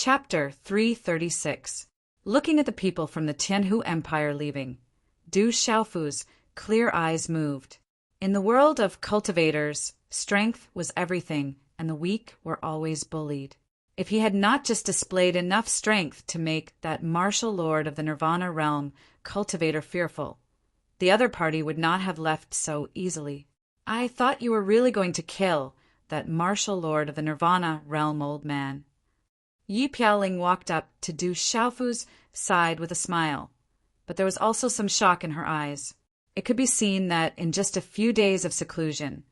Chapter 336. Looking at the people from the Tianhu Empire leaving, Du Xiaofu's clear eyes moved. In the world of cultivators, strength was everything, and the weak were always bullied. If he had not just displayed enough strength to make that martial lord of the Nirvana realm cultivator fearful, the other party would not have left so easily. I thought you were really going to kill that martial lord of the Nirvana realm, old man. Yi Piaoling walked up to Du Xiaofu's side with a smile, but there was also some shock in her eyes. It could be seen that in just a few days of seclusion,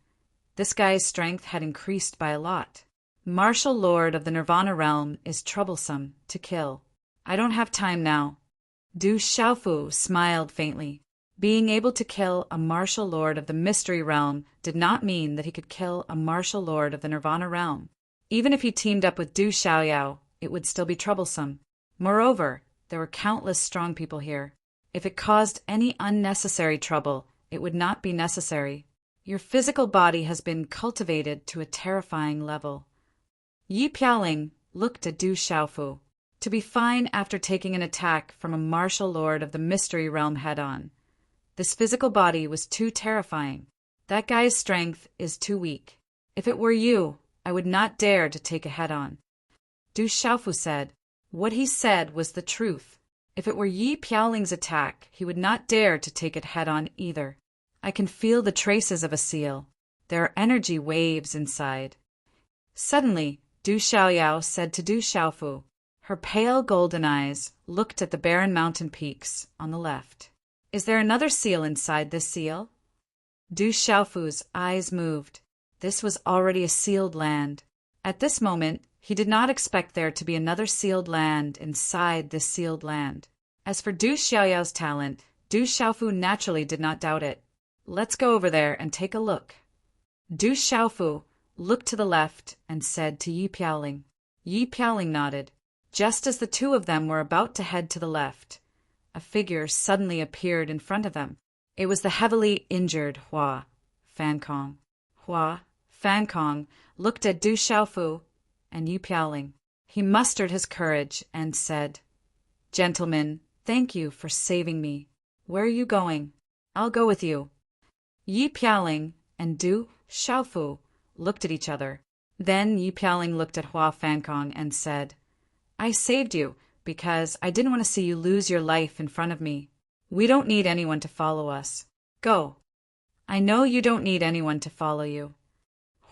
this guy's strength had increased by a lot. Martial lord of the Nirvana realm is troublesome to kill. I don't have time now. Du Xiaofu smiled faintly. Being able to kill a martial lord of the mystery realm did not mean that he could kill a martial lord of the Nirvana realm. Even if he teamed up with Du Xiaoyao, it would still be troublesome. Moreover, there were countless strong people here. If it caused any unnecessary trouble, it would not be necessary. Your physical body has been cultivated to a terrifying level. Yi Piaoling looked at Du Xiaofu. To be fine after taking an attack from a martial lord of the mystery realm head-on. This physical body was too terrifying. That guy's strength is too weak. If it were you, I would not dare to take a head-on. Du Xiaofu said. What he said was the truth. If it were Yi Piaoling's attack, he would not dare to take it head-on either. I can feel the traces of a seal. There are energy waves inside. Suddenly, Du Xiaoyao said to Du Xiaofu. Her pale golden eyes looked at the barren mountain peaks on the left. Is there another seal inside this seal? Du Xiaofu's eyes moved. This was already a sealed land. At this moment, he did not expect there to be another sealed land inside this sealed land. As for Du Xiaoyao's talent, Du Xiaofu naturally did not doubt it. Let's go over there and take a look. Du Xiaofu looked to the left and said to Yi Piaoling. Yi Piaoling nodded. Just as the two of them were about to head to the left, a figure suddenly appeared in front of them. It was the heavily injured Hua Fankong. Hua Fankong looked at Du Xiaofu and Yi Piaoling. He mustered his courage and said, Gentlemen, thank you for saving me. Where are you going? I'll go with you. Yi Piaoling and Du Xiaofu looked at each other. Then Yi Piaoling looked at Hua Fankong and said, I saved you because I didn't want to see you lose your life in front of me. We don't need anyone to follow us. Go. I know you don't need anyone to follow you.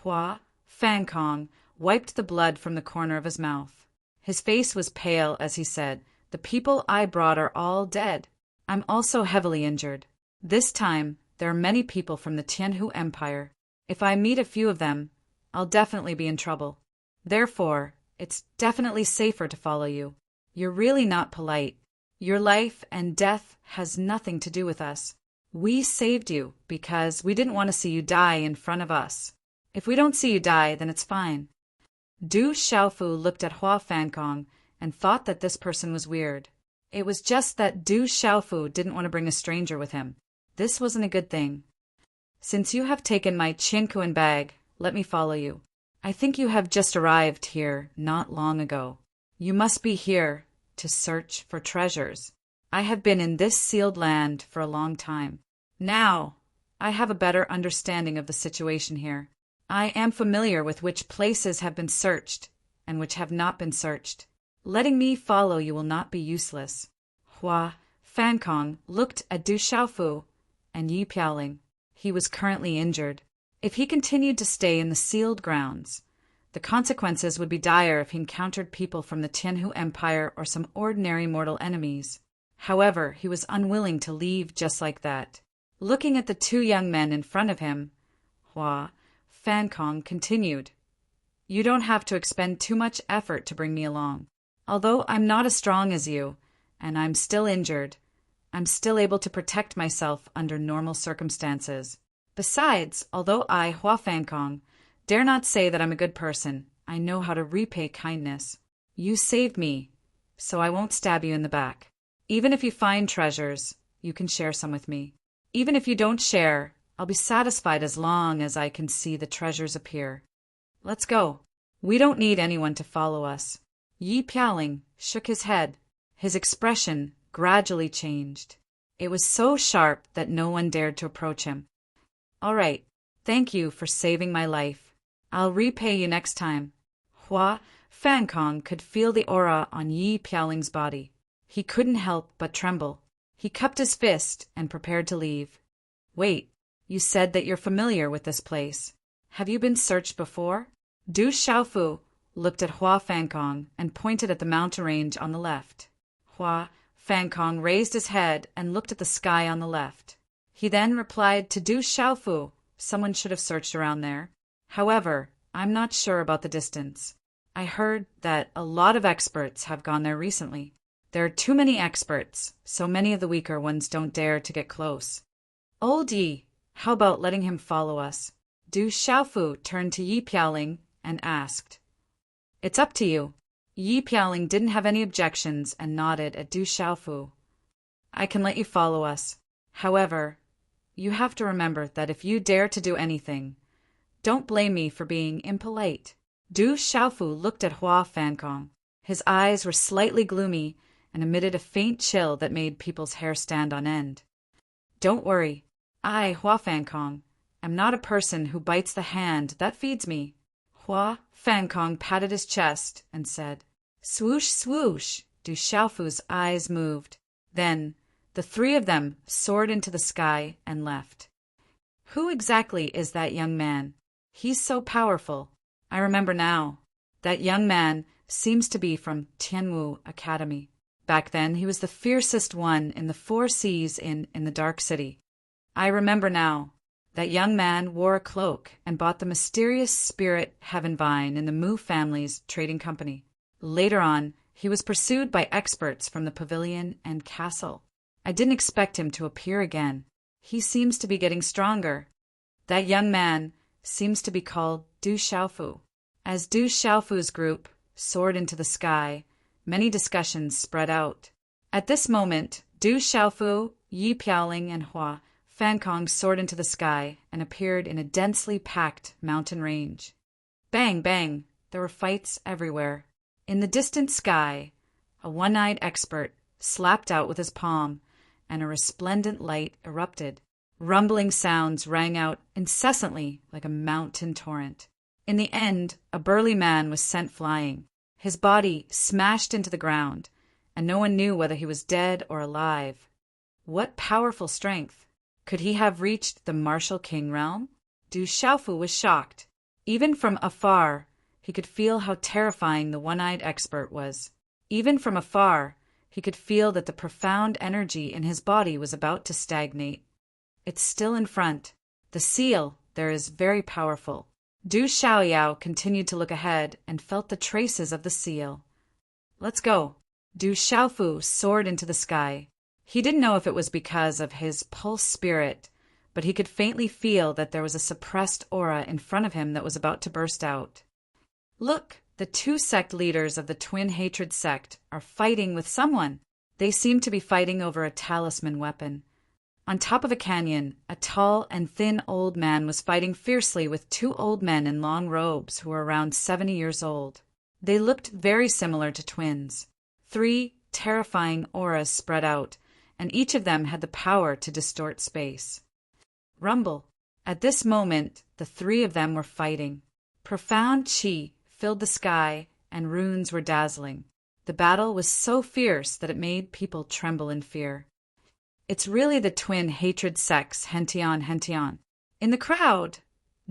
Hua Fankong wiped the blood from the corner of his mouth. His face was pale as he said, The people I brought are all dead. I'm also heavily injured. This time, there are many people from the Tianhu Empire. If I meet a few of them, I'll definitely be in trouble. Therefore, it's definitely safer to follow you. You're really not polite. Your life and death has nothing to do with us. We saved you because we didn't want to see you die in front of us. If we don't see you die, then it's fine. Du Xiaofu looked at Hua Fankong and thought that this person was weird. It was just that Du Xiaofu didn't want to bring a stranger with him. This wasn't a good thing. Since you have taken my Qinkuan bag, let me follow you. I think you have just arrived here not long ago. You must be here to search for treasures. I have been in this sealed land for a long time. Now, I have a better understanding of the situation here. I am familiar with which places have been searched and which have not been searched. Letting me follow you will not be useless. Hua Fankong looked at Du Xiaofu and Yi Piaoling. He was currently injured. If he continued to stay in the sealed grounds, the consequences would be dire if he encountered people from the Tianhu Empire or some ordinary mortal enemies. However, he was unwilling to leave just like that. Looking at the two young men in front of him, Hua Fankong continued, You don't have to expend too much effort to bring me along. Although I'm not as strong as you, and I'm still injured, I'm still able to protect myself under normal circumstances. Besides, although I, Hua Fankong, dare not say that I'm a good person, I know how to repay kindness. You saved me, so I won't stab you in the back. Even if you find treasures, you can share some with me. Even if you don't share, I'll be satisfied as long as I can see the treasures appear. Let's go. We don't need anyone to follow us. Yi Pialing shook his head. His expression gradually changed. It was so sharp that no one dared to approach him. All right, thank you for saving my life. I'll repay you next time. Hua Fankong could feel the aura on Yi Pialing's body. He couldn't help but tremble. He cupped his fist and prepared to leave. Wait, you said that you're familiar with this place. Have you been searched before? Du Xiaofu looked at Hua Fankong and pointed at the mountain range on the left. Hua Fankong raised his head and looked at the sky on the left. He then replied to Du Xiaofu, someone should have searched around there. However, I'm not sure about the distance. I heard that a lot of experts have gone there recently. There are too many experts, so many of the weaker ones don't dare to get close. Old Yi, how about letting him follow us? Du Xiaofu turned to Yi Pialing and asked. It's up to you. Yi Pialing didn't have any objections and nodded at Du Xiaofu. I can let you follow us. However, you have to remember that if you dare to do anything, don't blame me for being impolite. Du Xiaofu looked at Hua Fankong. His eyes were slightly gloomy and emitted a faint chill that made people's hair stand on end. Don't worry. I, Hua Fankong, am not a person who bites the hand that feeds me. Hua Fankong patted his chest and said, Swoosh, swoosh. Du Xiaofu's eyes moved. Then, the three of them soared into the sky and left. Who exactly is that young man? He's so powerful. I remember now. That young man seems to be from Tianwu Academy. Back then, he was the fiercest one in the 4 seas in the Dark City. I remember now. That young man wore a cloak and bought the mysterious spirit Heaven Vine in the Mu family's trading company. Later on, he was pursued by experts from the pavilion and castle. I didn't expect him to appear again. He seems to be getting stronger. That young man seems to be called Du Xiaofu. As Du Xiaofu's group soared into the sky, many discussions spread out. At this moment, Du Xiaofu, Yi Pialing, and Hua Fankong soared into the sky and appeared in a densely packed mountain range. Bang, bang, there were fights everywhere. In the distant sky, a one-eyed expert slapped out with his palm, and a resplendent light erupted. Rumbling sounds rang out incessantly like a mountain torrent. In the end, a burly man was sent flying. His body smashed into the ground, and no one knew whether he was dead or alive. What powerful strength! Could he have reached the martial king realm? Du Xiaofu was shocked. Even from afar, he could feel how terrifying the one-eyed expert was. Even from afar, he could feel that the profound energy in his body was about to stagnate. It's still in front. The seal there is very powerful. Du Xiaoyao continued to look ahead and felt the traces of the seal. Let's go. Du Xiaofu soared into the sky. He didn't know if it was because of his pulse spirit, but he could faintly feel that there was a suppressed aura in front of him that was about to burst out. Look, the 2 sect leaders of the twin hatred sect are fighting with someone. They seem to be fighting over a talisman weapon. On top of a canyon, a tall and thin old man was fighting fiercely with 2 old men in long robes who were around 70 years old. They looked very similar to twins. 3 terrifying auras spread out, and each of them had the power to distort space. Rumble. At this moment, the 3 of them were fighting. Profound qi filled the sky, and runes were dazzling. The battle was so fierce that it made people tremble in fear. It's really the twin hatred sects, Hentian. In the crowd,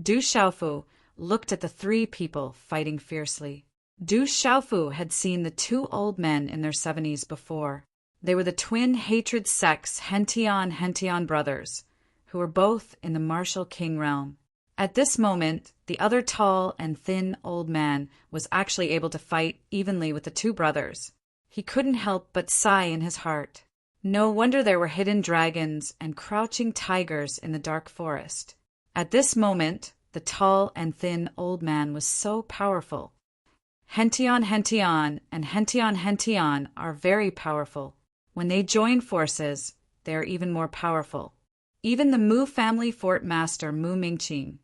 Du Xiaofu looked at the 3 people fighting fiercely. Du Xiaofu had seen the 2 old men in their 70s before. They were the twin hatred sects Hentian brothers, who were both in the martial king realm. At this moment, the other tall and thin old man was actually able to fight evenly with the 2 brothers. He couldn't help but sigh in his heart. No wonder there were hidden dragons and crouching tigers in the dark forest. At this moment, the tall and thin old man was so powerful. Hentian and Hentian are very powerful. When they join forces, they are even more powerful. Even the Mu family fort master Mu Mingqing,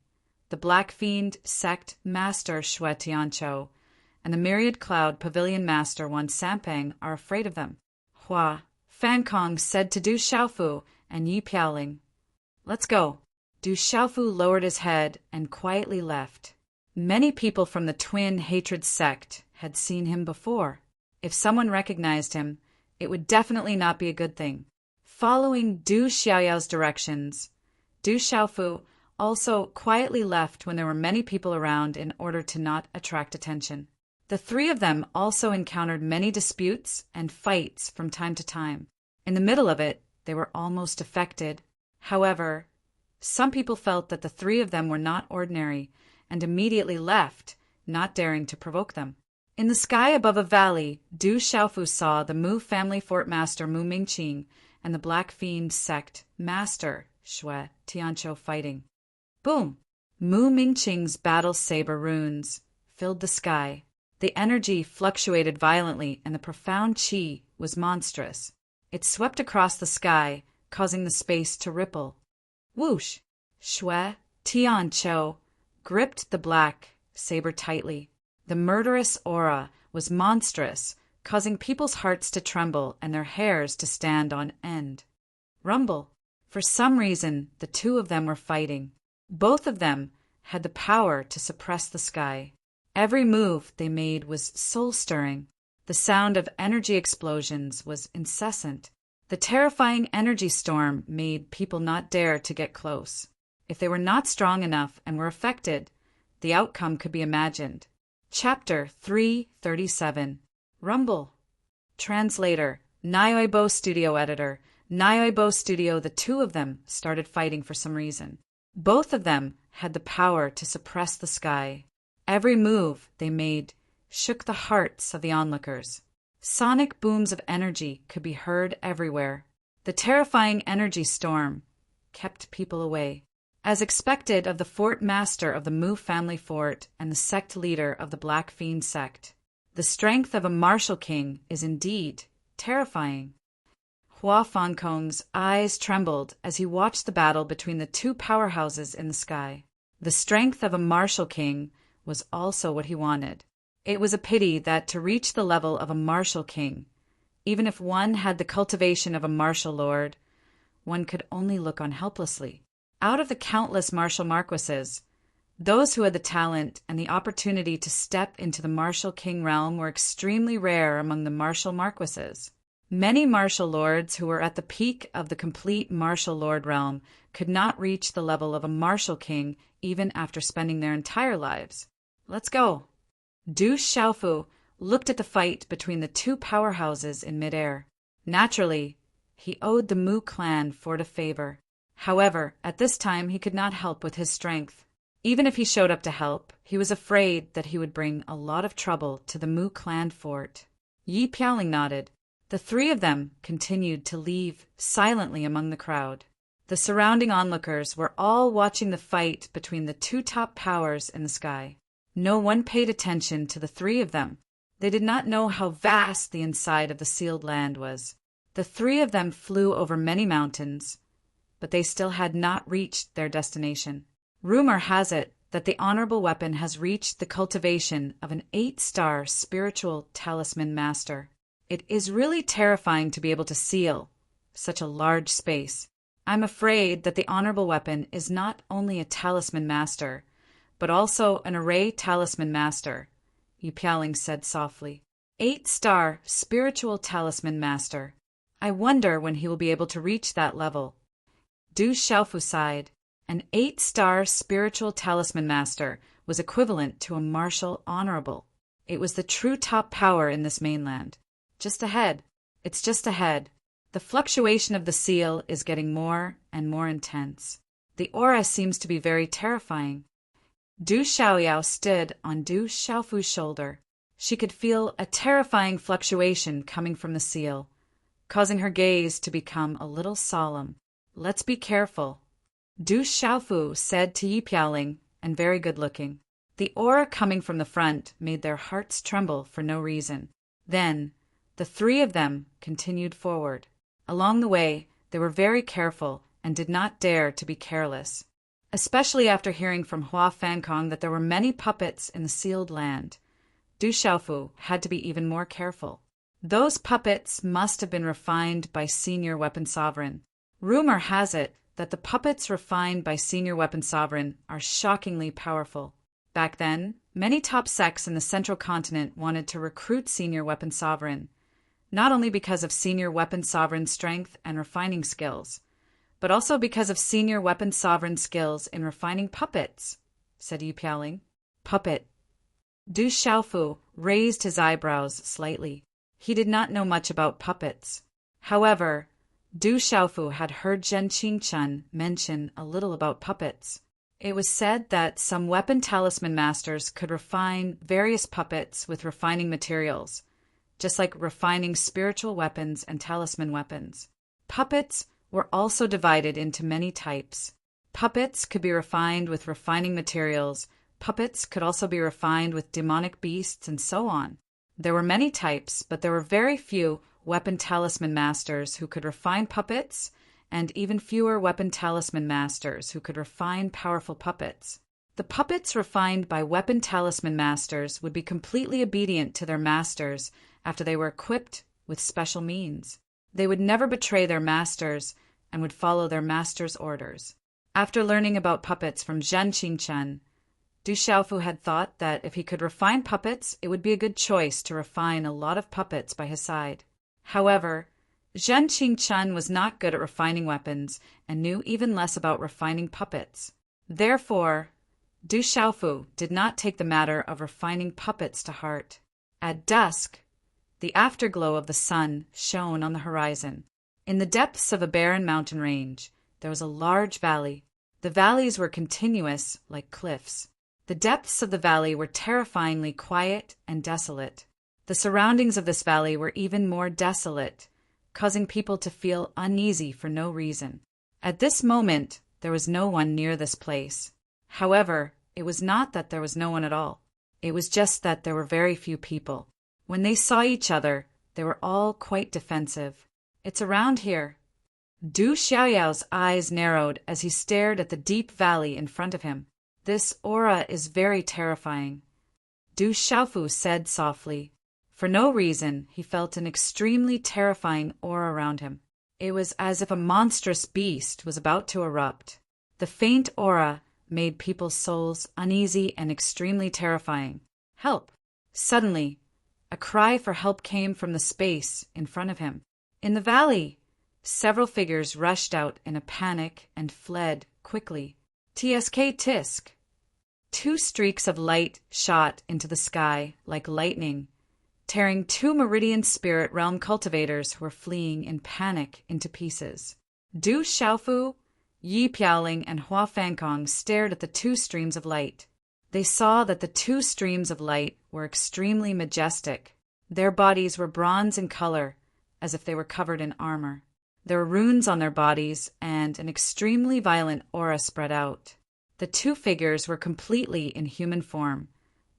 the Black Fiend sect master Shui Tianqiu, and the myriad cloud pavilion master Wan Sampang are afraid of them. Hua Fankong said to Du Xiaofu and Yi Piaoling, "Let's go." Du Xiaofu lowered his head and quietly left. Many people from the twin hatred sect had seen him before. If someone recognized him, it would definitely not be a good thing. Following Du Xiaoyao's directions, Du Xiaofu also quietly left when there were many people around in order to not attract attention. The three of them also encountered many disputes and fights from time to time. In the middle of it, they were almost affected. However, some people felt that the three of them were not ordinary and immediately left, not daring to provoke them. In the sky above a valley, Du Xiaofu saw the Mu family fort master Mu Mingqing and the Black Fiend sect master Shui Tianqiu fighting. Boom! Mu Mingqing's battle saber runes filled the sky. The energy fluctuated violently and the profound qi was monstrous. It swept across the sky, causing the space to ripple. Whoosh! Shui Tianqiu gripped the black saber tightly. The murderous aura was monstrous, causing people's hearts to tremble and their hairs to stand on end. Rumble! For some reason, the two of them were fighting. Both of them had the power to suppress the sky. Every move they made was soul-stirring. The sound of energy explosions was incessant. The terrifying energy storm made people not dare to get close. If they were not strong enough and were affected, the outcome could be imagined. Chapter 337. Rumble. Translator, Nyoibo Studio Editor, Nyoibo Studio. The two of them started fighting for some reason. Both of them had the power to suppress the sky. Every move they made shook the hearts of the onlookers. Sonic booms of energy could be heard everywhere. The terrifying energy storm kept people away. As expected of the fort master of the Mu family fort and the sect leader of the Black Fiend sect, the strength of a martial king is indeed terrifying. Hua Fankong's eyes trembled as he watched the battle between the two powerhouses in the sky. The strength of a martial king was also what he wanted. It was a pity that to reach the level of a martial king, even if one had the cultivation of a martial lord, one could only look on helplessly. Out of the countless martial marquises, those who had the talent and the opportunity to step into the martial king realm were extremely rare among the martial marquises. Many martial lords who were at the peak of the complete martial lord realm could not reach the level of a martial king even after spending their entire lives. Let's go. Du Xiaofu looked at the fight between the two powerhouses in midair. Naturally, he owed the Mu clan fort a favor. However, at this time he could not help with his strength. Even if he showed up to help, he was afraid that he would bring a lot of trouble to the Mu clan fort. Yi Piaoling nodded. The three of them continued to leave silently among the crowd. The surrounding onlookers were all watching the fight between the two top powers in the sky. No one paid attention to the three of them. They did not know how vast the inside of the sealed land was. The three of them flew over many mountains, but they still had not reached their destination. Rumor has it that the honorable weapon has reached the cultivation of an 8-star spiritual talisman master. It is really terrifying to be able to seal such a large space. I'm afraid that the honorable weapon is not only a talisman master, but also an array talisman master, Yi Piaoling said softly. 8-star spiritual talisman master. I wonder when he will be able to reach that level. Du Xiaofu sighed. An 8-star spiritual talisman master was equivalent to a martial honorable. It was the true top power in this mainland. Just ahead. It's just ahead. The fluctuation of the seal is getting more and more intense. The aura seems to be very terrifying. Du Xiaoyao stood on Du Xiaofu's shoulder. She could feel a terrifying fluctuation coming from the seal, causing her gaze to become a little solemn. Let's be careful. Du Xiaofu said to Yi Piaoling, and very good-looking. The aura coming from the front made their hearts tremble for no reason. Then, the three of them continued forward. Along the way, they were very careful and did not dare to be careless, especially after hearing from Hua Fankong that there were many puppets in the sealed land. Du Xiaofu had to be even more careful. Those puppets must have been refined by Senior Weapon Sovereign. Rumor has it that the puppets refined by Senior Weapon Sovereign are shockingly powerful. Back then, many top sects in the Central Continent wanted to recruit Senior Weapon Sovereign, not only because of Senior Weapon Sovereign's strength and refining skills, but also because of Senior Weapon Sovereign's skills in refining puppets, said Yi Piaoling. Puppet. Du Xiaofu raised his eyebrows slightly. He did not know much about puppets. However, Du Xiaofu had heard Zhen Qingchen mention a little about puppets. It was said that some weapon talisman masters could refine various puppets with refining materials, just like refining spiritual weapons and talisman weapons. Puppets were also divided into many types. Puppets could be refined with refining materials. Puppets could also be refined with demonic beasts and so on. There were many types, but there were very few weapon talisman masters who could refine puppets, and even fewer weapon talisman masters who could refine powerful puppets. The puppets refined by weapon talisman masters would be completely obedient to their masters after they were equipped with special means. They would never betray their masters and would follow their masters' orders. After learning about puppets from Zhen Qingchen, Du Xiaofu had thought that if he could refine puppets, it would be a good choice to refine a lot of puppets by his side. However, Zhen Qingchen was not good at refining weapons and knew even less about refining puppets. Therefore, Du Xiaofu did not take the matter of refining puppets to heart. At dusk, the afterglow of the sun shone on the horizon. In the depths of a barren mountain range, there was a large valley. The valleys were continuous, like cliffs. The depths of the valley were terrifyingly quiet and desolate. The surroundings of this valley were even more desolate, causing people to feel uneasy for no reason. At this moment, there was no one near this place. However, it was not that there was no one at all. It was just that there were very few people. When they saw each other, they were all quite defensive. "It's around here." Du Xiaoyao's eyes narrowed as he stared at the deep valley in front of him. "This aura is very terrifying," Du Xiaofu said softly. For no reason, he felt an extremely terrifying aura around him. It was as if a monstrous beast was about to erupt. The faint aura made people's souls uneasy and extremely terrifying. "Help!" Suddenly, a cry for help came from the space in front of him. In the valley, several figures rushed out in a panic and fled quickly. "Tsk tisk!" Two streaks of light shot into the sky like lightning, tearing two Meridian Spirit Realm cultivators who were fleeing in panic into pieces. Du Xiaofu, Yi Piaoling, and Hua Fankong stared at the two streams of light. They saw that the two streams of light were extremely majestic. Their bodies were bronze in color, as if they were covered in armor. There were runes on their bodies, and an extremely violent aura spread out. The two figures were completely in human form,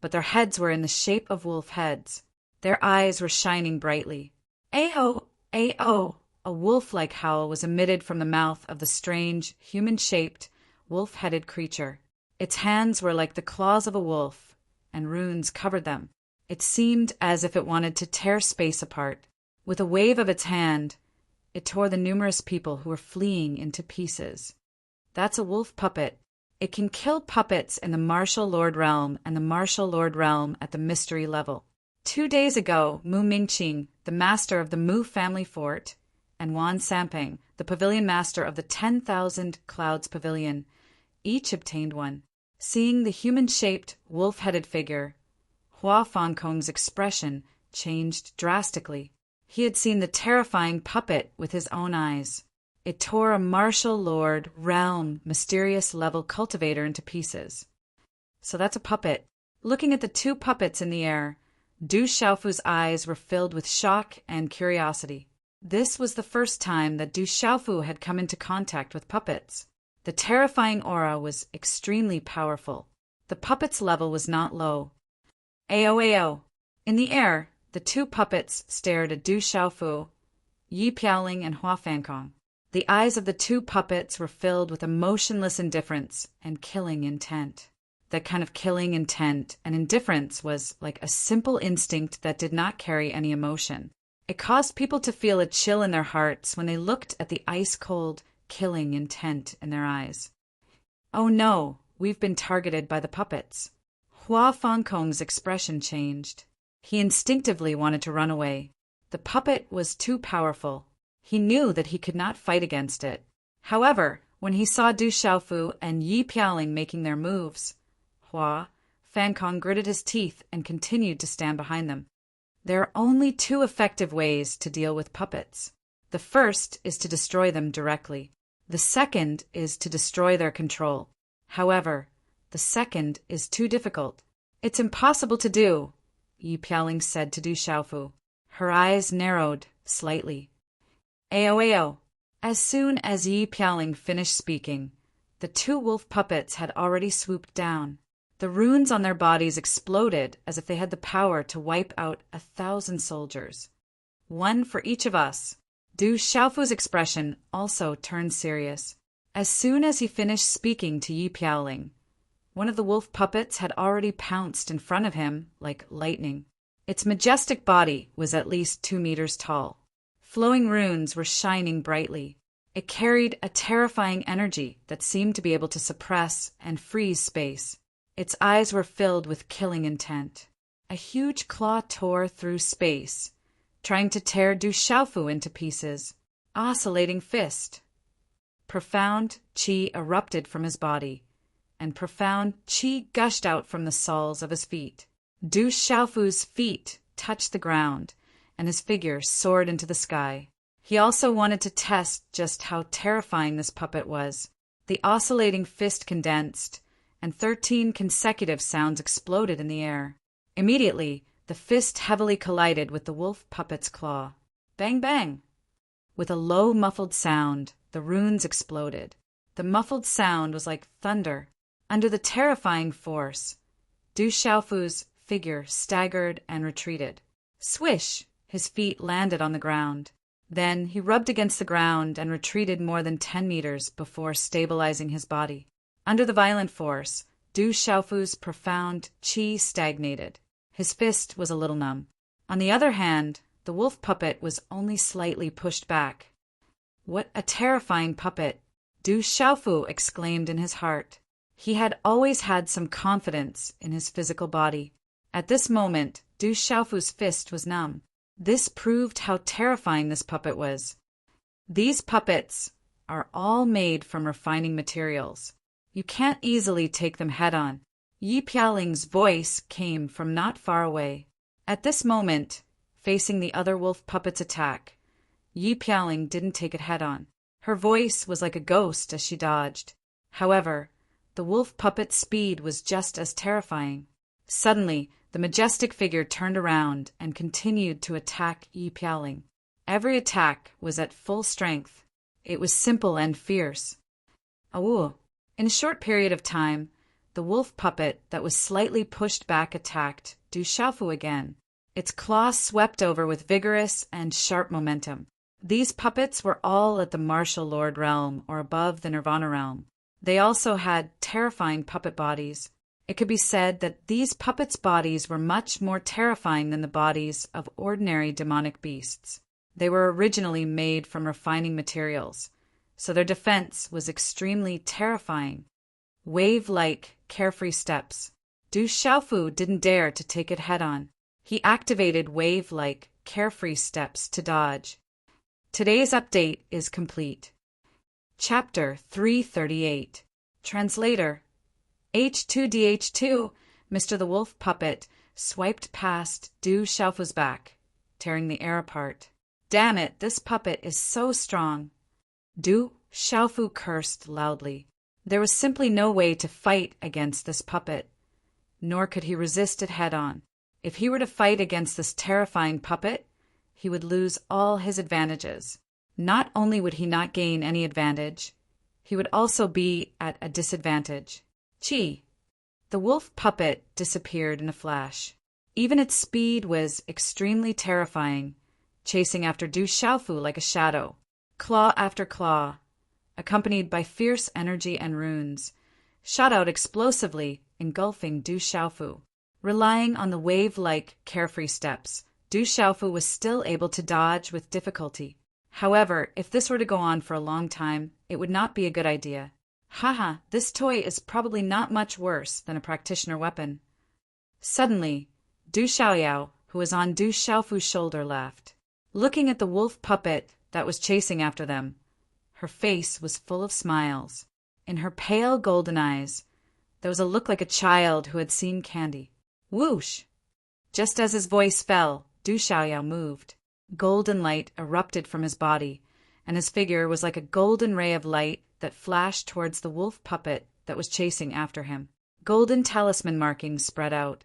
but their heads were in the shape of wolf heads. Their eyes were shining brightly. "Aho! Aho!" A wolf-like howl was emitted from the mouth of the strange, human-shaped, wolf-headed creature. Its hands were like the claws of a wolf, and runes covered them. It seemed as if it wanted to tear space apart. With a wave of its hand, it tore the numerous people who were fleeing into pieces. "That's a wolf puppet. It can kill puppets in the Martial Lord Realm and the Martial Lord Realm at the mystery level." 2 days ago, Mu Mingqing, the master of the Mu family fort, and Wan Samping, the pavilion master of the 10,000 Clouds Pavilion, each obtained one. Seeing the human-shaped, wolf-headed figure, Hua Fankong's expression changed drastically. He had seen the terrifying puppet with his own eyes. It tore a Martial Lord Realm mysterious level cultivator into pieces. "So that's a puppet." Looking at the two puppets in the air, Du Xiaofu's eyes were filled with shock and curiosity. This was the first time that Du Xiaofu had come into contact with puppets. The terrifying aura was extremely powerful. The puppet's level was not low. "Ao." In the air, the two puppets stared at Du Xiaofu, Yi Piaoling, and Hua Fankong. The eyes of the two puppets were filled with emotionless indifference and killing intent. that kind of killing intent, and indifference was like a simple instinct that did not carry any emotion. It caused people to feel a chill in their hearts when they looked at the ice-cold, killing intent in their eyes. Oh no, we've been targeted by the puppets. Hua Fangkong's expression changed. He instinctively wanted to run away. The puppet was too powerful. He knew that he could not fight against it. However, when he saw Du Xiaofu and Yi Piaoling making their moves, Hua Fangkong gritted his teeth and continued to stand behind them. There are only two effective ways to deal with puppets. The first is to destroy them directly. The second is to destroy their control. However, the second is too difficult. It's impossible to do, Yi Piaoling said to Du Xiaofu. Her eyes narrowed slightly. Ao. As soon as Yi Piaoling finished speaking, the two wolf puppets had already swooped down. The runes on their bodies exploded as if they had the power to wipe out 1,000 soldiers. One for each of us. Du Xiaofu's expression also turned serious. As soon as he finished speaking to Yi Piaoling, one of the wolf puppets had already pounced in front of him like lightning. Its majestic body was at least 2 meters tall. Flowing runes were shining brightly. It carried a terrifying energy that seemed to be able to suppress and freeze space. Its eyes were filled with killing intent. A huge claw tore through space, trying to tear Du Xiaofu into pieces. Oscillating fist. Profound qi erupted from his body, and profound qi gushed out from the soles of his feet. Du Xiaofu's feet touched the ground, and his figure soared into the sky. He also wanted to test just how terrifying this puppet was. The oscillating fist condensed, and 13 consecutive sounds exploded in the air. Immediately, the fist heavily collided with the wolf puppet's claw. Bang bang! With a low muffled sound, the runes exploded. The muffled sound was like thunder. Under the terrifying force, Du Xiaofu's figure staggered and retreated. Swish! His feet landed on the ground. Then he rubbed against the ground and retreated more than 10 meters before stabilizing his body. Under the violent force, Du Xiaofu's profound qi stagnated. His fist was a little numb. On the other hand, the wolf puppet was only slightly pushed back. What a terrifying puppet! Du Xiaofu exclaimed in his heart. He had always had some confidence in his physical body. At this moment, Du Xiaofu's fist was numb. This proved how terrifying this puppet was. These puppets are all made from refining materials. You can't easily take them head-on. Yi Piaoling's voice came from not far away. At this moment, facing the other wolf puppet's attack, Yi Piaoling didn't take it head-on. Her voice was like a ghost as she dodged. However, the wolf puppet's speed was just as terrifying. Suddenly, the majestic figure turned around and continued to attack Yi Piaoling. Every attack was at full strength. It was simple and fierce. Awoo! In a short period of time, the wolf puppet that was slightly pushed back attacked Du Xiaofu again. Its claws swept over with vigorous and sharp momentum. These puppets were all at the martial lord realm or above the nirvana realm. They also had terrifying puppet bodies. It could be said that these puppets' bodies were much more terrifying than the bodies of ordinary demonic beasts. They were originally made from refining materials, so their defense was extremely terrifying. Wave-like, carefree steps. Du Xiaofu didn't dare to take it head-on. He activated wave-like, carefree steps to dodge. Today's update is complete. Chapter 338. Translator. H2DH2, Mr. the Wolf Puppet, swiped past Du Xiaofu's back, tearing the air apart. Damn it, this puppet is so strong. Du Xiaofu cursed loudly. There was simply no way to fight against this puppet, nor could he resist it head-on. If he were to fight against this terrifying puppet, he would lose all his advantages. Not only would he not gain any advantage, he would also be at a disadvantage. Qi. The wolf puppet disappeared in a flash. Even its speed was extremely terrifying, chasing after Du Xiaofu like a shadow. Claw after claw, accompanied by fierce energy and runes, shot out explosively engulfing Du Xiaofu. Relying on the wave-like, carefree steps, Du Xiaofu was still able to dodge with difficulty. However, if this were to go on for a long time, it would not be a good idea. Haha, this toy is probably not much worse than a practitioner weapon. Suddenly, Du Xiaoyao, who was on Du Xiaofu's shoulder, laughed. Looking at the wolf puppet that was chasing after them, her face was full of smiles. In her pale golden eyes, there was a look like a child who had seen candy. Whoosh! Just as his voice fell, Du Xiaoyao moved. Golden light erupted from his body, and his figure was like a golden ray of light that flashed towards the wolf puppet that was chasing after him. Golden talisman markings spread out,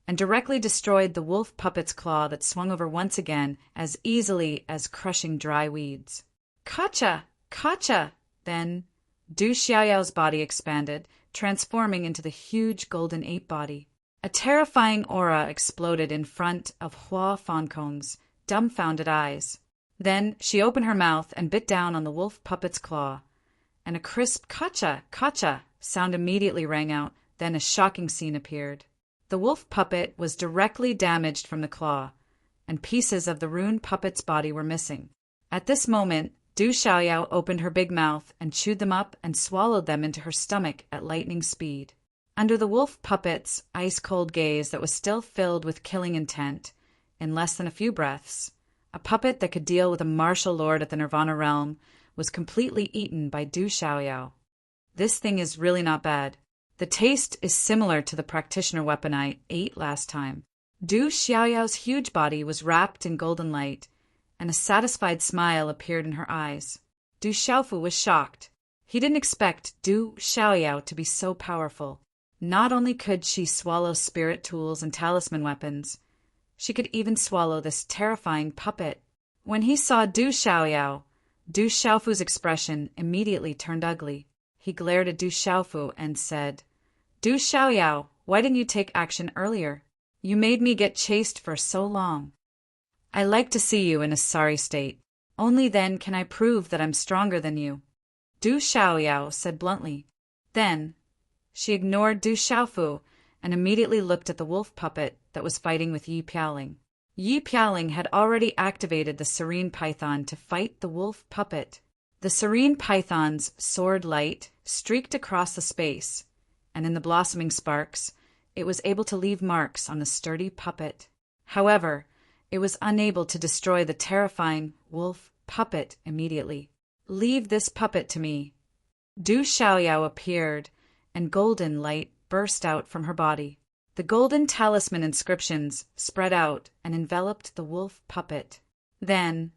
and directly destroyed the wolf puppet's claw that swung over once again as easily as crushing dry weeds. Kacha! Kacha! Then, Du Xiaoyao's body expanded, transforming into the huge golden ape body. A terrifying aura exploded in front of Hua Fankong's dumbfounded eyes. Then she opened her mouth and bit down on the wolf puppet's claw, and a crisp "Kacha! Kacha!" sound immediately rang out. Then a shocking scene appeared. The wolf puppet was directly damaged from the claw, and pieces of the ruined puppet's body were missing. At this moment, Du Xiaoyao opened her big mouth and chewed them up and swallowed them into her stomach at lightning speed. Under the wolf puppet's ice-cold gaze that was still filled with killing intent, in less than a few breaths, a puppet that could deal with a martial lord at the Nirvana realm was completely eaten by Du Xiaoyao. This thing is really not bad. The taste is similar to the practitioner weapon I ate last time. Du Xiaoyao's huge body was wrapped in golden light, and a satisfied smile appeared in her eyes. Du Xiaofu was shocked. He didn't expect Du Xiaoyao to be so powerful. Not only could she swallow spirit tools and talisman weapons, she could even swallow this terrifying puppet. When he saw Du Xiaoyao, Du Xiaofu's expression immediately turned ugly. He glared at Du Xiaofu and said, "Du Xiaoyao, why didn't you take action earlier? You made me get chased for so long. I like to see you in a sorry state. Only then can I prove that I'm stronger than you," Du Xiaoyao said bluntly. Then, she ignored Du Xiaofu and immediately looked at the wolf puppet that was fighting with Yi Piaoling. Yi Piaoling had already activated the Serene Python to fight the wolf puppet. The Serene Python's sword light streaked across the space, and in the blossoming sparks, it was able to leave marks on the sturdy puppet. However, it was unable to destroy the terrifying wolf puppet immediately. "Leave this puppet to me." Du Xiaoyao appeared, and golden light burst out from her body. The golden talisman inscriptions spread out and enveloped the wolf puppet. Then,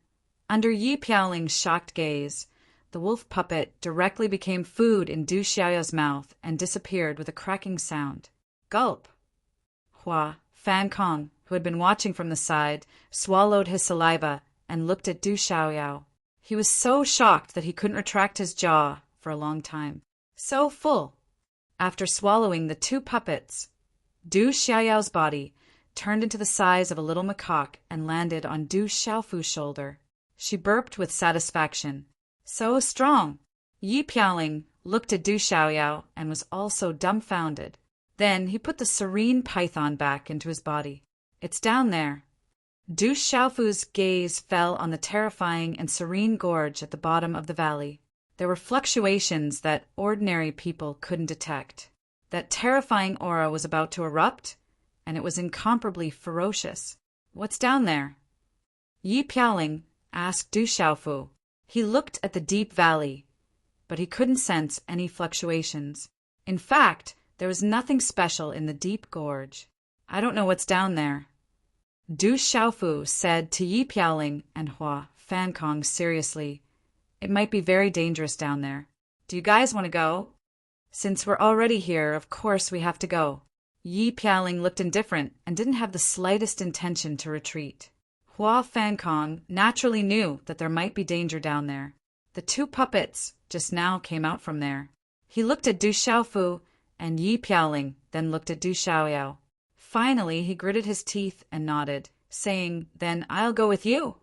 under Yi Piaoling's shocked gaze, the wolf puppet directly became food in Du Xiaoyao's mouth and disappeared with a cracking sound. Gulp! Hua Fankong, who had been watching from the side, swallowed his saliva and looked at Du Xiaoyao. He was so shocked that he couldn't retract his jaw for a long time. So full. After swallowing the two puppets, Du Xiaoyao's body turned into the size of a little macaque and landed on Du Xiaofu's shoulder. She burped with satisfaction. So strong! Yi Piaoling looked at Du Xiaoyao and was also dumbfounded. Then he put the Serene Python back into his body. "It's down there." Du Xiaofu's gaze fell on the terrifying and serene gorge at the bottom of the valley. There were fluctuations that ordinary people couldn't detect. That terrifying aura was about to erupt, and it was incomparably ferocious. "What's down there?" Yi Piaoling asked Du Xiaofu. He looked at the deep valley, but he couldn't sense any fluctuations. In fact, there was nothing special in the deep gorge. "I don't know what's down there," Du Xiaofu said to Yi Piaoling and Hua Fankong seriously. "It might be very dangerous down there. Do you guys want to go?" "Since we're already here, of course we have to go." Yi Piaoling looked indifferent and didn't have the slightest intention to retreat. Hua Fankong naturally knew that there might be danger down there. The two puppets just now came out from there. He looked at Du Xiaofu and Yi Piaoling, then looked at Du Xiaoyao. Finally, he gritted his teeth and nodded, saying, "Then I'll go with you."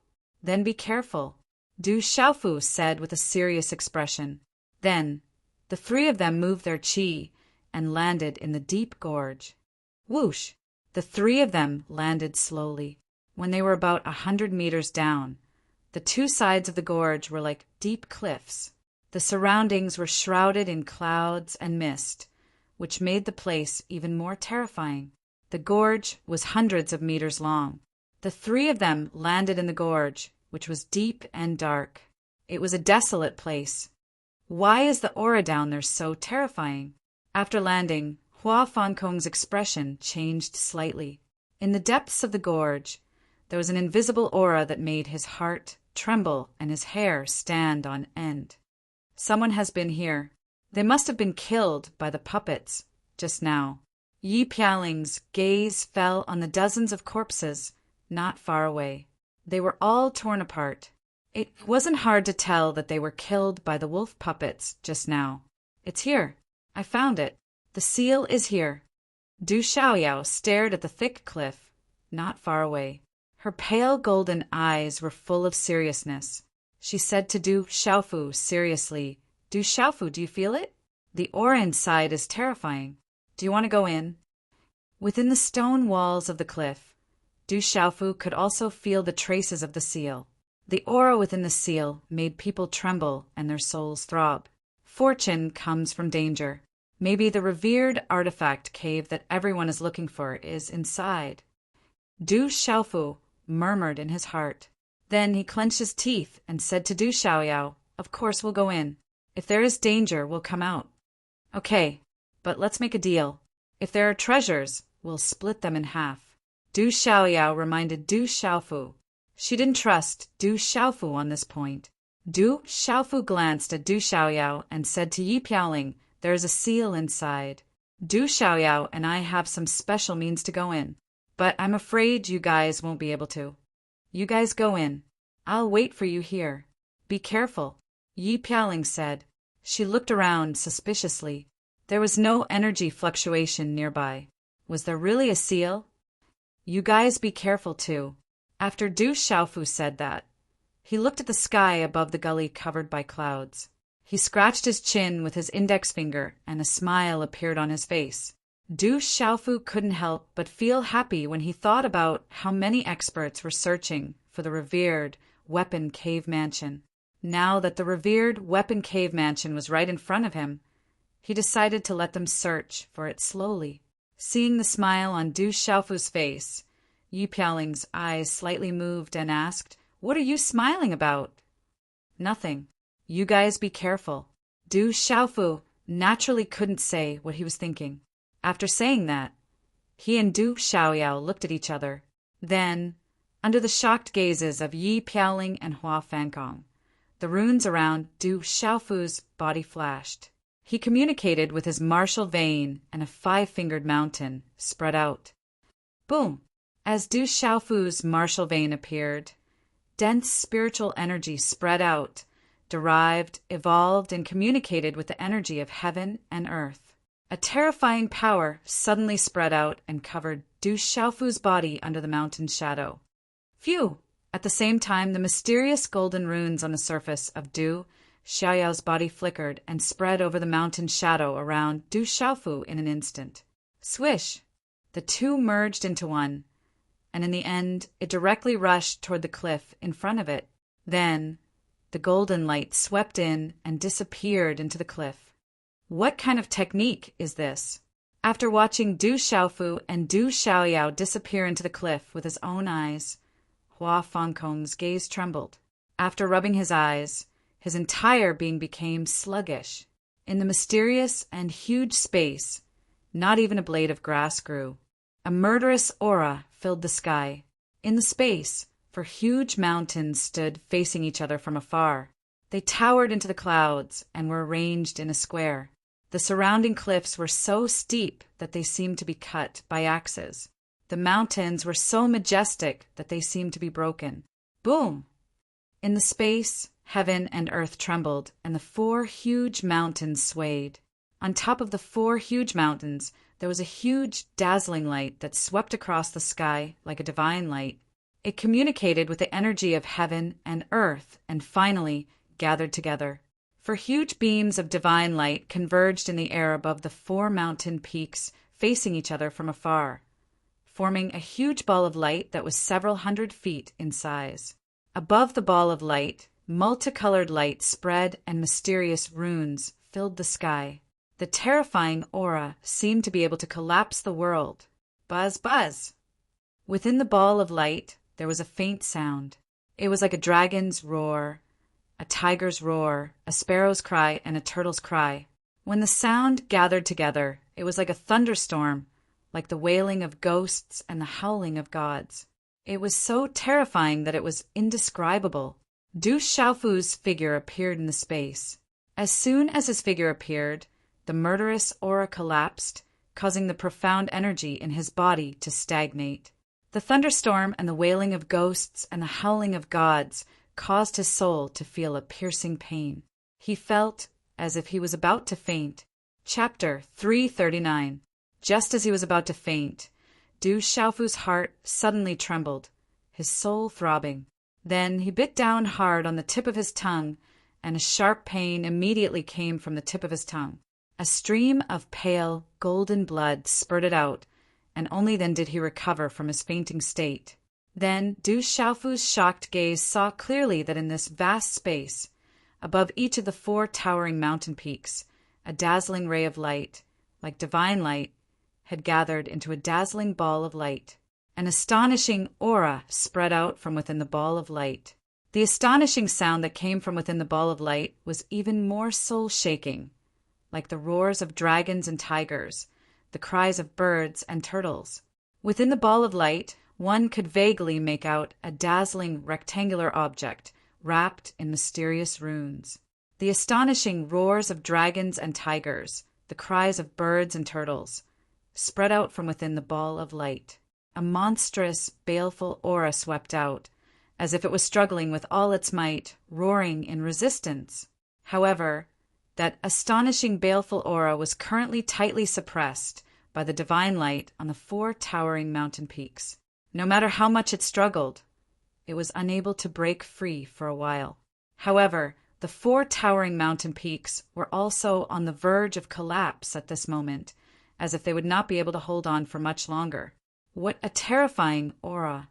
"Then be careful," Du Xiaofu said with a serious expression. Then, the three of them moved their qi and landed in the deep gorge. Whoosh! The three of them landed slowly. When they were about 100 meters down, the two sides of the gorge were like deep cliffs. The surroundings were shrouded in clouds and mist, which made the place even more terrifying. The gorge was hundreds of meters long. The three of them landed in the gorge, which was deep and dark. It was a desolate place. Why is the aura down there so terrifying? After landing, Hua Fankong's expression changed slightly. In the depths of the gorge, there was an invisible aura that made his heart tremble and his hair stand on end. Someone has been here. They must have been killed by the puppets just now. Yi Pialing's gaze fell on the dozens of corpses not far away. They were all torn apart. It wasn't hard to tell that they were killed by the wolf puppets just now. It's here. I found it. The seal is here. Du Xiaoyao stared at the thick cliff not far away. Her pale golden eyes were full of seriousness. She said to Du Xiaofu seriously, Du Xiaofu, do you feel it? The aura inside is terrifying. Do you want to go in? Within the stone walls of the cliff, Du Xiaofu could also feel the traces of the seal. The aura within the seal made people tremble and their souls throb. Fortune comes from danger. Maybe the revered artifact cave that everyone is looking for is inside. Du Xiaofu murmured in his heart. Then he clenched his teeth and said to Du Xiaoyao, "Of course we'll go in. If there is danger, we'll come out." "Okay, but let's make a deal. If there are treasures, we'll split them in half." Du Xiaoyao reminded Du Xiaofu. She didn't trust Du Xiaofu on this point. Du Xiaofu glanced at Du Xiaoyao and said to Yi Piaoling, "There is a seal inside. Du Xiaoyao and I have some special means to go in, but I'm afraid you guys won't be able to. You guys go in. I'll wait for you here. Be careful," Yi Piaoling said. She looked around suspiciously. There was no energy fluctuation nearby. Was there really a seal? "You guys be careful too." After Du Xiaofu said that, he looked at the sky above the gully covered by clouds. He scratched his chin with his index finger and a smile appeared on his face. Du Xiaofu couldn't help but feel happy when he thought about how many experts were searching for the revered Weapon Cave Mansion. Now that the revered Weapon Cave Mansion was right in front of him, he decided to let them search for it slowly. Seeing the smile on Du Xiaofu's face, Yi Piaoling's eyes slightly moved and asked, "What are you smiling about?" "Nothing. You guys be careful." Du Xiaofu naturally couldn't say what he was thinking. After saying that, he and Du Xiaoyao looked at each other. Then, under the shocked gazes of Yi Piaoling and Hua Fankong, the runes around Du Xiaofu's body flashed. He communicated with his martial vein and a 5-fingered mountain spread out. Boom! As Du Xiaofu's martial vein appeared, dense spiritual energy spread out, derived, evolved, and communicated with the energy of heaven and earth. A terrifying power suddenly spread out and covered Du Xiaofu's body under the mountain's shadow. Phew! At the same time, the mysterious golden runes on the surface of Du Xiaoyao's body flickered and spread over the mountain's shadow around Du Xiaofu in an instant. Swish! The two merged into one, and in the end, it directly rushed toward the cliff in front of it. Then, the golden light swept in and disappeared into the cliff. What kind of technique is this? After watching Du Xiaofu and Du Xiaoyao disappear into the cliff with his own eyes, Hua Fankong's gaze trembled. After rubbing his eyes, his entire being became sluggish. In the mysterious and huge space, not even a blade of grass grew. A murderous aura filled the sky. In the space, for huge mountains stood facing each other from afar. They towered into the clouds and were arranged in a square. The surrounding cliffs were so steep that they seemed to be cut by axes. The mountains were so majestic that they seemed to be broken. Boom! In the space, heaven and earth trembled, and the 4 huge mountains swayed. On top of the 4 huge mountains, there was a huge, dazzling light that swept across the sky like a divine light. It communicated with the energy of heaven and earth and finally gathered together. For huge beams of divine light converged in the air above the 4 mountain peaks facing each other from afar, forming a huge ball of light that was several hundred feet in size. Above the ball of light, multicolored light spread and mysterious runes filled the sky. The terrifying aura seemed to be able to collapse the world. Buzz, buzz! Within the ball of light, there was a faint sound. It was like a dragon's roar, a tiger's roar, a sparrow's cry, and a turtle's cry. When the sound gathered together, it was like a thunderstorm, like the wailing of ghosts and the howling of gods. It was so terrifying that it was indescribable. Du Xiaofu's figure appeared in the space. As soon as his figure appeared, the murderous aura collapsed, causing the profound energy in his body to stagnate. The thunderstorm and the wailing of ghosts and the howling of gods caused his soul to feel a piercing pain. He felt as if he was about to faint. Chapter 339. Just as he was about to faint, Du Xiaofu's heart suddenly trembled, his soul throbbing. Then he bit down hard on the tip of his tongue, and a sharp pain immediately came from the tip of his tongue. A stream of pale, golden blood spurted out, and only then did he recover from his fainting state. Then Du Xiaofu's shocked gaze saw clearly that in this vast space, above each of the 4 towering mountain peaks, a dazzling ray of light, like divine light, had gathered into a dazzling ball of light. An astonishing aura spread out from within the ball of light. The astonishing sound that came from within the ball of light was even more soul-shaking, like the roars of dragons and tigers, the cries of birds and turtles. Within the ball of light, one could vaguely make out a dazzling rectangular object wrapped in mysterious runes. The astonishing roars of dragons and tigers, the cries of birds and turtles, spread out from within the ball of light. A monstrous, baleful aura swept out, as if it was struggling with all its might, roaring in resistance. However, that astonishing baleful aura was currently tightly suppressed by the divine light on the 4 towering mountain peaks. No matter how much it struggled, it was unable to break free for a while. However, the 4 towering mountain peaks were also on the verge of collapse at this moment, as if they would not be able to hold on for much longer. What a terrifying aura!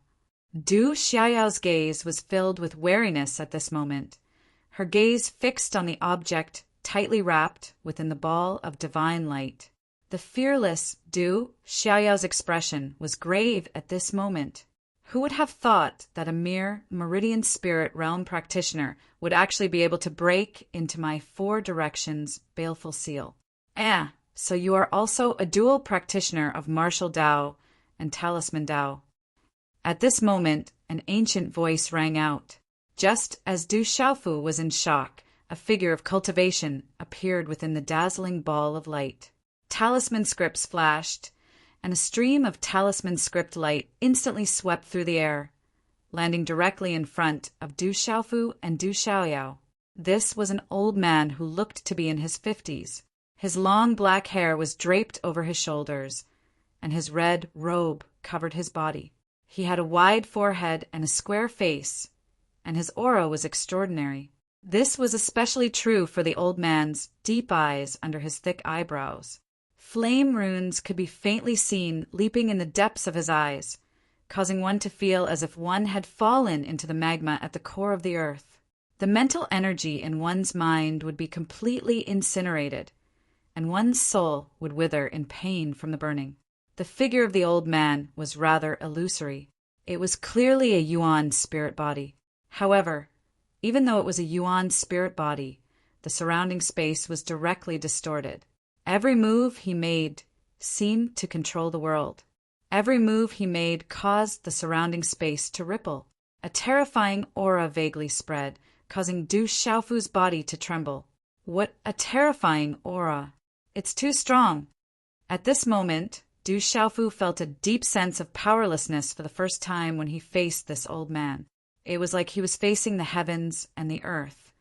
Du Xiaoyao's gaze was filled with wariness at this moment, her gaze fixed on the object tightly wrapped within the ball of divine light. The fearless Du Xiaoyao's expression was grave at this moment. Who would have thought that a mere meridian spirit realm practitioner would actually be able to break into my 4 directions baleful seal? So you are also a dual practitioner of martial Dao and talisman Dao. At this moment, an ancient voice rang out. Just as Du Xiaofu was in shock, a figure of cultivation appeared within the dazzling ball of light. Talisman scripts flashed, and a stream of talisman script light instantly swept through the air, landing directly in front of Du Xiaofu and Du Xiaoyao. This was an old man who looked to be in his 50s. His long black hair was draped over his shoulders, and his red robe covered his body. He had a wide forehead and a square face, and his aura was extraordinary. This was especially true for the old man's deep eyes under his thick eyebrows. Flame runes could be faintly seen leaping in the depths of his eyes, causing one to feel as if one had fallen into the magma at the core of the earth. The mental energy in one's mind would be completely incinerated, and one's soul would wither in pain from the burning. The figure of the old man was rather illusory. It was clearly a Yuan spirit body. However, even though it was a Yuan spirit body, the surrounding space was directly distorted. Every move he made seemed to control the world. Every move he made caused the surrounding space to ripple. A terrifying aura vaguely spread, causing Du Xiaofu's body to tremble. What a terrifying aura! It's too strong. At this moment, Du Xiaofu felt a deep sense of powerlessness for the first time when he faced this old man. It was like he was facing the heavens and the earth,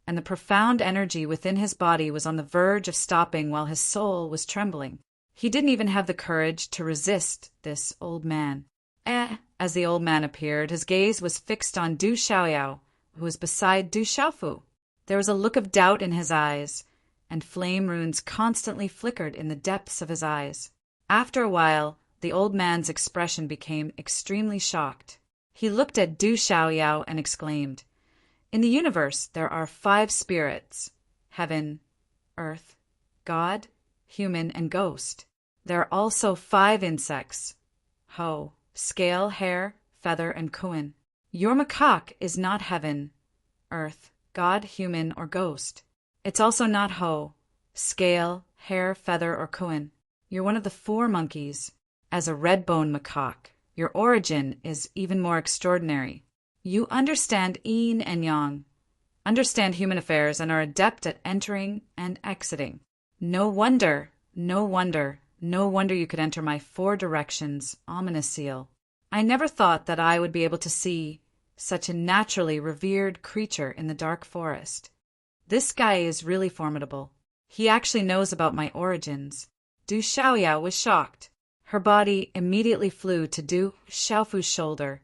and the profound energy within his body was on the verge of stopping while his soul was trembling. He didn't even have the courage to resist this old man. As the old man appeared, his gaze was fixed on Du Xiaoyao, who was beside Du Xiaofu. There was a look of doubt in his eyes, and flame runes constantly flickered in the depths of his eyes. After a while, the old man's expression became extremely shocked. He looked at Du Xiaoyao and exclaimed, "In the universe there are 5 spirits: heaven, earth, God, human, and ghost. There are also 5 insects: Ho, scale, hair, feather, and Kuan. Your macaque is not heaven, earth, God, human, or ghost. It's also not Ho, scale, hair, feather, or Kuan. You're one of the 4 monkeys. As a red-bone macaque, your origin is even more extraordinary. You understand yin and yang, understand human affairs, and are adept at entering and exiting. No wonder you could enter my 4 directions ominous seal. I never thought that I would be able to see such a naturally revered creature in the dark forest. This guy is really formidable. He actually knows about my origins." Du Xiaoyao was shocked. Her body immediately flew to Du Xiaofu's shoulder,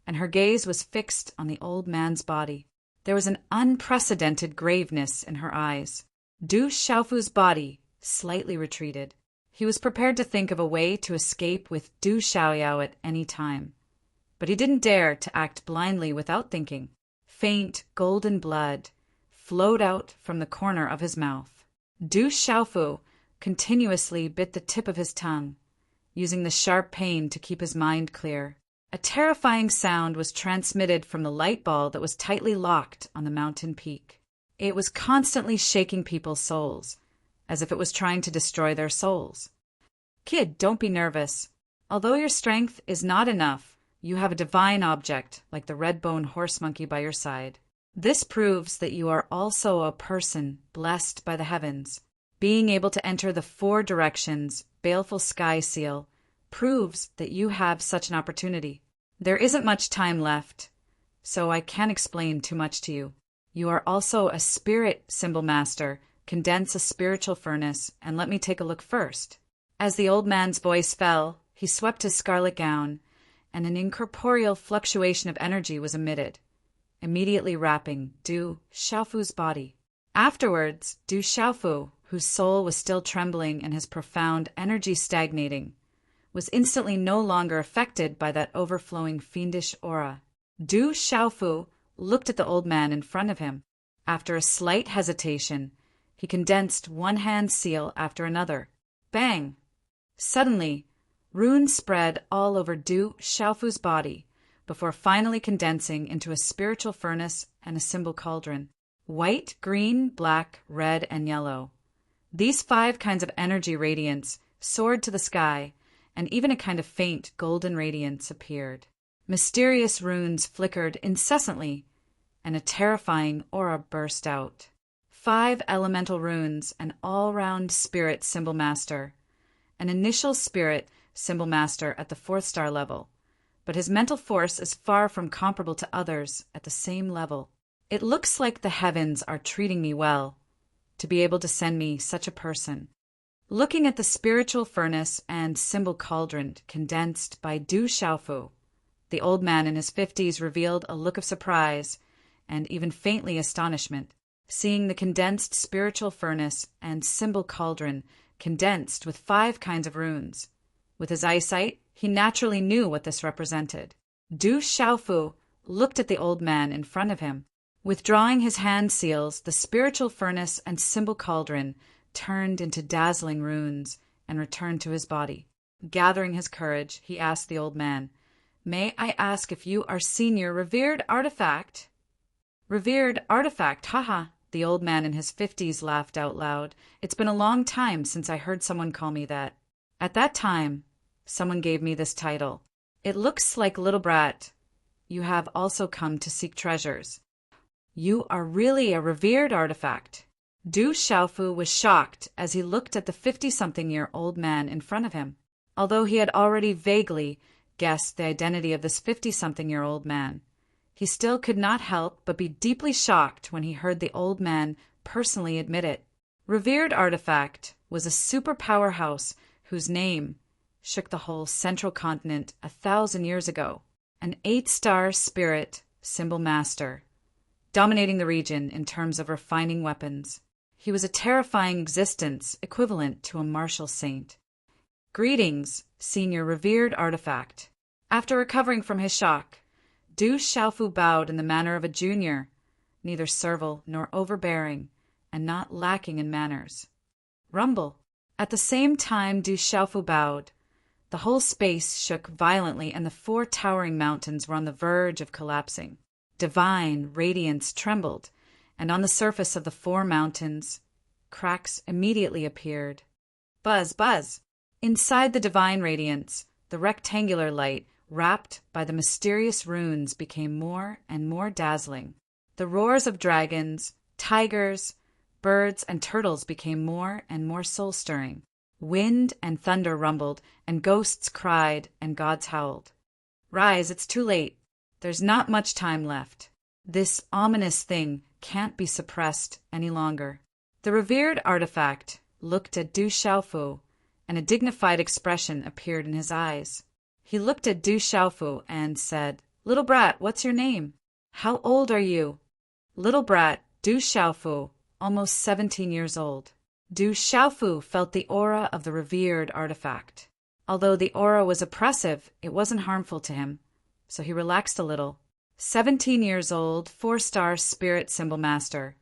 and her gaze was fixed on the old man's body. There was an unprecedented graveness in her eyes. Du Xiaofu's body slightly retreated. He was prepared to think of a way to escape with Du Xiaoyao at any time. But he didn't dare to act blindly without thinking. Faint golden blood flowed out from the corner of his mouth. Du Xiaofu continuously bit the tip of his tongue, using the sharp pain to keep his mind clear. A terrifying sound was transmitted from the light ball that was tightly locked on the mountain peak. It was constantly shaking people's souls, as if it was trying to destroy their souls. "Kid, don't be nervous. Although your strength is not enough, you have a divine object like the red-bone horse monkey by your side. This proves that you are also a person blessed by the heavens. Being able to enter the 4 directions, baleful sky seal, proves that you have such an opportunity. There isn't much time left, so I can't explain too much to you. You are also a spirit symbol master. Condense a spiritual furnace, and let me take a look first." As the old man's voice fell, he swept his scarlet gown, and an incorporeal fluctuation of energy was emitted, immediately wrapping Du Xiaofu's body. Afterwards, Du Xiaofu, whose soul was still trembling and his profound energy stagnating, was instantly no longer affected by that overflowing fiendish aura. Du Xiaofu looked at the old man in front of him. After a slight hesitation, he condensed one hand seal after another. Bang! Suddenly, runes spread all over Du Xiaofu's body, before finally condensing into a spiritual furnace and a symbol cauldron. White, green, black, red, and yellow. These 5 kinds of energy radiance soared to the sky, and even a kind of faint golden radiance appeared. Mysterious runes flickered incessantly, and a terrifying aura burst out. 5 elemental runes, an all-round spirit symbol master, an initial spirit symbol master at the 4th star level, but his mental force is far from comparable to others at the same level. It looks like the heavens are treating me well, to be able to send me such a person. Looking at the spiritual furnace and symbol cauldron condensed by Du Xiaofu, the old man in his 50s revealed a look of surprise and even faintly astonishment, seeing the condensed spiritual furnace and symbol cauldron condensed with 5 kinds of runes. With his eyesight, he naturally knew what this represented. Du Xiaofu looked at the old man in front of him. Withdrawing his hand seals, the spiritual furnace and symbol cauldron turned into dazzling runes and returned to his body. Gathering his courage, he asked the old man, "May I ask if you are senior revered artifact?" "Revered artifact, haha." The old man in his 50s laughed out loud. "It's been a long time since I heard someone call me that. At that time, someone gave me this title. It looks like little brat. You have also come to seek treasures. You are really a revered artifact." Du Xiaofu was shocked as he looked at the 50-something-year-old man in front of him. Although he had already vaguely guessed the identity of this 50-something-year-old man, he still could not help but be deeply shocked when he heard the old man personally admit it. Revered artifact was a super powerhouse whose name shook the whole central continent 1,000 years ago. An 8-star spirit symbol master. dominating the region in terms of refining weapons. He was a terrifying existence equivalent to a martial saint. Greetings, senior revered artifact. After recovering from his shock, Du Xiaofu bowed in the manner of a junior, neither servile nor overbearing, and not lacking in manners. Rumble. At the same time Du Xiaofu bowed, the whole space shook violently and the 4 towering mountains were on the verge of collapsing. Divine radiance trembled, and on the surface of the 4 mountains, cracks immediately appeared. Buzz, buzz! Inside the divine radiance, the rectangular light, wrapped by the mysterious runes, became more and more dazzling. The roars of dragons, tigers, birds, and turtles became more and more soul-stirring. Wind and thunder rumbled, and ghosts cried, and gods howled. Rise, it's too late. There's not much time left. This ominous thing can't be suppressed any longer. The revered artifact looked at Du Xiaofu, and a dignified expression appeared in his eyes. He looked at Du Xiaofu and said, "Little brat, what's your name? How old are you?" Little brat, Du Xiaofu, almost 17 years old. Du Xiaofu felt the aura of the revered artifact. Although the aura was oppressive, it wasn't harmful to him, so he relaxed a little. 17 years old, 4-star spirit symbol master.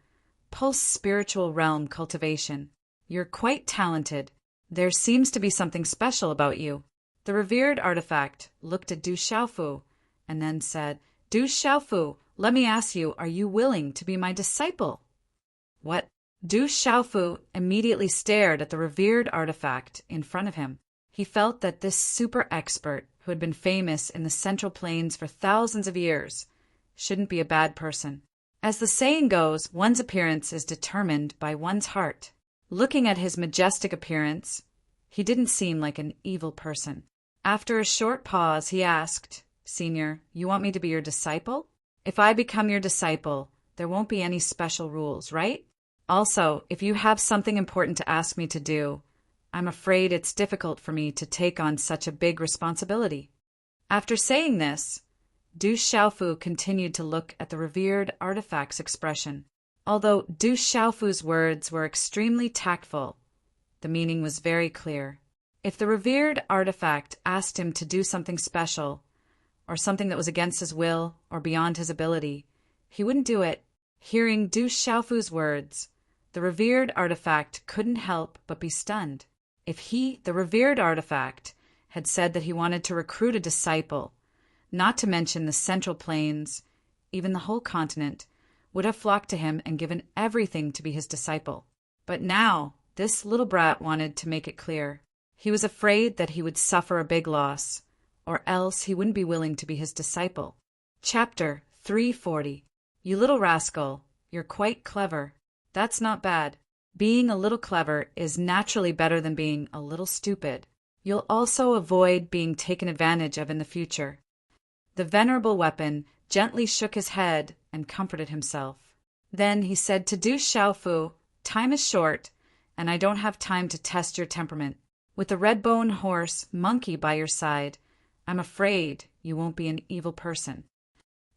Pulse spiritual realm cultivation. You're quite talented. There seems to be something special about you. The revered artifact looked at Du Xiaofu and then said, Du Xiaofu, let me ask you, are you willing to be my disciple? What? Du Xiaofu immediately stared at the revered artifact in front of him. He felt that this super expert, who had been famous in the Central Plains for thousands of years, shouldn't be a bad person. As the saying goes, one's appearance is determined by one's heart. Looking at his majestic appearance, he didn't seem like an evil person. After a short pause, he asked, "Senior, you want me to be your disciple? If I become your disciple, there won't be any special rules, right? Also, if you have something important to ask me to do, I'm afraid it's difficult for me to take on such a big responsibility." After saying this, Du Xiaofu continued to look at the revered artifact's expression. Although Du Xiaofu's words were extremely tactful, the meaning was very clear. If the revered artifact asked him to do something special, or something that was against his will or beyond his ability, he wouldn't do it. Hearing Du Xiaofu's words, the revered artifact couldn't help but be stunned. If he, the revered artifact, had said that he wanted to recruit a disciple, not to mention the Central Plains, even the whole continent, would have flocked to him and given everything to be his disciple. But now, this little brat wanted to make it clear. He was afraid that he would suffer a big loss, or else he wouldn't be willing to be his disciple. Chapter 340. You little rascal, you're quite clever. That's not bad. Being a little clever is naturally better than being a little stupid. You'll also avoid being taken advantage of in the future. The venerable weapon gently shook his head and comforted himself. Then he said to Du Xiaofu, "Time is short, and I don't have time to test your temperament. With the red-bone horse monkey by your side, I'm afraid you won't be an evil person."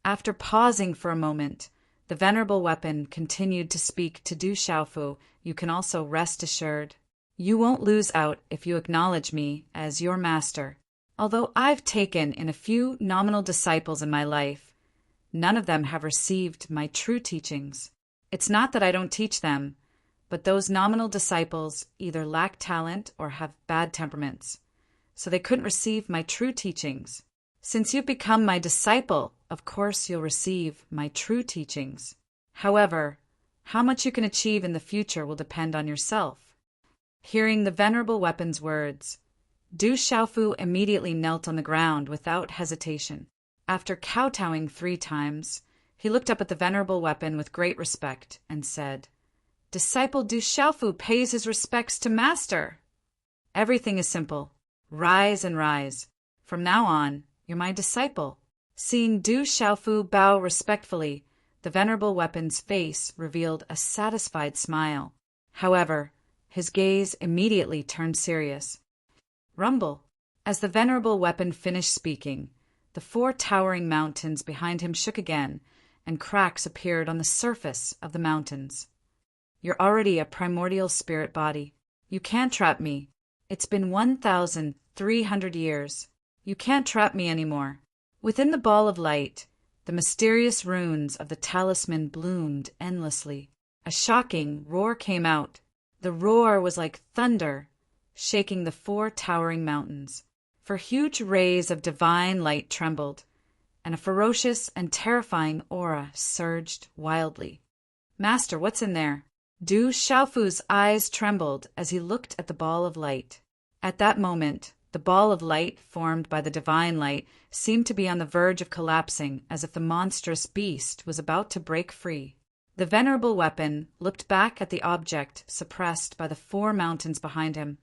After pausing for a moment, the venerable weapon continued to speak to Du Xiaofu. "You can also rest assured. You won't lose out if you acknowledge me as your master. Although I've taken in a few nominal disciples in my life, none of them have received my true teachings. It's not that I don't teach them, but those nominal disciples either lack talent or have bad temperaments, so they couldn't receive my true teachings. Since you've become my disciple, of course you'll receive my true teachings. However, how much you can achieve in the future will depend on yourself." Hearing the venerable weapon's words, Du Xiaofu immediately knelt on the ground without hesitation. After kowtowing 3 times, he looked up at the venerable weapon with great respect and said, "Disciple Du Xiaofu pays his respects to master." "Everything is simple. Rise and rise. From now on, you're my disciple." Seeing Du Xiaofu bow respectfully, the venerable weapon's face revealed a satisfied smile. However, his gaze immediately turned serious. Rumble. As the venerable weapon finished speaking, the 4 towering mountains behind him shook again, and cracks appeared on the surface of the mountains. "You're already a primordial spirit body. You can't trap me. It's been 1,300 years. You can't trap me anymore." Within the ball of light, the mysterious runes of the talisman bloomed endlessly. A shocking roar came out. The roar was like thunder, shaking the 4 towering mountains. For huge rays of divine light trembled, and a ferocious and terrifying aura surged wildly. "Master, what's in there?" Du Xiaofu's eyes trembled as he looked at the ball of light. At that moment, the ball of light formed by the divine light seemed to be on the verge of collapsing, as if the monstrous beast was about to break free. The venerable weapon looked back at the object suppressed by the 4 mountains behind him,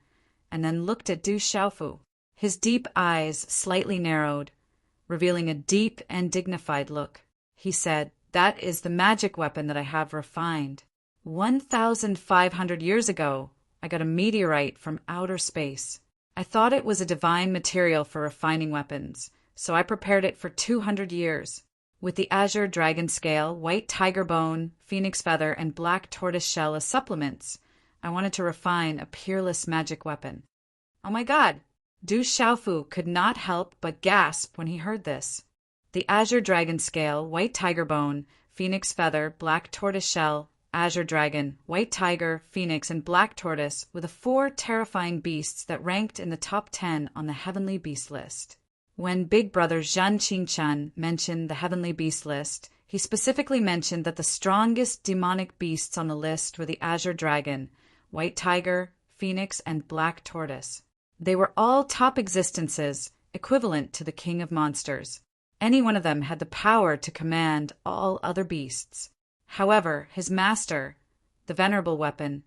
and then looked at Du Xiaofu. His deep eyes slightly narrowed, revealing a deep and dignified look. He said, "That is the magic weapon that I have refined. 1,500 years ago, I got a meteorite from outer space. I thought it was a divine material for refining weapons, so I prepared it for 200 years. With the azure dragon scale, white tiger bone, phoenix feather, and black tortoise shell as supplements, I wanted to refine a peerless magic weapon." Oh my God! Du Xiaofu could not help but gasp when he heard this. The azure dragon scale, white tiger bone, phoenix feather, black tortoise shell, azure dragon, white tiger, phoenix, and black tortoise were the 4 terrifying beasts that ranked in the top 10 on the heavenly beast list. When Big Brother Zhan Qingchen mentioned the heavenly beast list, he specifically mentioned that the strongest demonic beasts on the list were the azure dragon, white tiger, phoenix, and black tortoise. They were all top existences, equivalent to the king of monsters. Any one of them had the power to command all other beasts. However, his master, the venerable weapon,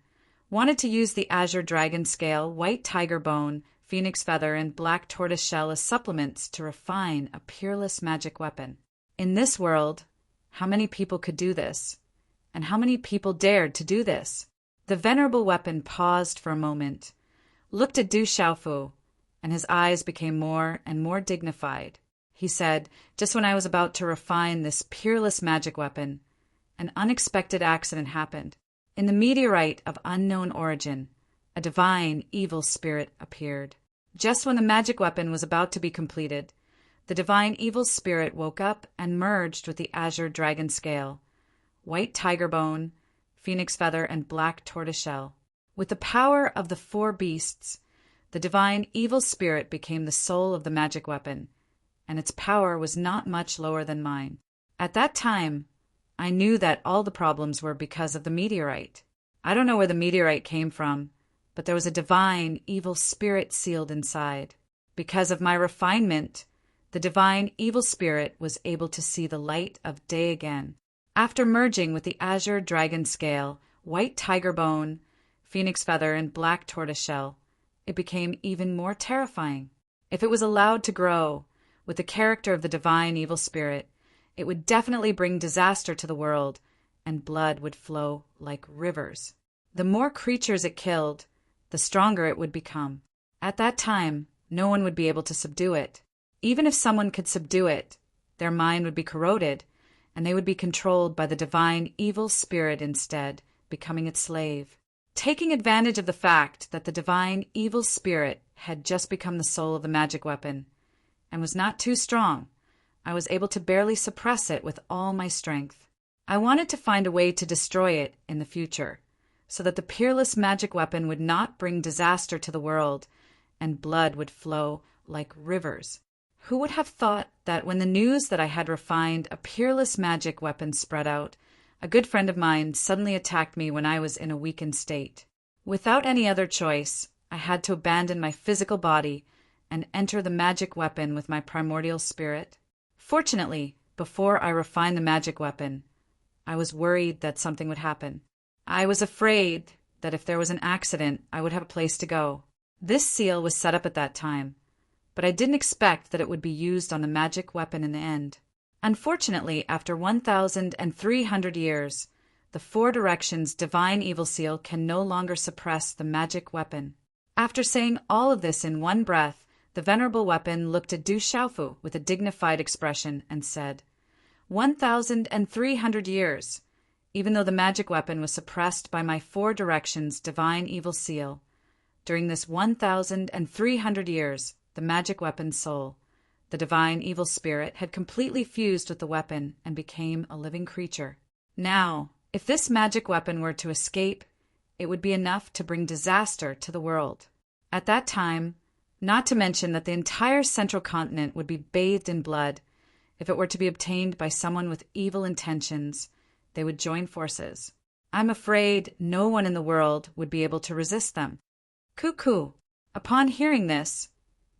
wanted to use the azure dragon scale, white tiger bone, phoenix feather, and black tortoise shell as supplements to refine a peerless magic weapon. In this world, how many people could do this? And how many people dared to do this? The venerable weapon paused for a moment, looked at Du Xiaofu, and his eyes became more and more dignified. He said, "Just when I was about to refine this peerless magic weapon, an unexpected accident happened. In the meteorite of unknown origin, a divine evil spirit appeared. Just when the magic weapon was about to be completed, the divine evil spirit woke up and merged with the azure dragon scale, white tiger bone, phoenix feather, and black tortoise shell. With the power of the 4 beasts, the divine evil spirit became the soul of the magic weapon, and its power was not much lower than mine. At that time, I knew that all the problems were because of the meteorite. I don't know where the meteorite came from, but there was a divine evil spirit sealed inside. Because of my refinement, the divine evil spirit was able to see the light of day again. After merging with the azure dragon scale, white tiger bone, phoenix feather, and black tortoise shell, it became even more terrifying. If it was allowed to grow with the character of the divine evil spirit, it would definitely bring disaster to the world, and blood would flow like rivers. The more creatures it killed, the stronger it would become. At that time, no one would be able to subdue it. Even if someone could subdue it, their mind would be corroded, and they would be controlled by the divine evil spirit instead, becoming its slave. Taking advantage of the fact that the divine evil spirit had just become the soul of the magic weapon, and was not too strong, I was able to barely suppress it with all my strength. I wanted to find a way to destroy it in the future, so that the peerless magic weapon would not bring disaster to the world, and blood would flow like rivers. Who would have thought that when the news that I had refined a peerless magic weapon spread out, a good friend of mine suddenly attacked me when I was in a weakened state. Without any other choice, I had to abandon my physical body and enter the magic weapon with my primordial spirit. Fortunately, before I refined the magic weapon, I was worried that something would happen. I was afraid that if there was an accident, I would have a place to go. This seal was set up at that time, but I didn't expect that it would be used on the magic weapon in the end. Unfortunately, after 1,300 years, the 4 Directions Divine Evil Seal can no longer suppress the magic weapon. After saying all of this in one breath, the venerable weapon looked at Du Xiaofu with a dignified expression and said, 1,300 years. Even though the magic weapon was suppressed by my 4 directions divine evil seal, during this 1,300 years, the magic weapon's soul, the divine evil spirit, had completely fused with the weapon and became a living creature. Now, if this magic weapon were to escape, it would be enough to bring disaster to the world. At that time, not to mention that the entire central continent would be bathed in blood. If it were to be obtained by someone with evil intentions, they would join forces. I'm afraid no one in the world would be able to resist them. Cuckoo! Upon hearing this,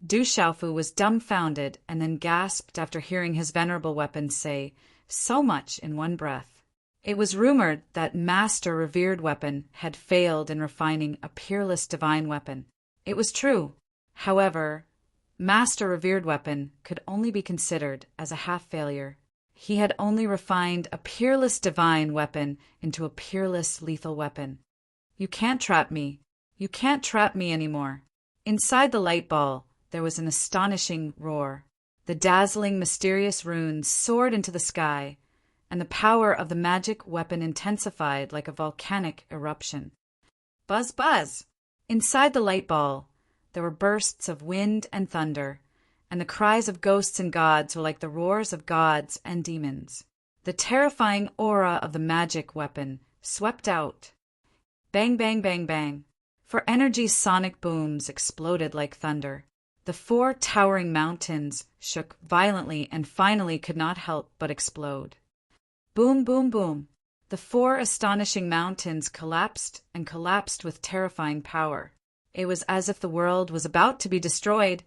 Du Xiaofu was dumbfounded and then gasped after hearing his venerable weapon say so much in one breath. It was rumored that Master Revered Weapon had failed in refining a peerless divine weapon. It was true. However, Master Revered Weapon could only be considered as a half-failure. He had only refined a peerless divine weapon into a peerless lethal weapon. You can't trap me. You can't trap me anymore. Inside the light ball, there was an astonishing roar. The dazzling, mysterious runes soared into the sky, and the power of the magic weapon intensified like a volcanic eruption. Buzz, buzz! Inside the light ball, there were bursts of wind and thunder, and the cries of ghosts and gods were like the roars of gods and demons. The terrifying aura of the magic weapon swept out. Bang, bang, bang, bang. For energy, sonic booms exploded like thunder. The 4 towering mountains shook violently and finally could not help but explode. Boom, boom, boom. The 4 astonishing mountains collapsed and collapsed with terrifying power. It was as if the world was about to be destroyed,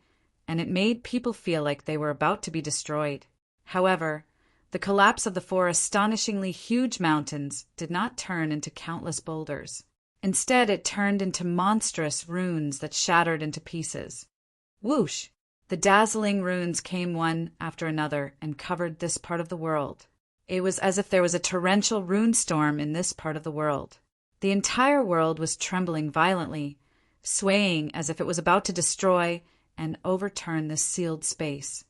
and it made people feel like they were about to be destroyed. However, the collapse of the 4 astonishingly huge mountains did not turn into countless boulders. Instead, it turned into monstrous runes that shattered into pieces. Whoosh! The dazzling runes came one after another and covered this part of the world. It was as if there was a torrential rune storm in this part of the world. The entire world was trembling violently, swaying as if it was about to destroy and overturn this sealed space.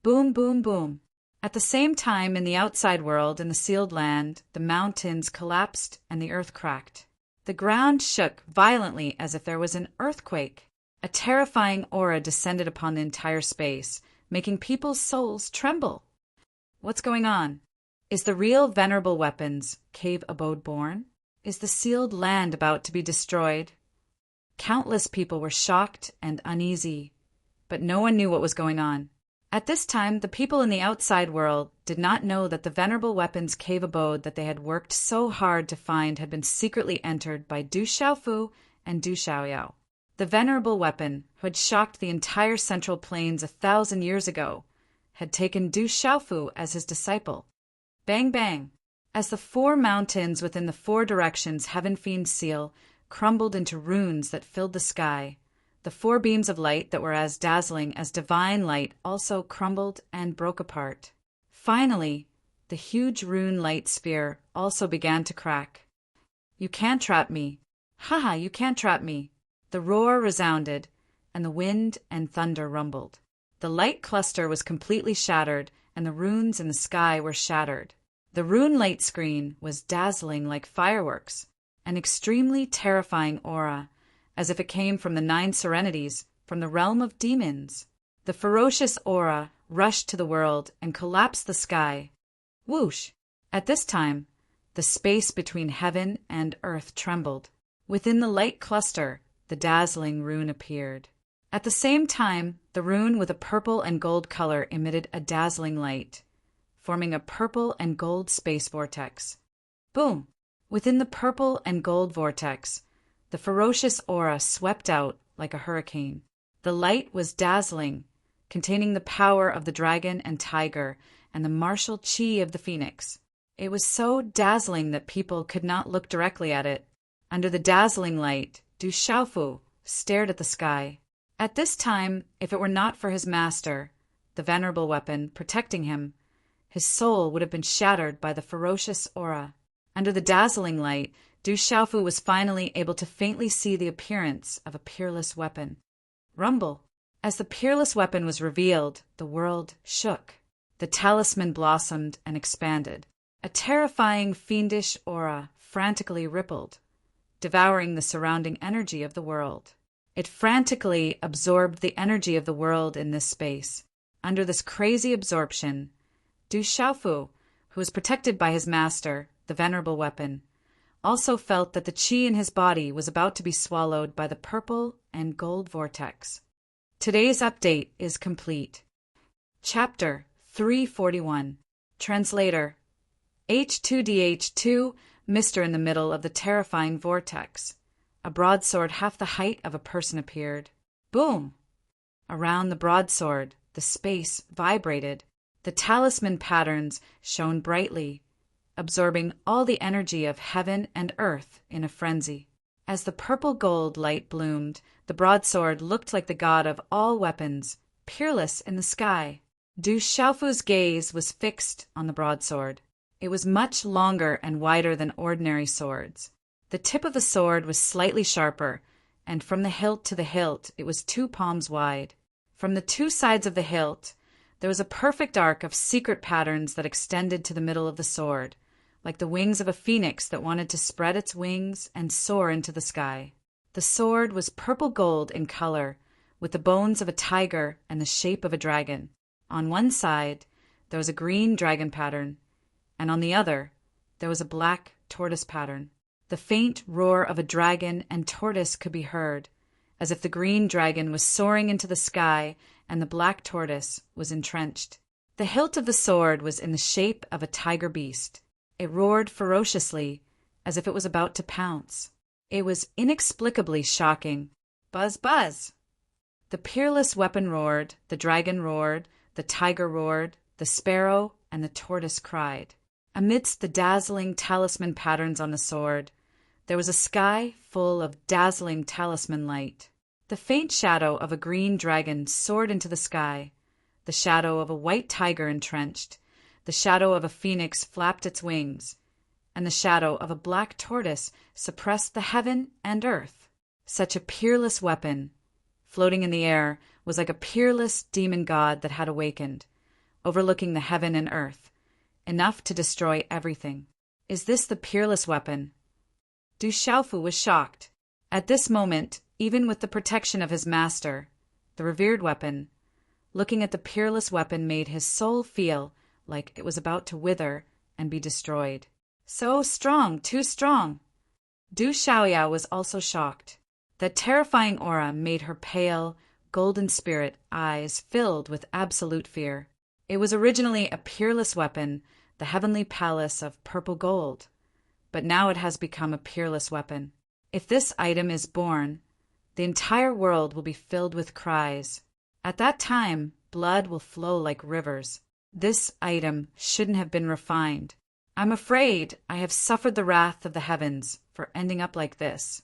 Boom, boom, boom. At the same time, in the outside world, in the sealed land, the mountains collapsed and the earth cracked. The ground shook violently as if there was an earthquake. A terrifying aura descended upon the entire space, making people's souls tremble. What's going on? Is the real venerable weapon's cave abode born? Is the sealed land about to be destroyed? Countless people were shocked and uneasy, but no one knew what was going on. At this time, the people in the outside world did not know that the venerable weapon's cave abode that they had worked so hard to find had been secretly entered by Du Xiaofu and Du Xiaoyao. The venerable weapon, who had shocked the entire Central Plains 1,000 years ago, had taken Du Xiaofu as his disciple. Bang, bang! As the 4 mountains within the 4 directions Heaven Fiend seal crumbled into runes that filled the sky, the 4 beams of light that were as dazzling as divine light also crumbled and broke apart. Finally, the huge rune light sphere also began to crack. You can't trap me. Ha! You can't trap me. The roar resounded, and the wind and thunder rumbled. The light cluster was completely shattered, and the runes in the sky were shattered. The rune light screen was dazzling like fireworks, an extremely terrifying aura, as if it came from the 9 serenities, from the realm of demons. The ferocious aura rushed to the world and collapsed the sky. Whoosh! At this time, the space between heaven and earth trembled. Within the light cluster, the dazzling rune appeared. At the same time, the rune with a purple and gold color emitted a dazzling light, forming a purple and gold space vortex. Boom! Within the purple and gold vortex, the ferocious aura swept out like a hurricane. The light was dazzling, containing the power of the dragon and tiger and the martial chi of the phoenix. It was so dazzling that people could not look directly at it. Under the dazzling light, Du Xiaofu stared at the sky. At this time, if it were not for his master, the venerable weapon, protecting him, his soul would have been shattered by the ferocious aura. Under the dazzling light, Du Xiaofu was finally able to faintly see the appearance of a peerless weapon. Rumble! As the peerless weapon was revealed, the world shook. The talisman blossomed and expanded. A terrifying, fiendish aura frantically rippled, devouring the surrounding energy of the world. It frantically absorbed the energy of the world in this space. Under this crazy absorption, Du Xiaofu, who was protected by his master, the venerable weapon, also felt that the qi in his body was about to be swallowed by the purple and gold vortex. Today's update is complete. Chapter 341. Translator. H2DH2, Mr. in the middle of the terrifying vortex. A broadsword half the height of a person appeared. Boom! Around the broadsword, the space vibrated. The talisman patterns shone brightly, absorbing all the energy of heaven and earth in a frenzy. As the purple gold light bloomed, the broadsword looked like the god of all weapons, peerless in the sky. Du Xiaofu's gaze was fixed on the broadsword. It was much longer and wider than ordinary swords. The tip of the sword was slightly sharper, and from the hilt to the hilt it was 2 palms wide. From the 2 sides of the hilt, there was a perfect arc of secret patterns that extended to the middle of the sword, like the wings of a phoenix that wanted to spread its wings and soar into the sky. The sword was purple gold in color, with the bones of a tiger and the shape of a dragon. On one side, there was a green dragon pattern, and on the other, there was a black tortoise pattern. The faint roar of a dragon and tortoise could be heard, as if the green dragon was soaring into the sky and the black tortoise was entrenched. The hilt of the sword was in the shape of a tiger beast. It roared ferociously, as if it was about to pounce. It was inexplicably shocking. Buzz, buzz! The peerless weapon roared, the dragon roared, the tiger roared, the sparrow and the tortoise cried. Amidst the dazzling talisman patterns on the sword, there was a sky full of dazzling talisman light. The faint shadow of a green dragon soared into the sky, the shadow of a white tiger entrenched, the shadow of a phoenix flapped its wings, and the shadow of a black tortoise suppressed the heaven and earth. Such a peerless weapon, floating in the air, was like a peerless demon god that had awakened, overlooking the heaven and earth, enough to destroy everything. Is this the peerless weapon? Du Xiaofu was shocked. At this moment, even with the protection of his master, the revered weapon, looking at the peerless weapon made his soul feel like it was about to wither and be destroyed. So strong, too strong! Du Xiaoyao was also shocked. That terrifying aura made her pale, golden spirit eyes filled with absolute fear. It was originally a peerless weapon, the heavenly palace of purple gold, but now it has become a peerless weapon. If this item is born, the entire world will be filled with cries. At that time, blood will flow like rivers. This item shouldn't have been refined. I'm afraid I have suffered the wrath of the heavens for ending up like this.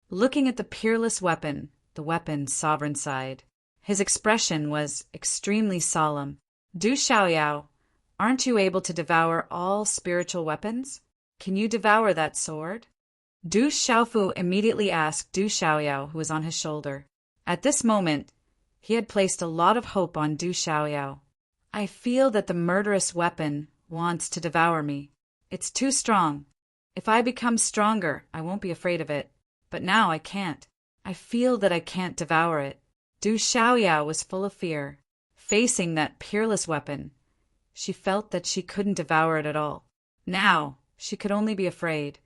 Looking at the peerless weapon, the weapon's sovereign side, his expression was extremely solemn. Du Xiaoyao, aren't you able to devour all spiritual weapons? Can you devour that sword? Du Xiaofu immediately asked Du Xiaoyao, who was on his shoulder. At this moment, he had placed a lot of hope on Du Xiaoyao. I feel that the murderous weapon wants to devour me. It's too strong. If I become stronger, I won't be afraid of it. But now I can't. I feel that I can't devour it. Du Xiaoyao was full of fear. Facing that peerless weapon, she felt that she couldn't devour it at all. Now, she could only be afraid.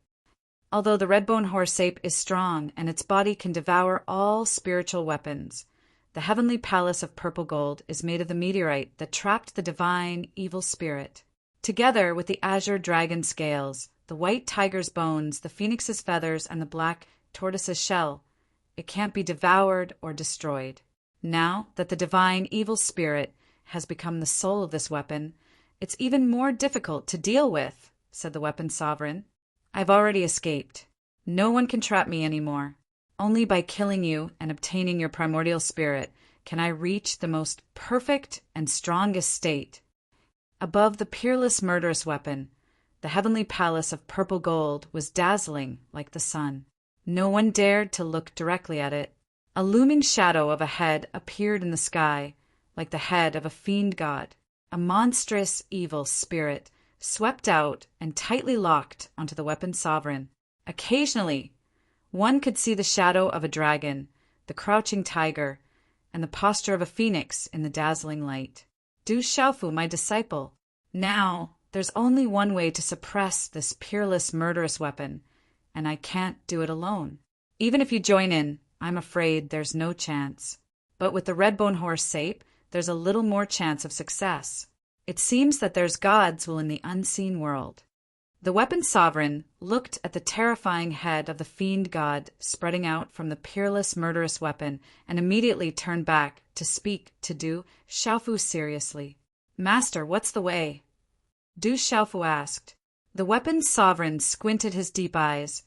Although the red-bone horse ape is strong and its body can devour all spiritual weapons, the heavenly palace of purple gold is made of the meteorite that trapped the divine evil spirit. Together with the azure dragon scales, the white tiger's bones, the phoenix's feathers, and the black tortoise's shell, it can't be devoured or destroyed. Now that the divine evil spirit has become the soul of this weapon, it's even more difficult to deal with, said the weapon sovereign. I've already escaped. No one can trap me anymore. Only by killing you and obtaining your primordial spirit can I reach the most perfect and strongest state. Above the peerless murderous weapon, the heavenly palace of purple gold was dazzling like the sun. No one dared to look directly at it. A looming shadow of a head appeared in the sky, like the head of a fiend god. A monstrous, evil spirit swept out and tightly locked onto the weapon's sovereign. Occasionally, one could see the shadow of a dragon, the crouching tiger, and the posture of a phoenix in the dazzling light. Du Xiaofu, my disciple, now there's only one way to suppress this peerless, murderous weapon, and I can't do it alone. Even if you join in, I'm afraid there's no chance. But with the red-bone horse sape, there's a little more chance of success. It seems that there's gods will in the unseen world. The weapon sovereign looked at the terrifying head of the fiend god spreading out from the peerless, murderous weapon and immediately turned back to speak to Du Xiaofu seriously. Master, what's the way? Du Xiaofu asked. The weapon's sovereign squinted his deep eyes,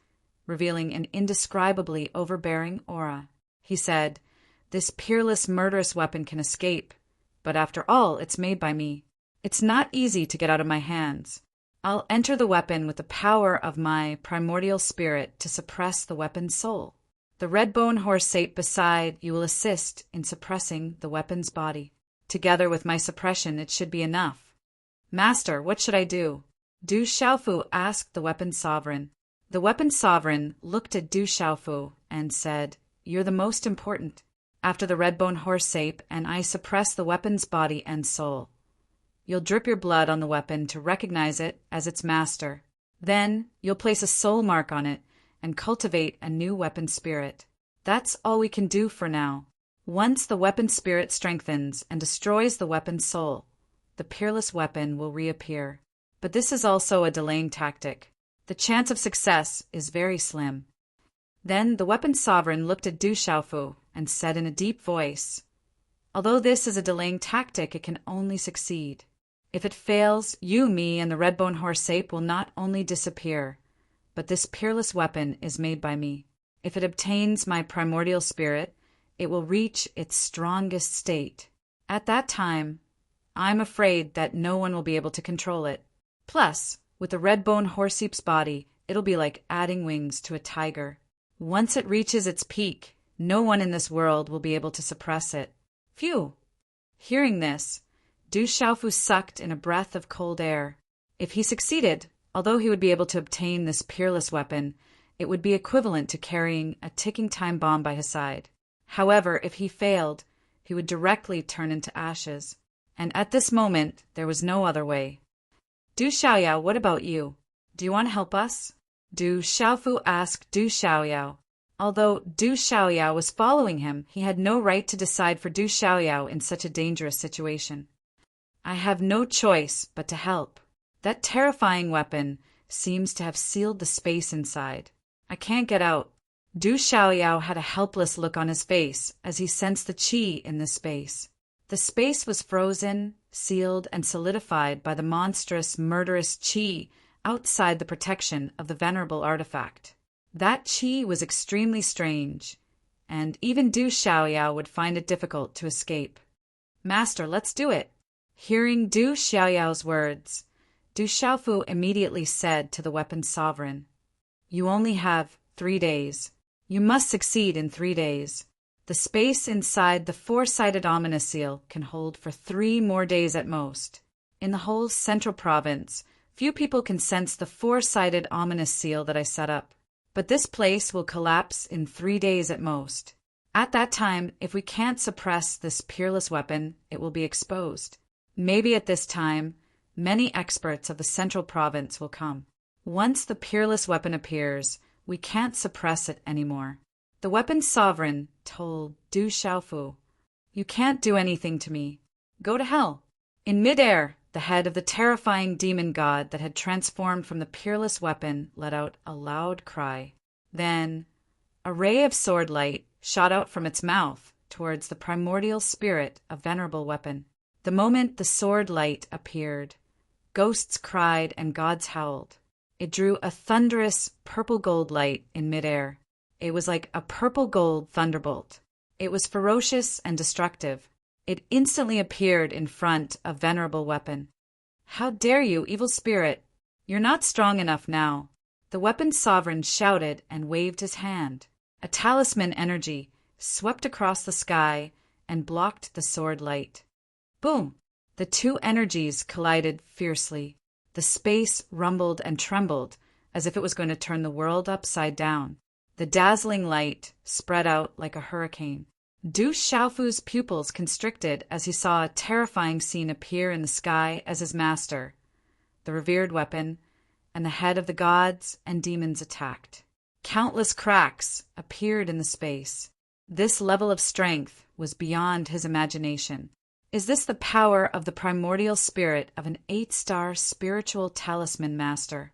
revealing an indescribably overbearing aura. He said, This peerless, murderous weapon can escape, but after all, it's made by me. It's not easy to get out of my hands. I'll enter the weapon with the power of my primordial spirit to suppress the weapon's soul. The red-bone horse sape beside you will assist in suppressing the weapon's body. Together with my suppression, it should be enough. Master, what should I do? Du Xiaofu asked the weapon sovereign. The weapon sovereign looked at Du Xiaofu and said, You're the most important. After the red-bone horse sape, and I suppress the weapon's body and soul. You'll drip your blood on the weapon to recognize it as its master. Then you'll place a soul mark on it and cultivate a new weapon spirit. That's all we can do for now. Once the weapon spirit strengthens and destroys the weapon's soul, the peerless weapon will reappear. But this is also a delaying tactic. The chance of success is very slim. Then the weapon sovereign looked at Du Xiaofu and said in a deep voice, Although this is a delaying tactic, it can only succeed. If it fails, you, me, and the red-bone horse sape will not only disappear, but this peerless weapon is made by me. If it obtains my primordial spirit, it will reach its strongest state. At that time, I'm afraid that no one will be able to control it. Plus, with the red-bone horse sape's body, it'll be like adding wings to a tiger. Once it reaches its peak, no one in this world will be able to suppress it. Phew! Hearing this, Du Xiaofu sucked in a breath of cold air. If he succeeded, although he would be able to obtain this peerless weapon, it would be equivalent to carrying a ticking time bomb by his side. However, if he failed, he would directly turn into ashes. And at this moment, there was no other way. Du Xiaoyao, what about you? Do you want to help us? Du Xiaofu asked Du Xiaoyao. Although Du Xiaoyao was following him, he had no right to decide for Du Xiaoyao in such a dangerous situation. I have no choice but to help. That terrifying weapon seems to have sealed the space inside. I can't get out. Du Xiaoyao had a helpless look on his face as he sensed the qi in this space. The space was frozen, sealed, and solidified by the monstrous, murderous qi outside the protection of the venerable artifact. That qi was extremely strange, and even Du Xiaoyao would find it difficult to escape. Master, let's do it. Hearing Du Xiaoyao's words, Du Xiaofu immediately said to the weapon sovereign, You only have 3 days. You must succeed in 3 days. The space inside the 4-sided ominous seal can hold for 3 more days at most. In the whole central province, few people can sense the 4-sided ominous seal that I set up. But this place will collapse in 3 days at most. At that time, if we can't suppress this peerless weapon, it will be exposed. Maybe at this time, many experts of the central province will come. Once the peerless weapon appears, we can't suppress it anymore. The weapon sovereign told Du Xiaofu, You can't do anything to me. Go to hell. In midair, the head of the terrifying demon god that had transformed from the peerless weapon let out a loud cry. Then, a ray of sword light shot out from its mouth towards the primordial spirit of venerable weapon. The moment the sword light appeared, ghosts cried and gods howled. It drew a thunderous purple-gold light in midair. It was like a purple-gold thunderbolt. It was ferocious and destructive. It instantly appeared in front of venerable weapon. How dare you, evil spirit! You're not strong enough now. The weapon sovereign shouted and waved his hand. A talisman energy swept across the sky and blocked the sword light. Boom! The two energies collided fiercely. The space rumbled and trembled as if it was going to turn the world upside down. The dazzling light spread out like a hurricane. Du Xiaofu's pupils constricted as he saw a terrifying scene appear in the sky as his master, the revered weapon, and the head of the gods and demons attacked. Countless cracks appeared in the space. This level of strength was beyond his imagination. Is this the power of the primordial spirit of an 8-star spiritual talisman master?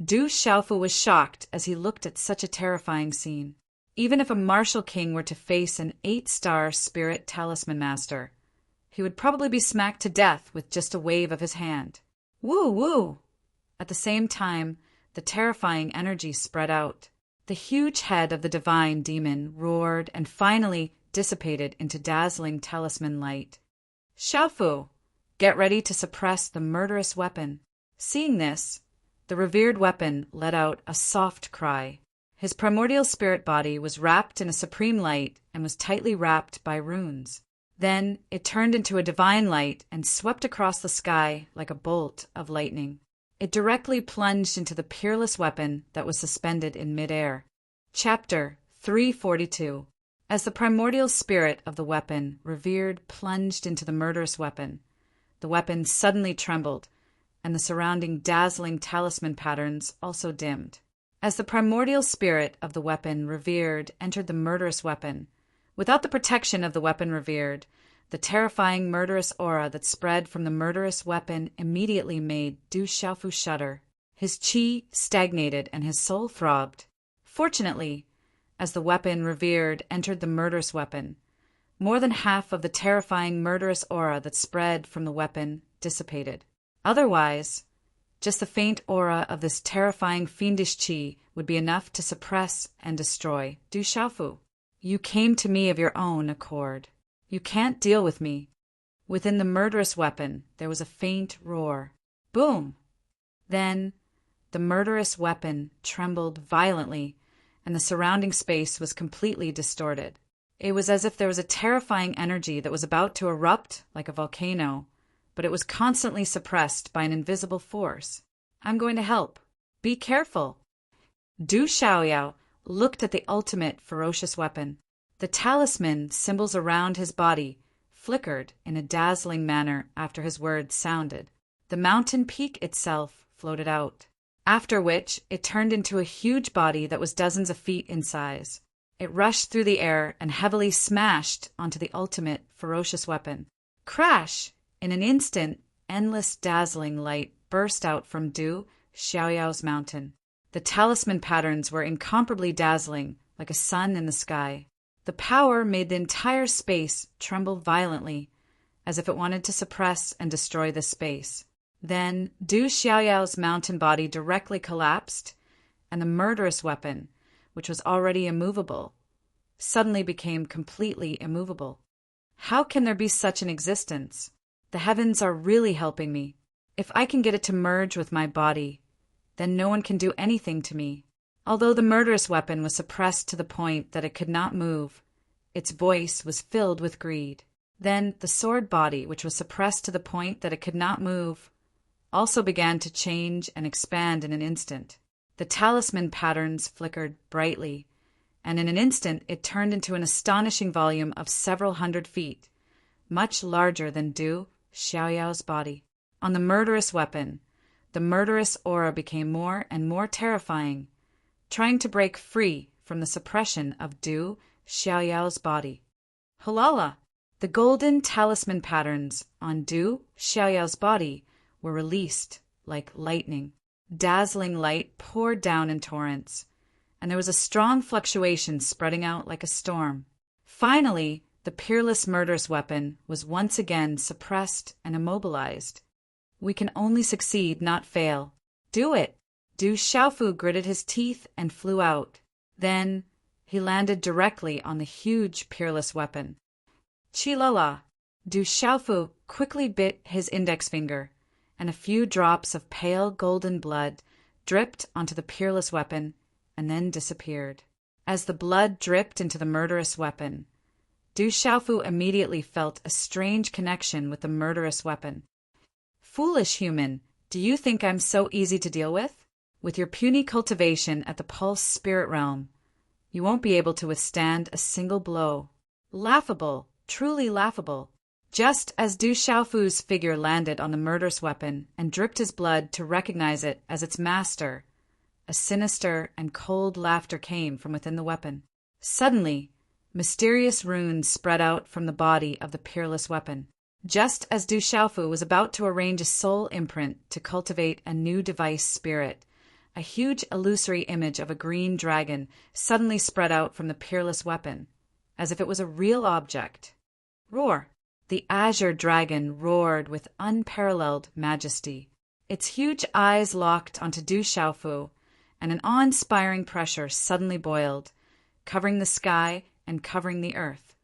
Du Xiaofu was shocked as he looked at such a terrifying scene. Even if a martial king were to face an 8-star spirit talisman master, he would probably be smacked to death with just a wave of his hand. Woo woo! At the same time, the terrifying energy spread out. The huge head of the divine demon roared and finally dissipated into dazzling talisman light. Xiaofu, get ready to suppress the murderous weapon. Seeing this, the revered weapon let out a soft cry. His primordial spirit body was wrapped in a supreme light and was tightly wrapped by runes. Then it turned into a divine light and swept across the sky like a bolt of lightning. It directly plunged into the peerless weapon that was suspended in midair. Chapter 342. As the primordial spirit of the weapon revered plunged into the murderous weapon, the weapon suddenly trembled, and the surrounding dazzling talisman patterns also dimmed. As the primordial spirit of the weapon revered entered the murderous weapon, without the protection of the weapon revered, the terrifying murderous aura that spread from the murderous weapon immediately made Du Xiaofu shudder. His qi stagnated and his soul throbbed. Fortunately, as the weapon revered entered the murderous weapon, more than half of the terrifying murderous aura that spread from the weapon dissipated. Otherwise, just the faint aura of this terrifying fiendish qi would be enough to suppress and destroy Du Xiaofu. You came to me of your own accord. You can't deal with me. Within the murderous weapon, there was a faint roar. Boom! Then, the murderous weapon trembled violently, and the surrounding space was completely distorted. It was as if there was a terrifying energy that was about to erupt like a volcano, but it was constantly suppressed by an invisible force. I'm going to help. Be careful. Du Xiaoyao looked at the ultimate ferocious weapon. The talisman symbols around his body flickered in a dazzling manner after his words sounded. The mountain peak itself floated out, after which it turned into a huge body that was dozens of feet in size. It rushed through the air and heavily smashed onto the ultimate ferocious weapon. Crash! In an instant, endless dazzling light burst out from Du Xiaoyao's mountain. The talisman patterns were incomparably dazzling, like a sun in the sky. The power made the entire space tremble violently, as if it wanted to suppress and destroy the space. Then Du Xiaoyao's mountain body directly collapsed, and the murderous weapon, which was already immovable, suddenly became completely immovable. How can there be such an existence? The heavens are really helping me. If I can get it to merge with my body, then no one can do anything to me. Although the murderous weapon was suppressed to the point that it could not move, its voice was filled with greed. Then the sword body, which was suppressed to the point that it could not move, also began to change and expand in an instant. The talisman patterns flickered brightly, and in an instant it turned into an astonishing volume of several hundred feet, much larger than Du Xiaoyao's body. On the murderous weapon, the murderous aura became more and more terrifying, trying to break free from the suppression of Du Xiaoyao's body. Halala! The golden talisman patterns on Du Xiaoyao's body were released like lightning. Dazzling light poured down in torrents, and there was a strong fluctuation spreading out like a storm. Finally, the peerless murderous weapon was once again suppressed and immobilized. We can only succeed, not fail. Do it! Du Xiaofu gritted his teeth and flew out. Then he landed directly on the huge peerless weapon. Chilala! Du Xiaofu quickly bit his index finger, and a few drops of pale golden blood dripped onto the peerless weapon and then disappeared. As the blood dripped into the murderous weapon, Du Xiaofu immediately felt a strange connection with the murderous weapon. Foolish human, do you think I'm so easy to deal with? With your puny cultivation at the pulse spirit realm, you won't be able to withstand a single blow. Laughable, truly laughable. Just as Du Xiaofu's figure landed on the murderous weapon and dripped his blood to recognize it as its master, a sinister and cold laughter came from within the weapon. Suddenly, mysterious runes spread out from the body of the peerless weapon. Just as Du Xiaofu was about to arrange a soul imprint to cultivate a new device spirit, a huge illusory image of a green dragon suddenly spread out from the peerless weapon, as if it was a real object. Roar! The azure dragon roared with unparalleled majesty. Its huge eyes locked onto Du Xiaofu, and an awe-inspiring pressure suddenly boiled, covering the sky and covering the earth,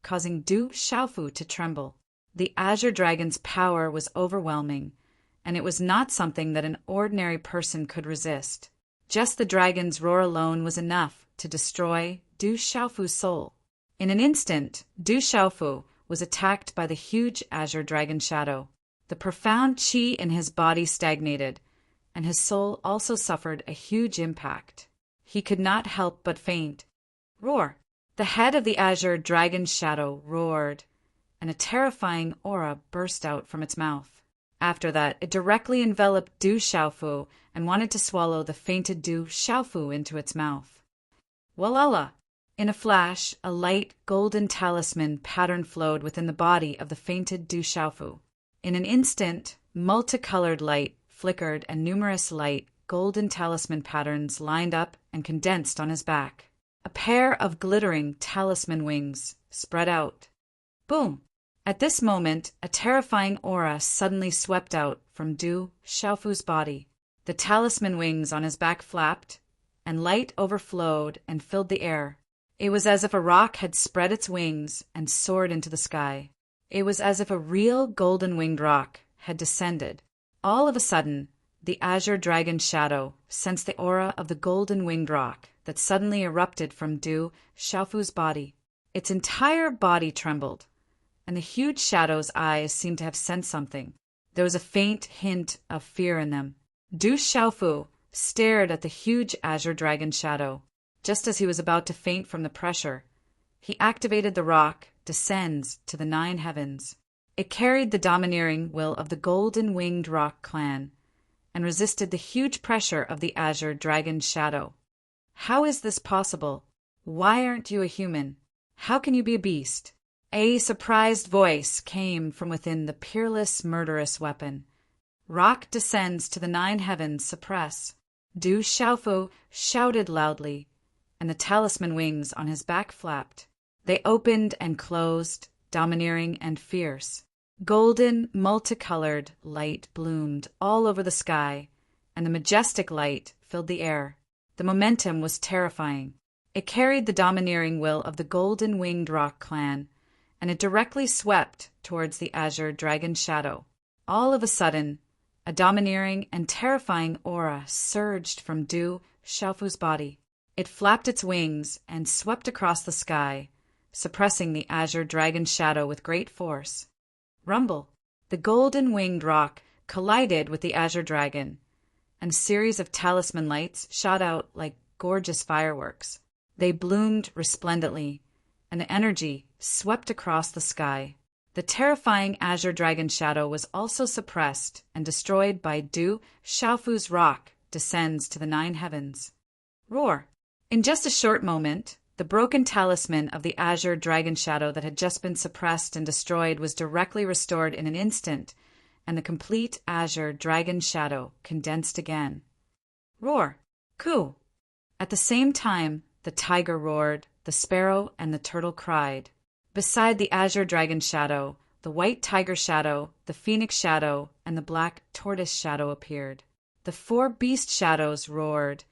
causing Du Xiaofu to tremble. The azure dragon's power was overwhelming, and it was not something that an ordinary person could resist. Just the dragon's roar alone was enough to destroy Du Xiaofu's soul. In an instant, Du Xiaofu was attacked by the huge azure dragon shadow. The profound qi in his body stagnated, and his soul also suffered a huge impact. He could not help but faint. Roar! The head of the azure dragon's shadow roared, and a terrifying aura burst out from its mouth. After that, it directly enveloped Du Xiaofu and wanted to swallow the fainted Du Xiaofu into its mouth. Walala! In a flash, a light golden talisman pattern flowed within the body of the fainted Du Xiaofu. In an instant, multicolored light flickered and numerous light golden talisman patterns lined up and condensed on his back. A pair of glittering talisman wings spread out. Boom! At this moment, a terrifying aura suddenly swept out from Du Xiaofu's body. The talisman wings on his back flapped, and light overflowed and filled the air. It was as if a rock had spread its wings and soared into the sky. It was as if a real golden-winged rock had descended. All of a sudden, the azure dragon shadow sensed the aura of the golden-winged rock that suddenly erupted from Du Xiaofu's body. Its entire body trembled, and the huge shadow's eyes seemed to have sensed something. There was a faint hint of fear in them. Du Xiaofu stared at the huge azure dragon shadow. Just as he was about to faint from the pressure, he activated the rock, descends to the 9 heavens. It carried the domineering will of the golden-winged rock clan, and resisted the huge pressure of the azure dragon shadow. How is this possible? Why aren't you a human? How can you be a beast? A surprised voice came from within the peerless, murderous weapon. Rock descends to the 9 heavens, suppress. Du Xiaofu shouted loudly, and the talisman wings on his back flapped. They opened and closed, domineering and fierce. Golden, multicolored light bloomed all over the sky, and the majestic light filled the air. The momentum was terrifying. It carried the domineering will of the golden-winged rock clan, and it directly swept towards the azure dragon shadow. All of a sudden, a domineering and terrifying aura surged from Du Xiaofu's body. It flapped its wings and swept across the sky, suppressing the azure dragon shadow with great force. Rumble! The golden-winged rock collided with the azure dragon, and a series of talisman lights shot out like gorgeous fireworks. They bloomed resplendently, and the energy swept across the sky. The terrifying azure dragon shadow was also suppressed and destroyed by Du Xiaofu's rock descends to the 9 heavens. Roar! In just a short moment, the broken talisman of the azure dragon shadow that had just been suppressed and destroyed was directly restored in an instant, and the complete azure dragon shadow condensed again. Roar! Coo! At the same time, the tiger roared, the sparrow and the turtle cried. Beside the azure dragon shadow, the white tiger shadow, the phoenix shadow, and the black tortoise shadow appeared. The 4 beast shadows roared,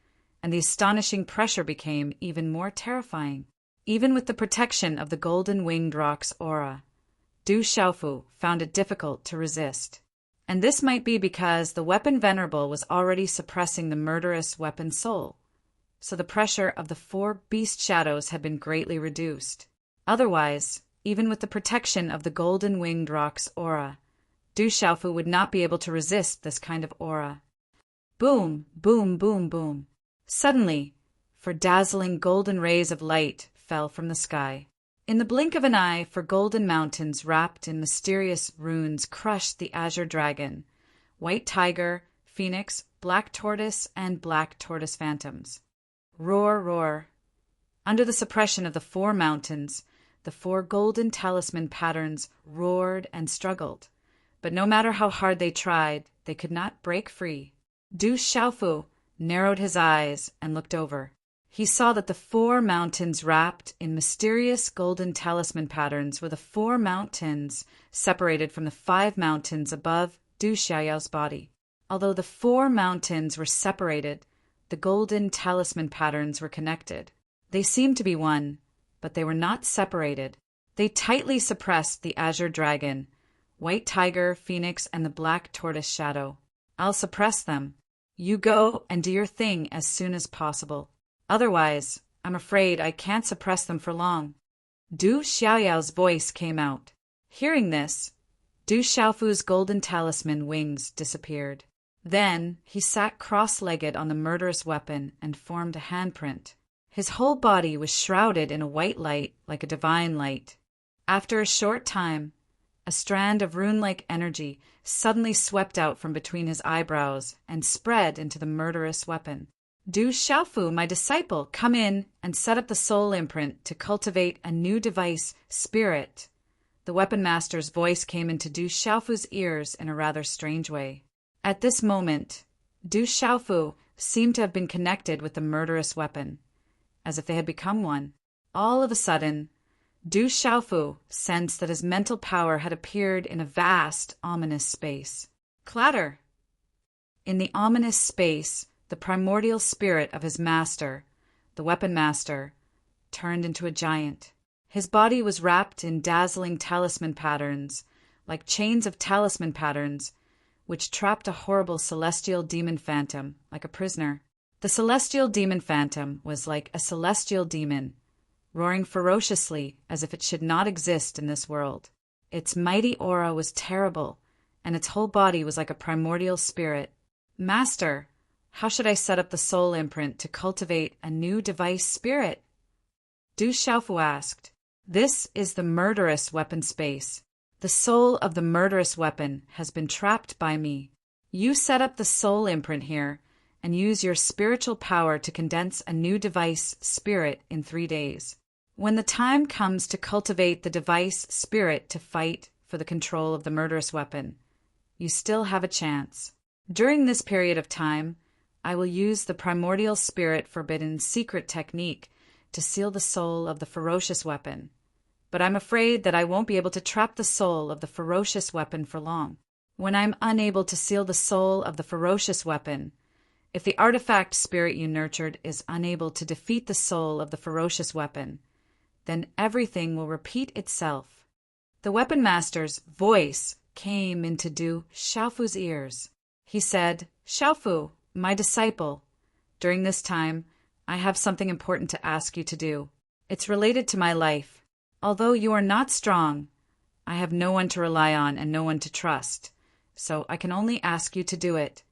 and the astonishing pressure became even more terrifying. Even with the protection of the golden-winged rock's aura, Du Xiaofu found it difficult to resist. And this might be because the weapon venerable was already suppressing the murderous weapon soul, so the pressure of the 4 beast shadows had been greatly reduced. Otherwise, even with the protection of the golden-winged rock's aura, Du Xiaofu would not be able to resist this kind of aura. Boom, boom, boom, boom. Suddenly, four dazzling golden rays of light fell from the sky. In the blink of an eye, four golden mountains wrapped in mysterious runes crushed the azure dragon, white tiger, phoenix, black tortoise, and black tortoise phantoms. Roar, roar. Under the suppression of the four mountains, the four golden talisman patterns roared and struggled. But no matter how hard they tried, they could not break free. Du Xiaofu narrowed his eyes and looked over. He saw that the four mountains wrapped in mysterious golden talisman patterns were the four mountains separated from the 5 mountains above Du Xiaoyao's body. Although the 4 mountains were separated, the golden talisman patterns were connected. They seemed to be one, but they were not separated. They tightly suppressed the azure dragon, white tiger, phoenix, and the black tortoise shadow. I'll suppress them. You go and do your thing as soon as possible. Otherwise, I'm afraid I can't suppress them for long. Du Xiaoyao's voice came out. Hearing this, Du Xiaofu's golden talisman wings disappeared. Then he sat cross-legged on the murderous weapon and formed a handprint. His whole body was shrouded in a white light like a divine light. After a short time, a strand of rune-like energy suddenly swept out from between his eyebrows and spread into the murderous weapon. Du Xiaofu, my disciple, come in and set up the soul imprint to cultivate a new device, spirit. The weapon master's voice came into Du Xiaofu's ears in a rather strange way. At this moment, Du Xiaofu seemed to have been connected with the murderous weapon, as if they had become one. All of a sudden, Du Xiaofu sensed that his mental power had appeared in a vast, ominous space. Clatter! In the ominous space, the primordial spirit of his master, the weapon master, turned into a giant. His body was wrapped in dazzling talisman patterns, like chains of talisman patterns, which trapped a horrible celestial demon phantom, like a prisoner. The celestial demon phantom was like a celestial demon, roaring ferociously as if it should not exist in this world. Its mighty aura was terrible, and its whole body was like a primordial spirit. Master, how should I set up the soul imprint to cultivate a new device spirit? Du Xiaofu asked. This is the murderous weapon space. The soul of the murderous weapon has been trapped by me. You set up the soul imprint here and use your spiritual power to condense a new device spirit in 3 days. When the time comes to cultivate the device spirit to fight for the control of the murderous weapon, you still have a chance. During this period of time, I will use the primordial spirit forbidden secret technique to seal the soul of the ferocious weapon. But I'm afraid that I won't be able to trap the soul of the ferocious weapon for long. When I'm unable to seal the soul of the ferocious weapon, if the artifact spirit you nurtured is unable to defeat the soul of the ferocious weapon, then everything will repeat itself. The weapon master's voice came into Du Xiaofu's ears. He said, Xiaofu, my disciple, during this time, I have something important to ask you to do. It's related to my life. Although you are not strong, I have no one to rely on and no one to trust, so I can only ask you to do it.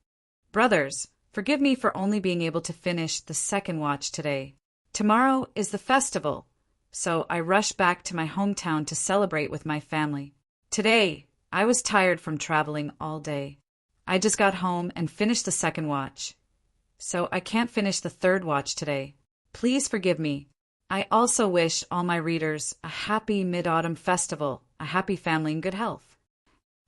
Brothers, forgive me for only being able to finish the second watch today. Tomorrow is the festival, so I rush back to my hometown to celebrate with my family. Today, I was tired from traveling all day. I just got home and finished the second watch, so I can't finish the third watch today. Please forgive me. I also wish all my readers a happy Mid-Autumn Festival, a happy family, and good health.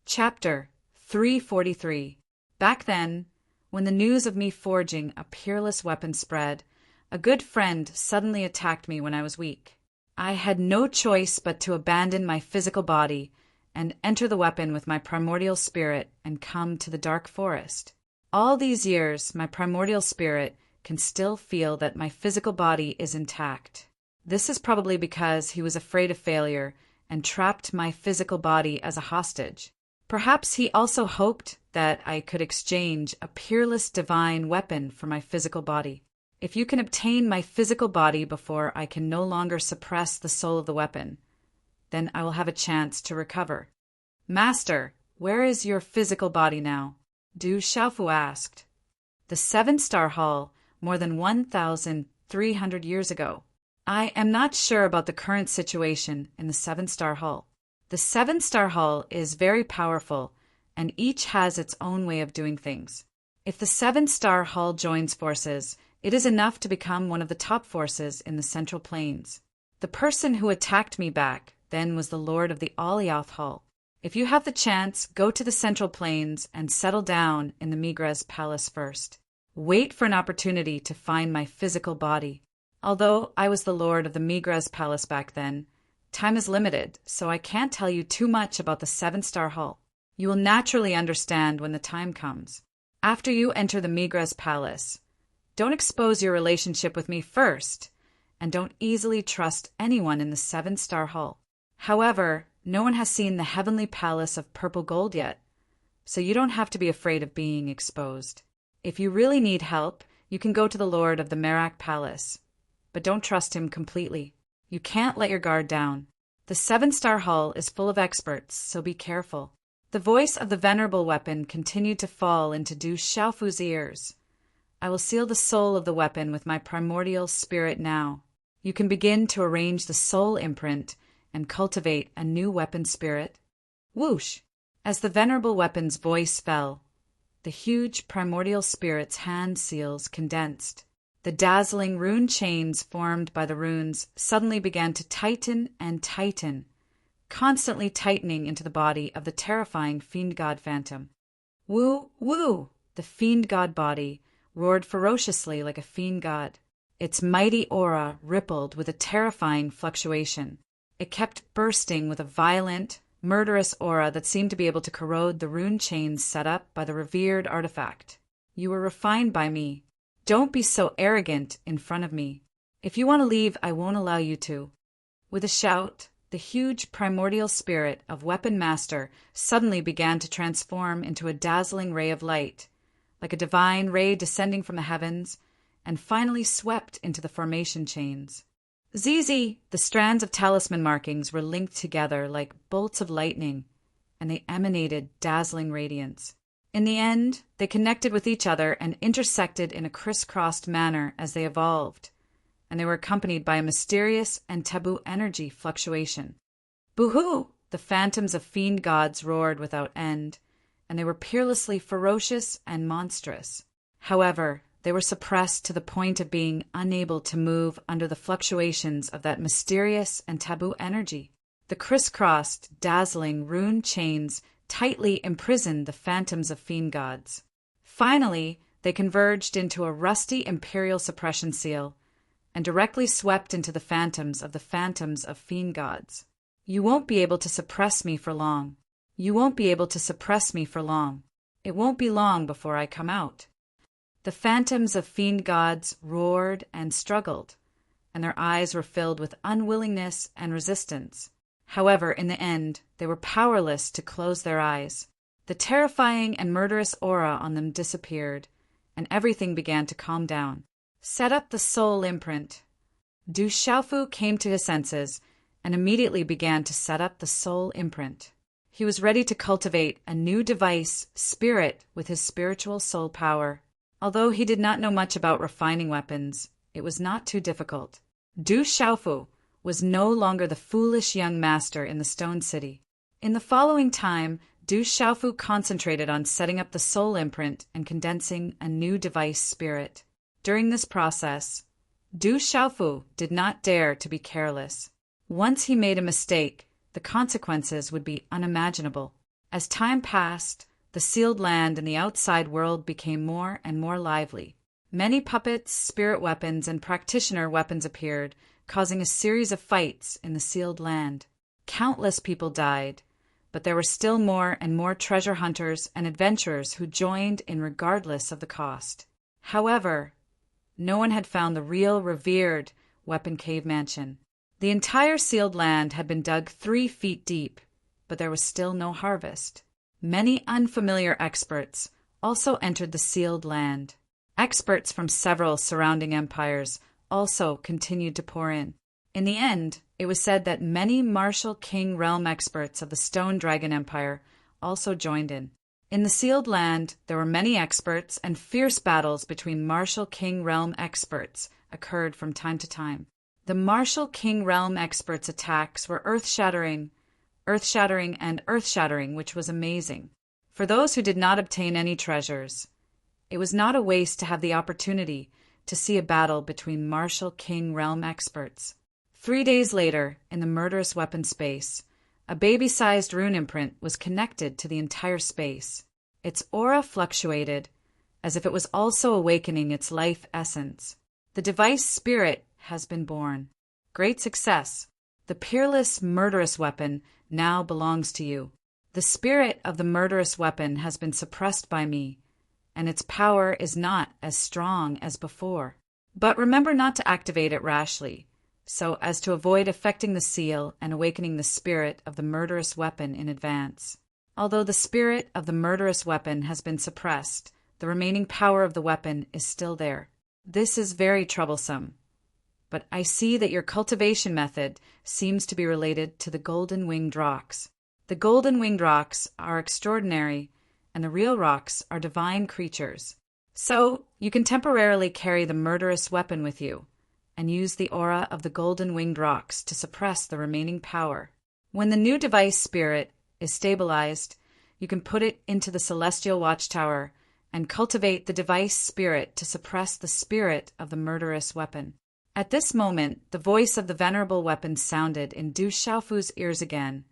Chapter 343. Back then, when the news of me forging a peerless weapon spread, a good friend suddenly attacked me when I was weak. I had no choice but to abandon my physical body and enter the weapon with my primordial spirit and come to the dark forest. All these years, my primordial spirit can still feel that my physical body is intact. This is probably because he was afraid of failure and trapped my physical body as a hostage. Perhaps he also hoped that I could exchange a peerless divine weapon for my physical body. If you can obtain my physical body before I can no longer suppress the soul of the weapon, then I will have a chance to recover. Master, where is your physical body now? Du Xiaofu asked. The Seven-Star Hall, more than 1,300 years ago. I am not sure about the current situation in the Seven-Star Hall. The Seven-Star Hall is very powerful, and each has its own way of doing things. If the Seven-Star Hall joins forces, it is enough to become one of the top forces in the Central Plains. The person who attacked me back then was the Lord of the Alioth Hall. If you have the chance, go to the Central Plains and settle down in the Migres Palace first. Wait for an opportunity to find my physical body. Although I was the Lord of the Migres Palace back then, time is limited, so I can't tell you too much about the Seven-Star Hall. You will naturally understand when the time comes. After you enter the Migres Palace, don't expose your relationship with me first, and don't easily trust anyone in the Seven-Star Hall. However, no one has seen the heavenly palace of purple gold yet, so you don't have to be afraid of being exposed. If you really need help, you can go to the Lord of the Merak Palace, but don't trust him completely. You can't let your guard down. The Seven-Star Hall is full of experts, so be careful. The voice of the venerable weapon continued to fall into Du Xiaofu's ears. I will seal the soul of the weapon with my primordial spirit now. You can begin to arrange the soul imprint and cultivate a new weapon spirit. Whoosh! As the venerable weapon's voice fell, the huge primordial spirit's hand seals condensed. The dazzling rune chains formed by the runes suddenly began to tighten and tighten, constantly tightening into the body of the terrifying fiend god phantom. Woo! Woo! The fiend god body roared ferociously like a fiend god. Its mighty aura rippled with a terrifying fluctuation. It kept bursting with a violent, murderous aura that seemed to be able to corrode the rune chains set up by the revered artifact. You were refined by me. Don't be so arrogant in front of me. If you want to leave, I won't allow you to. With a shout, the huge primordial spirit of Weapon Master suddenly began to transform into a dazzling ray of light, like a divine ray descending from the heavens, and finally swept into the formation chains. Zizi! The strands of talisman markings were linked together like bolts of lightning, and they emanated dazzling radiance. In the end, they connected with each other and intersected in a crisscrossed manner as they evolved, and they were accompanied by a mysterious and taboo energy fluctuation. Boo-hoo! The phantoms of fiend gods roared without end, and they were peerlessly ferocious and monstrous. However, they were suppressed to the point of being unable to move under the fluctuations of that mysterious and taboo energy. The crisscrossed, dazzling rune chains tightly imprisoned the phantoms of fiend gods. Finally, they converged into a rusty imperial suppression seal and directly swept into the phantoms of fiend gods. You won't be able to suppress me for long. You won't be able to suppress me for long. It won't be long before I come out. The phantoms of fiend gods roared and struggled, and their eyes were filled with unwillingness and resistance. However, in the end, they were powerless to close their eyes. The terrifying and murderous aura on them disappeared, and everything began to calm down. Set up the soul imprint. Du Xiaofu came to his senses and immediately began to set up the soul imprint. He was ready to cultivate a new device, spirit, with his spiritual soul power. Although he did not know much about refining weapons, it was not too difficult. Du Xiaofu was no longer the foolish young master in the Stone City. In the following time, Du Xiaofu concentrated on setting up the soul imprint and condensing a new device spirit. During this process, Du Xiaofu did not dare to be careless. Once he made a mistake, the consequences would be unimaginable. As time passed, the sealed land in the outside world became more and more lively. Many puppets, spirit weapons, and practitioner weapons appeared, causing a series of fights in the sealed land. Countless people died, but there were still more and more treasure hunters and adventurers who joined in regardless of the cost. However, no one had found the real, revered Weapon Cave Mansion. The entire sealed land had been dug 3 feet deep, but there was still no harvest. Many unfamiliar experts also entered the sealed land. Experts from several surrounding empires also continued to pour in. In the end, it was said that many martial king realm experts of the Stone Dragon Empire also joined in. In the Sealed Land, there were many experts, and fierce battles between martial king realm experts occurred from time to time. The martial king realm experts' attacks were earth-shattering, which was amazing. For those who did not obtain any treasures, it was not a waste to have the opportunity to see a battle between martial king realm experts. 3 days later, in the murderous weapon space, a baby-sized rune imprint was connected to the entire space. Its aura fluctuated, as if it was also awakening its life essence. The device spirit has been born. Great success. The peerless murderous weapon now belongs to you. The spirit of the murderous weapon has been suppressed by me, and its power is not as strong as before. But remember not to activate it rashly, so as to avoid affecting the seal and awakening the spirit of the murderous weapon in advance. Although the spirit of the murderous weapon has been suppressed, the remaining power of the weapon is still there. This is very troublesome. But I see that your cultivation method seems to be related to the golden winged rocks. The golden winged rocks are extraordinary, and the real rocks are divine creatures. So you can temporarily carry the murderous weapon with you, and use the aura of the golden winged rocks to suppress the remaining power. When the new device spirit is stabilized, you can put it into the celestial watchtower and cultivate the device spirit to suppress the spirit of the murderous weapon. At this moment, the voice of the venerable weapon sounded in Du Xiaofu's ears again.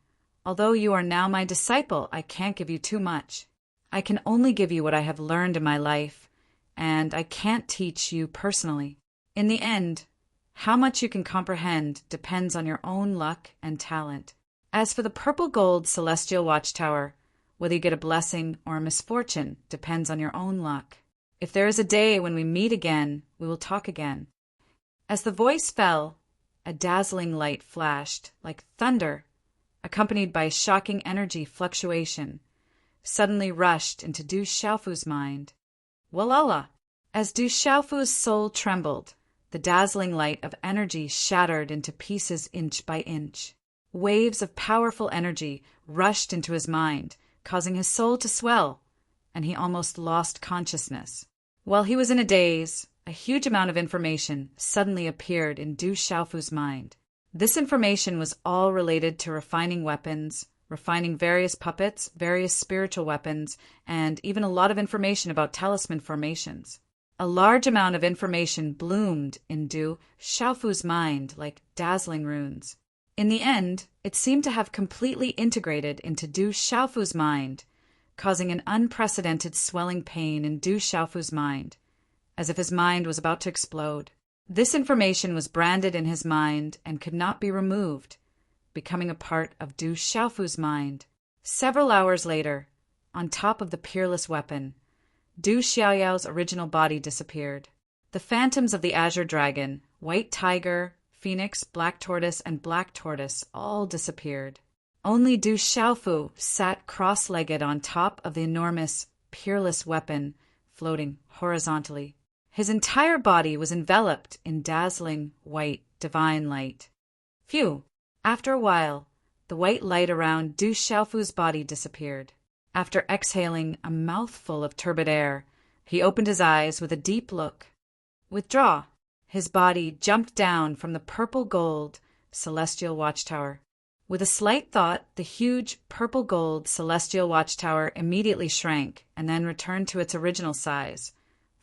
Although you are now my disciple, I can't give you too much. I can only give you what I have learned in my life, and I can't teach you personally. In the end, how much you can comprehend depends on your own luck and talent. As for the purple gold celestial watchtower, whether you get a blessing or a misfortune depends on your own luck. If there is a day when we meet again, we will talk again. As the voice fell, a dazzling light flashed, like thunder, accompanied by a shocking energy fluctuation, suddenly rushed into Du Xiaofu's mind. Walala! As Du Xiaofu's soul trembled, the dazzling light of energy shattered into pieces inch by inch. Waves of powerful energy rushed into his mind, causing his soul to swell, and he almost lost consciousness. While he was in a daze, a huge amount of information suddenly appeared in Du Xiaofu's mind. This information was all related to refining weapons, refining various puppets, various spiritual weapons, and even a lot of information about talisman formations. A large amount of information bloomed in Du Xiaofu's mind like dazzling runes. In the end, it seemed to have completely integrated into Du Xiaofu's mind, causing an unprecedented swelling pain in Du Xiaofu's mind, as if his mind was about to explode. This information was branded in his mind and could not be removed, becoming a part of Du Xiaofu's mind. Several hours later, on top of the peerless weapon, Du Xiaoyao's original body disappeared. The phantoms of the Azure Dragon, White Tiger, Phoenix, Black Tortoise, and Black Tortoise all disappeared. Only Du Xiaofu sat cross-legged on top of the enormous, peerless weapon, floating horizontally. His entire body was enveloped in dazzling, white, divine light. Phew! After a while, the white light around Du Xiaofu's body disappeared. After exhaling a mouthful of turbid air, he opened his eyes with a deep look. Withdraw! His body jumped down from the purple gold celestial watchtower. With a slight thought, the huge purple gold celestial watchtower immediately shrank and then returned to its original size,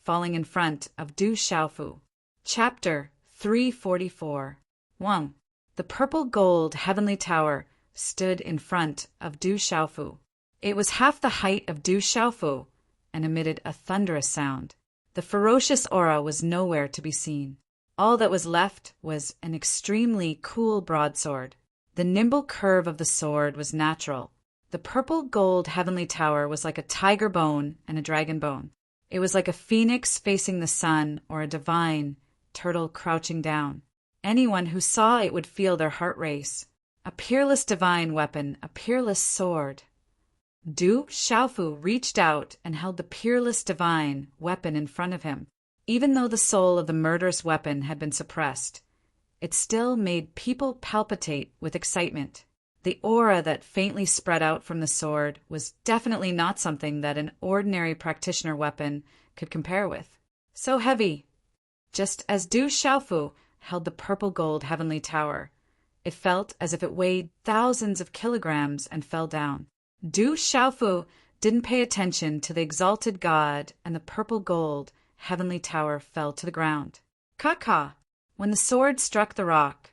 falling in front of Du Xiaofu. Chapter 344. 1. The purple gold heavenly tower stood in front of Du Xiaofu. It was half the height of Du Xiaofu and emitted a thunderous sound. The ferocious aura was nowhere to be seen. All that was left was an extremely cool broadsword. The nimble curve of the sword was natural. The purple gold heavenly tower was like a tiger bone and a dragon bone. It was like a phoenix facing the sun or a divine turtle crouching down. Anyone who saw it would feel their heart race. A peerless divine weapon, a peerless sword. Du Xiaofu reached out and held the peerless divine weapon in front of him. Even though the soul of the murderous weapon had been suppressed, it still made people palpitate with excitement. The aura that faintly spread out from the sword was definitely not something that an ordinary practitioner weapon could compare with. So heavy. Just as Du Xiaofu held the purple gold heavenly tower, it felt as if it weighed thousands of kilograms and fell down. Du Xiaofu didn't pay attention to the exalted god, and the purple gold heavenly tower fell to the ground. Ka-ka! When the sword struck the rock,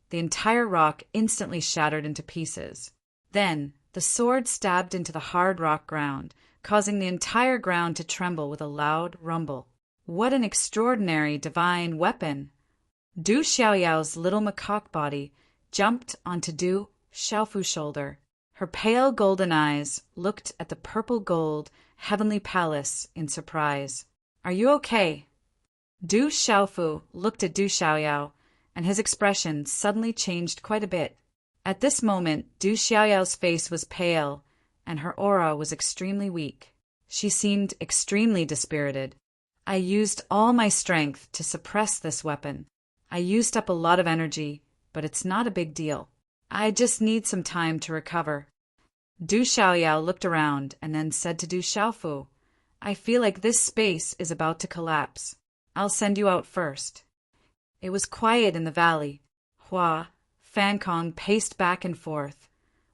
the entire rock instantly shattered into pieces. Then the sword stabbed into the hard rock ground, causing the entire ground to tremble with a loud rumble. What an extraordinary divine weapon! Du Xiaoyao's little macaque body jumped onto Du Xiaofu's shoulder. Her pale golden eyes looked at the purple gold heavenly palace in surprise. Are you okay? Du Xiaofu looked at Du Xiaoyao, and his expression suddenly changed quite a bit. At this moment, Du Xiaoyao's face was pale, and her aura was extremely weak. She seemed extremely dispirited. I used all my strength to suppress this weapon. I used up a lot of energy, but it's not a big deal. I just need some time to recover. Du Xiaoyao looked around and then said to Du Xiaofu, I feel like this space is about to collapse. I'll send you out first. It was quiet in the valley. Hua Fankong paced back and forth,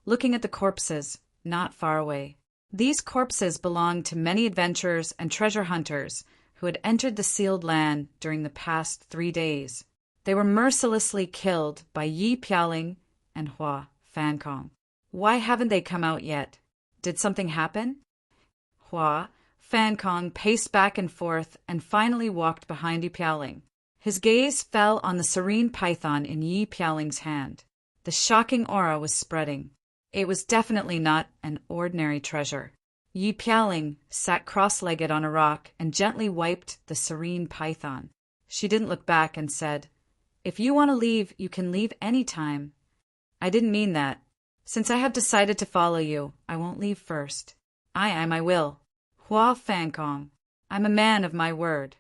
looking at the corpses not far away. These corpses belonged to many adventurers and treasure hunters who had entered the sealed land during the past 3 days. They were mercilessly killed by Yi Piaoling and Hua Fankong. Why haven't they come out yet? Did something happen? Hua Fankong paced back and forth and finally walked behind Yi Piaoling. His gaze fell on the serene python in Yi Piaoling's hand. The shocking aura was spreading. It was definitely not an ordinary treasure. Yi Piaoling sat cross-legged on a rock and gently wiped the serene python. She didn't look back and said, If you want to leave, you can leave any time. I didn't mean that. Since I have decided to follow you, I won't leave first. I will. Hua Fankong. I'm a man of my word.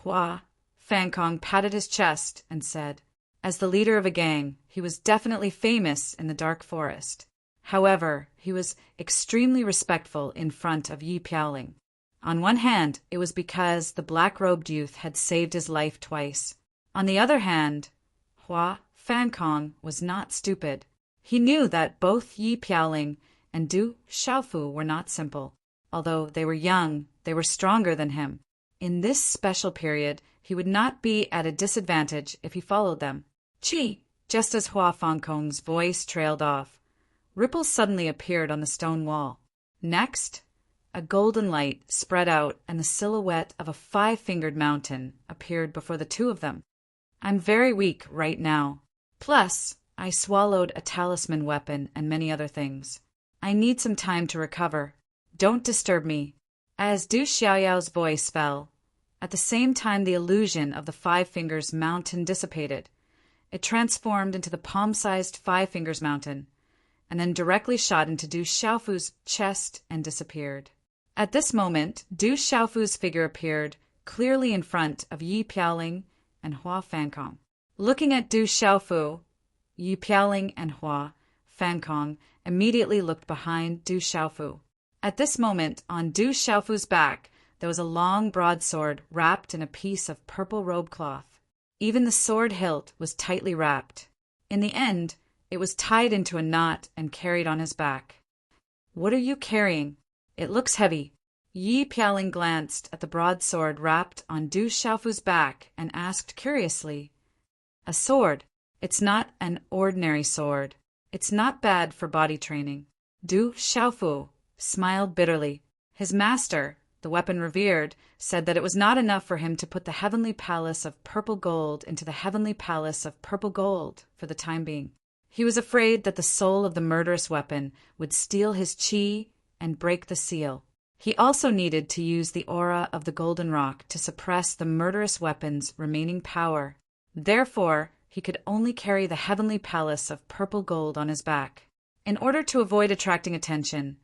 Hua Fankong patted his chest and said, as the leader of a gang, he was definitely famous in the dark forest. However, he was extremely respectful in front of Yi Piaoling. On one hand, it was because the black-robed youth had saved his life twice. On the other hand, Hua Fankong was not stupid. He knew that both Yi Piaoling and Du Xiaofu were not simple. Although they were young, they were stronger than him. In this special period, he would not be at a disadvantage if he followed them. Chi! Just as Hua Fankong's voice trailed off, ripples suddenly appeared on the stone wall. Next, a golden light spread out and the silhouette of a 5-fingered mountain appeared before the two of them. I'm very weak right now. Plus, I swallowed a talisman weapon and many other things. I need some time to recover. Don't disturb me. As Du Xiaoyao's voice fell, at the same time the illusion of the 5 Fingers Mountain dissipated. It transformed into the palm-sized 5 Fingers Mountain, and then directly shot into Du Xiaofu's chest and disappeared. At this moment, Du Xiaofu's figure appeared clearly in front of Yi Piaoling and Hua Fankong. Looking at Du Xiaofu, Yi Piaoling and Hua Fankong immediately looked behind Du Xiaofu. At this moment, on Du Xiaofu's back, there was a long broadsword wrapped in a piece of purple robe cloth. Even the sword hilt was tightly wrapped. In the end, it was tied into a knot and carried on his back. What are you carrying? It looks heavy. Yi Piaoling glanced at the broadsword wrapped on Du Xiaofu's back and asked curiously, A sword. It's not an ordinary sword. It's not bad for body training. Du Xiaofu smiled bitterly. His master, the weapon revered, said that it was not enough for him to put the heavenly palace of purple gold into the heavenly palace of purple gold for the time being. He was afraid that the soul of the murderous weapon would steal his chi and break the seal. He also needed to use the aura of the golden rock to suppress the murderous weapon's remaining power. Therefore, he could only carry the heavenly palace of purple gold on his back. In order to avoid attracting attention,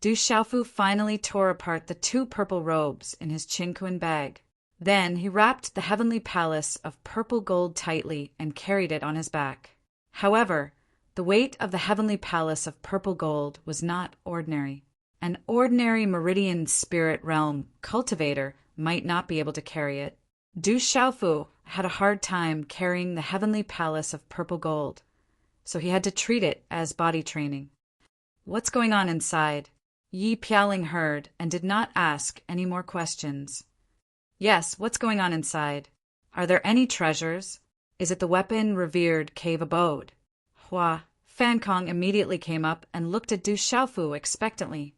Du Xiaofu finally tore apart the 2 purple robes in his Qinquan bag. Then he wrapped the heavenly palace of purple gold tightly and carried it on his back. However, the weight of the heavenly palace of purple gold was not ordinary. An ordinary meridian spirit realm cultivator might not be able to carry it. Du Xiaofu had a hard time carrying the heavenly palace of purple gold, so he had to treat it as body training. What's going on inside? Yi Pialing heard and did not ask any more questions. Yes, what's going on inside? Are there any treasures? Is it the weapon revered cave abode? Hua Fankong immediately came up and looked at Du Xiaofu expectantly.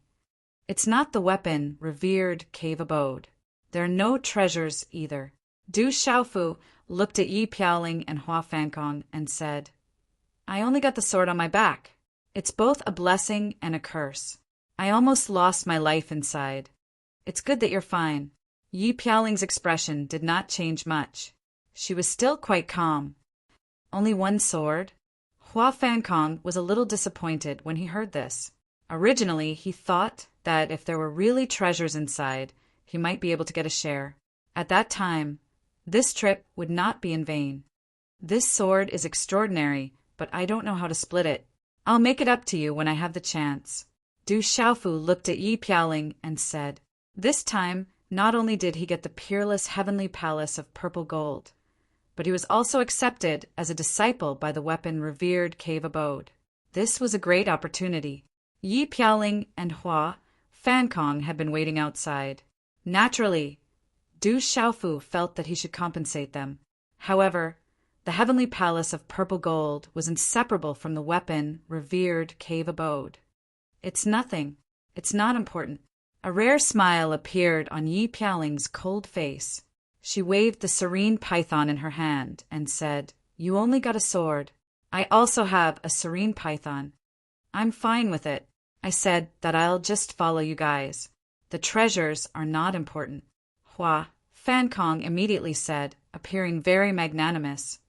It's not the weapon revered cave abode. There are no treasures either. Du Xiaofu looked at Yi Pialing and Hua Fankong and said, I only got the sword on my back. It's both a blessing and a curse. I almost lost my life inside. It's good that you're fine. Yi Pialing's expression did not change much. She was still quite calm. Only one sword? Hua Fankong was a little disappointed when he heard this. Originally, he thought that if there were really treasures inside, he might be able to get a share. At that time, this trip would not be in vain. This sword is extraordinary, but I don't know how to split it. I'll make it up to you when I have the chance. Du Xiaofu looked at Yi Pialing and said, This time, not only did he get the peerless heavenly palace of purple gold, but he was also accepted as a disciple by the weapon revered cave abode. This was a great opportunity. Yi Pialing and Hua Fankong had been waiting outside. Naturally, Du Xiaofu felt that he should compensate them. However, the heavenly palace of purple gold was inseparable from the weapon revered cave abode. It's nothing. It's not important. A rare smile appeared on Yi Pialing's cold face. She waved the serene python in her hand and said, You only got a sword. I also have a serene python. I'm fine with it. I said that I'll just follow you guys. The treasures are not important. Hua Fankong immediately said, appearing very magnanimous.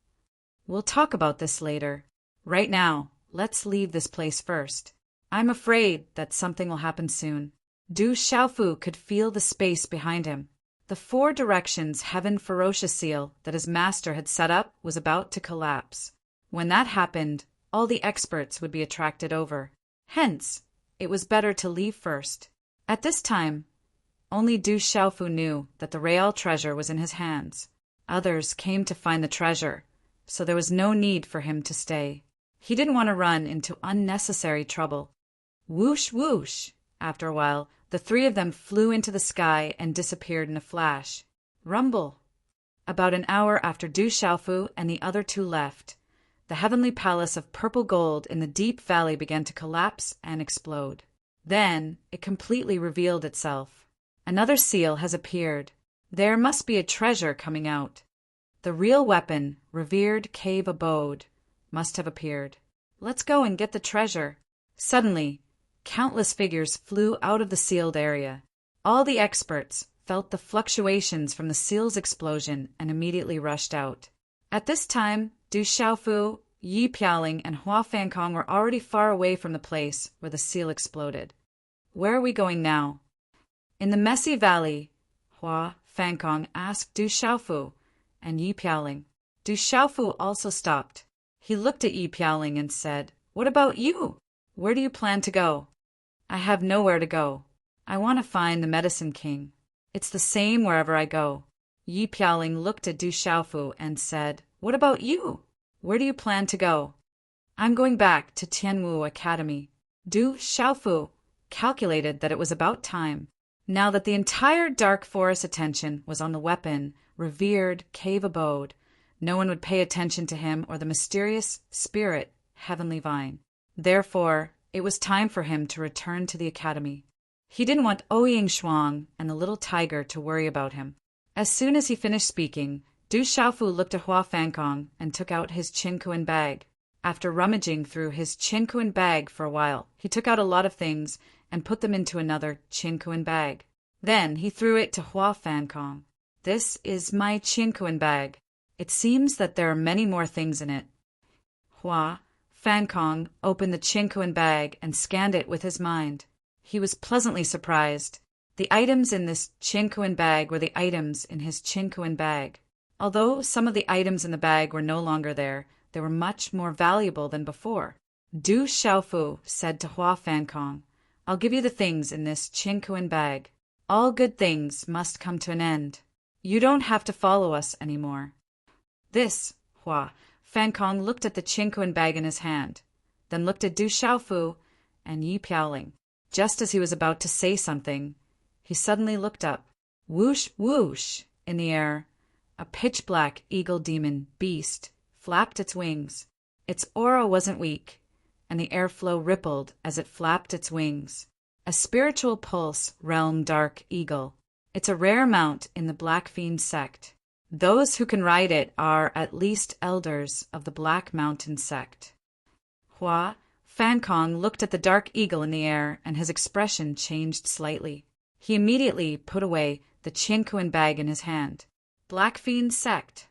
We'll talk about this later. Right now, let's leave this place first. I'm afraid that something will happen soon. Du Xiaofu could feel the space behind him. The 4 directions heaven ferocious seal that his master had set up was about to collapse. When that happened, all the experts would be attracted over. Hence, it was better to leave first. At this time, only Du Xiaofu knew that the real treasure was in his hands. Others came to find the treasure, so there was no need for him to stay. He didn't want to run into unnecessary trouble. Whoosh, whoosh! After a while, the 3 of them flew into the sky and disappeared in a flash. Rumble! About an hour after Du Xiaofu and the other 2 left, the heavenly palace of purple gold in the deep valley began to collapse and explode. Then it completely revealed itself. Another seal has appeared. There must be a treasure coming out. The real weapon, revered cave abode, must have appeared. Let's go and get the treasure. Suddenly, countless figures flew out of the sealed area. All the experts felt the fluctuations from the seal's explosion and immediately rushed out. At this time, Du Xiaofu, Yi Pialing, and Hua Fankong were already far away from the place where the seal exploded. Where are we going now? In the messy valley, Hua Fankong asked Du Xiaofu and Yi Pialing. Du Xiaofu also stopped. He looked at Yi Pialing and said, What about you? Where do you plan to go? I have nowhere to go. I want to find the Medicine King. It's the same wherever I go. Yi Pialing looked at Du Xiaofu and said, What about you? Where do you plan to go? I'm going back to Tianwu Academy. Du Xiaofu calculated that it was about time. Now that the entire dark forest attention was on the weapon, revered cave abode, no one would pay attention to him or the mysterious spirit, heavenly vine. Therefore, it was time for him to return to the academy. He didn't want Ouying Shuang and the little tiger to worry about him. As soon as he finished speaking, Du Xiaofu looked at Hua Fankong and took out his Qinquan bag. After rummaging through his Qinquan bag for a while, he took out a lot of things and put them into another Qinquan bag. Then he threw it to Hua Fankong. This is my Qinquan bag. It seems that there are many more things in it. Hua Fankong opened the Qinquan bag and scanned it with his mind. He was pleasantly surprised. The items in this Chinquan bag were the items in his Chinquan bag. Although some of the items in the bag were no longer there, they were much more valuable than before. Du Xiaofu said to Hua Fankong, "I'll give you the things in this Chinquan bag. All good things must come to an end. You don't have to follow us anymore." This, Hua Fankong looked at the Chinquan bag in his hand, then looked at Du Xiaofu and Yi Piaoling. Just as he was about to say something, he suddenly looked up. Whoosh, whoosh, in the air, a pitch-black eagle demon beast flapped its wings. Its aura wasn't weak, and the airflow rippled as it flapped its wings. A spiritual pulse realm dark eagle. It's a rare mount in the Black Fiend sect. Those who can ride it are at least elders of the Black Mountain sect. Hua Fankong looked at the dark eagle in the air, and his expression changed slightly. He immediately put away the Chinquan bag in his hand. Black Fiend sect.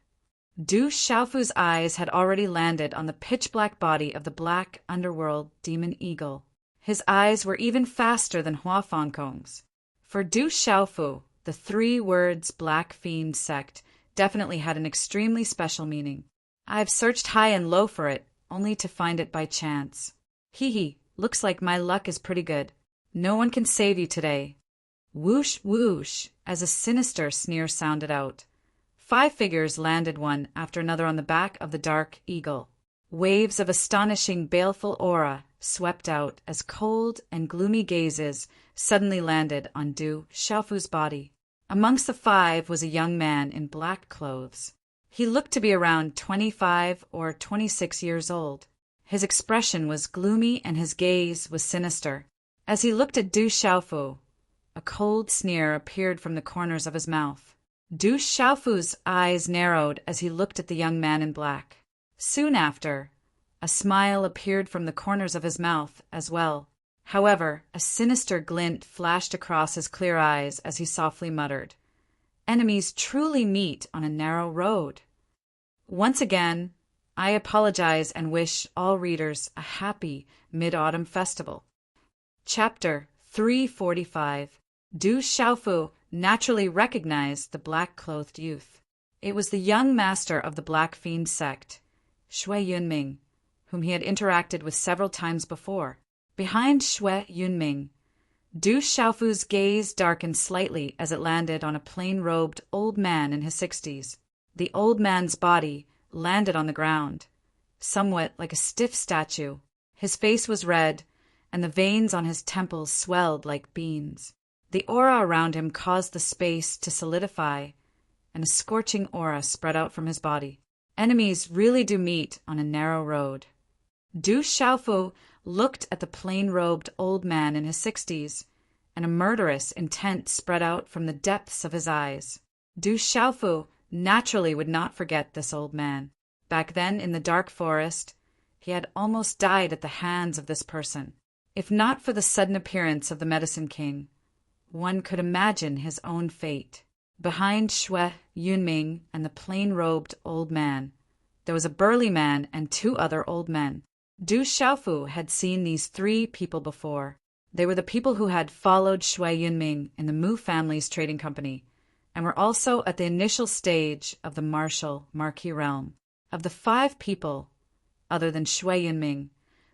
Du Xiaofu's eyes had already landed on the pitch-black body of the black underworld demon eagle. His eyes were even faster than Hua Fankong's. For Du Xiaofu, the 3 words Black Fiend sect definitely had an extremely special meaning. I've searched high and low for it, only to find it by chance. Hee, looks like my luck is pretty good. No one can save you today. Whoosh, whoosh, as a sinister sneer sounded out. 5 figures landed one after another on the back of the dark eagle. Waves of astonishing baleful aura swept out as cold and gloomy gazes suddenly landed on Du Xiaofu's body. Amongst the 5 was a young man in black clothes. He looked to be around 25 or 26 years old. His expression was gloomy and his gaze was sinister. As he looked at Du Xiaofu, a cold sneer appeared from the corners of his mouth. Du Xiaofu's eyes narrowed as he looked at the young man in black. Soon after, a smile appeared from the corners of his mouth as well. However, a sinister glint flashed across his clear eyes as he softly muttered, "Enemies truly meet on a narrow road." Once again, I apologize and wish all readers a happy Mid-Autumn Festival. Chapter 345. Du Xiaofu naturally recognized the black-clothed youth. It was the young master of the Black Fiend sect, Shui Yunming, whom he had interacted with several times before. Behind Shui Yunming, Du Xiaofu's gaze darkened slightly as it landed on a plain-robed old man in his 60s. The old man's body landed on the ground, somewhat like a stiff statue. His face was red, and the veins on his temples swelled like beans. The aura around him caused the space to solidify, and a scorching aura spread out from his body. Enemies really do meet on a narrow road. Du Xiaofu looked at the plain-robed old man in his 60s, and a murderous intent spread out from the depths of his eyes. Du Xiaofu naturally would not forget this old man. Back then, in the dark forest, he had almost died at the hands of this person. If not for the sudden appearance of the Medicine King, one could imagine his own fate. Behind Shui Yunming and the plain-robed old man, there was a burly man and 2 other old men. Du Xiaofu had seen these 3 people before. They were the people who had followed Shui Yunming in the Mu family's trading company, and were also at the initial stage of the martial Marquis realm. Of the 5 people, other than Shui Yunming,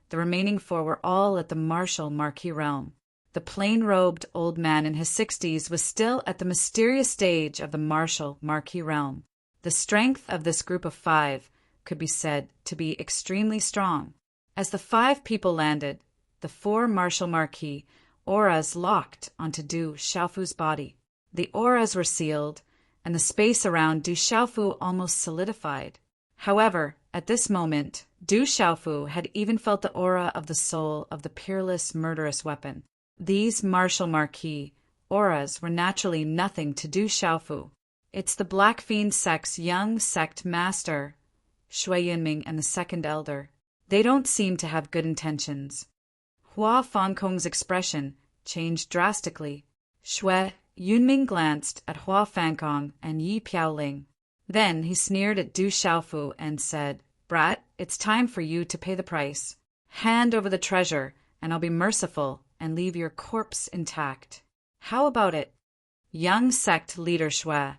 the remaining 4 were all at the martial Marquis realm. The plain-robed old man in his 60s was still at the mysterious stage of the martial Marquis realm. The strength of this group of 5 could be said to be extremely strong. As the 5 people landed, the 4 martial Marquis auras locked onto Du Xiaofu's body. The auras were sealed, and the space around Du Xiaofu almost solidified. However, at this moment, Du Xiaofu had even felt the aura of the soul of the peerless murderous weapon. These martial Marquis auras were naturally nothing to Du Xiaofu. It's the Black Fiend sect's young sect master, Shui Yunming, and the second elder. They don't seem to have good intentions. Hua Fankong's expression changed drastically. Shui Yunming glanced at Hua Fankong and Yi Piaoling. Then he sneered at Du Xiaofu and said, "Brat, it's time for you to pay the price. Hand over the treasure, and I'll be merciful and leave your corpse intact. How about it? Young sect leader Shui,